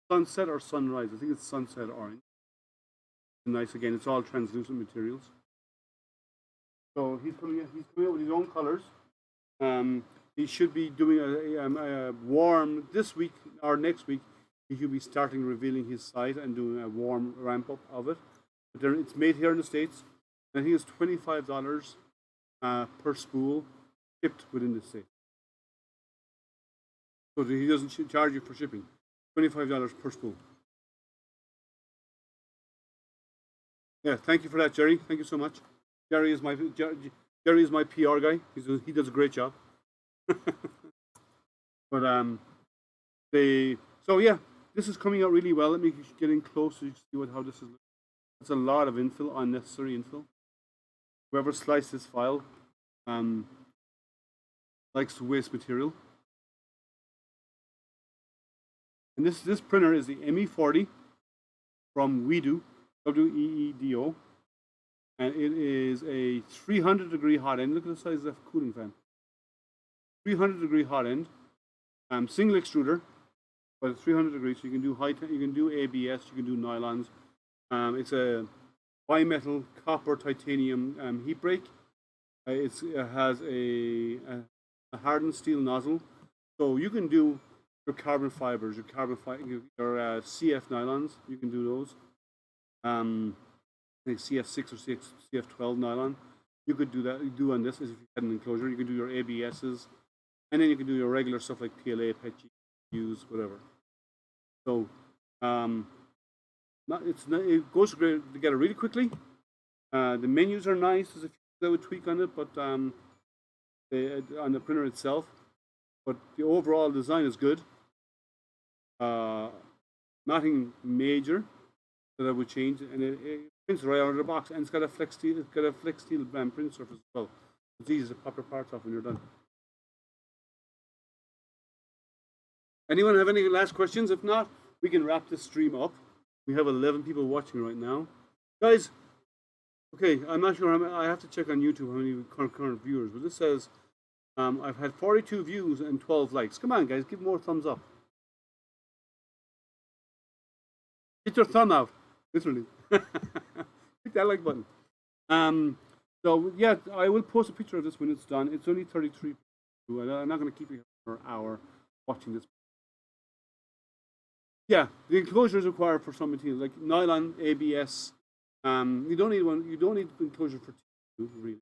sunset or sunrise. I think it's sunset orange. Nice again. It's all translucent materials. So he's coming out with his own colors. He should be doing a warm this week or next week. He should be starting revealing his site and doing a warm ramp up of it. But it's made here in the States. I think it's $25 per spool, shipped within the States. So he doesn't charge you for shipping. $25 per spool. Yeah, thank you for that, Jerry. Thank you so much. Jerry is my PR guy. He does a great job. But so yeah, this is coming out really well. Let me get in close so you can see how this is looking. It's a lot of infill, unnecessary infill. whoever sliced this file likes to waste material. And this printer is the ME40 from Weedo, W-E-E-D-O, and it is a 300-degree hot end. Look at the size of that cooling fan. 300-degree hot end, single extruder, but it's 300 degrees. So you can do you can do ABS, you can do nylons. It's a bimetal copper titanium heat break. It has a hardened steel nozzle, so you can do your carbon fibers, your CF nylons. You can do those. Like CF6 or CF12 nylon. You could do that. You do on this if you had an enclosure. You can do your ABSs, and then you can do your regular stuff like PLA, PETG, use whatever. So it goes together really quickly. The menus are nice. There's a few that I would tweak on it, but on the printer itself. But the overall design is good. Nothing major that I would change, and it prints right out of the box, and it's got a flex steel. It's got a flex steel print surface as well. It's easy to pop your parts off when you're done. Anyone have any last questions? If not, we can wrap this stream up. We have 11 people watching right now, guys. Okay, I'm not sure. I have to check on YouTube how many current viewers, but this says I've had 42 views and 12 likes. Come on, guys, give more thumbs up. Get your thumb out, literally. Hit that like button. So yeah, I will post a picture of this when it's done. It's only 33. I'm not going to keep you for an hour watching this. Yeah, the enclosure is required for some material like nylon, ABS. You don't need one. You don't need enclosure for T2, really.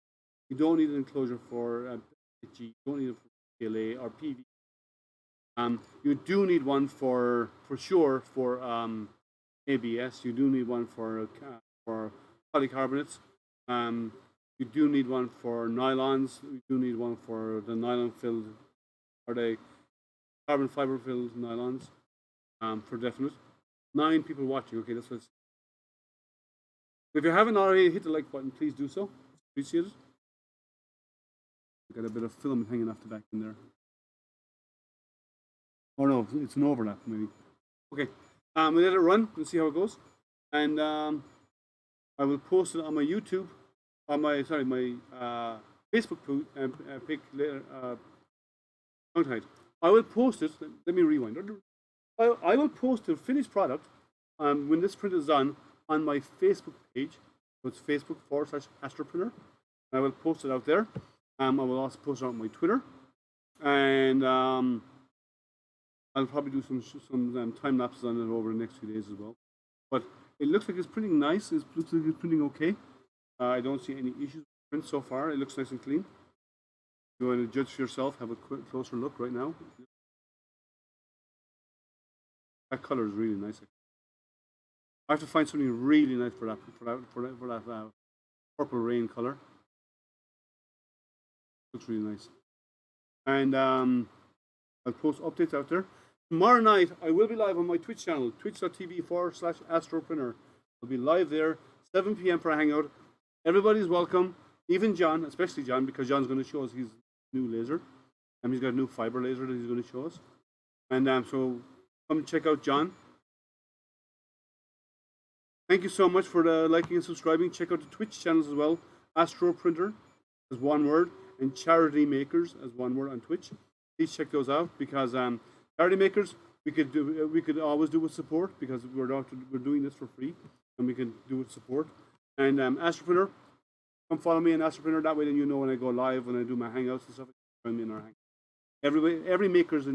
You don't need an enclosure for PETG. You don't need it for PLA or PV. You do need one for sure for ABS. You do need one for polycarbonates. You do need one for nylons. You do need one for the nylon filled or the carbon fiber filled nylons. For definite. 9 people watching. Okay, that's what it's. If you haven't already hit the like button, please do so. Appreciate it. Got a bit of film hanging off the back in there. Oh no, it's an overlap maybe. Okay, we'll let it run and see how it goes. And I will post it on my YouTube, on my Facebook pic later. I will post it. Let me rewind. I will post the finished product when this print is done on my Facebook page. So it's Facebook.com/AstroPrinter. I will post it out there. I will also post it on my Twitter, and I'll probably do some time lapses on it over the next few days as well. But it looks like it's printing nice. It looks like it's printing okay. I don't see any issues with the print so far. It looks nice and clean. If you want to judge for yourself, have a closer look right now. That color is really nice. I have to find something really nice for that purple rain color. Looks really nice. And I'll post updates out there. Tomorrow night, I will be live on my Twitch channel, twitch.tv/AstroPrinter. I'll be live there, 7 p.m. for a hangout. Everybody's welcome, even John, especially John, because John's going to show us his new laser. And he's got a new fiber laser that he's going to show us. And so come check out John. Thank you so much for the liking and subscribing. Check out the Twitch channels as well. AstroPrinter as one word, and Charity Makers as one word on Twitch. Please check those out because Charity Makers we could always do with support because we're doing this for free and we can do with support. And AstroPrinter, come follow me on AstroPrinter. That way, then you know when I go live, when I do my hangouts and stuff. Join me in our hangouts. Every maker is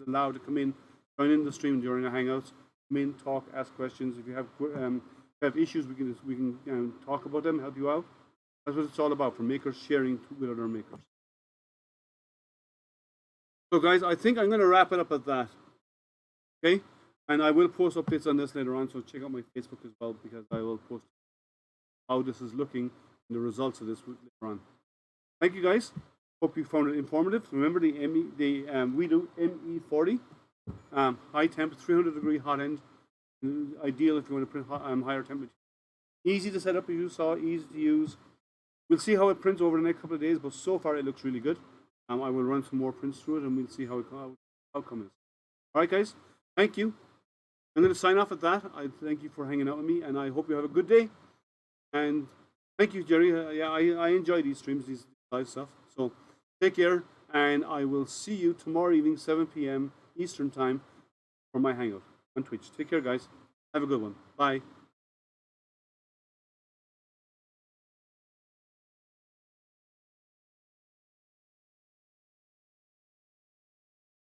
allowed to come in, join in the stream during the hangouts. Come in, talk, ask questions. If you have issues, we can talk about them, help you out. That's what it's all about, for makers sharing with other makers. So guys, I think I'm going to wrap it up at that. Okay? And I will post updates on this later on, so check out my Facebook as well, because I will post how this is looking and the results of this later on. Thank you guys. Hope you found it informative. Remember the Weedo ME40 high temp, 300-degree hot end. Ideal if you want to print higher temperature. Easy to set up, as you saw, easy to use. We'll see how it prints over the next couple of days, but so far it looks really good. I will run some more prints through it, and we'll see how the outcome is. All right, guys. Thank you. I'm going to sign off at that. I thank you for hanging out with me, and I hope you have a good day. And thank you, Jerry. Yeah, I enjoy these streams, these live stuff. So take care, and I will see you tomorrow evening, 7 p.m. Eastern Time for my hangout on Twitch. Take care, guys. Have a good one. Bye.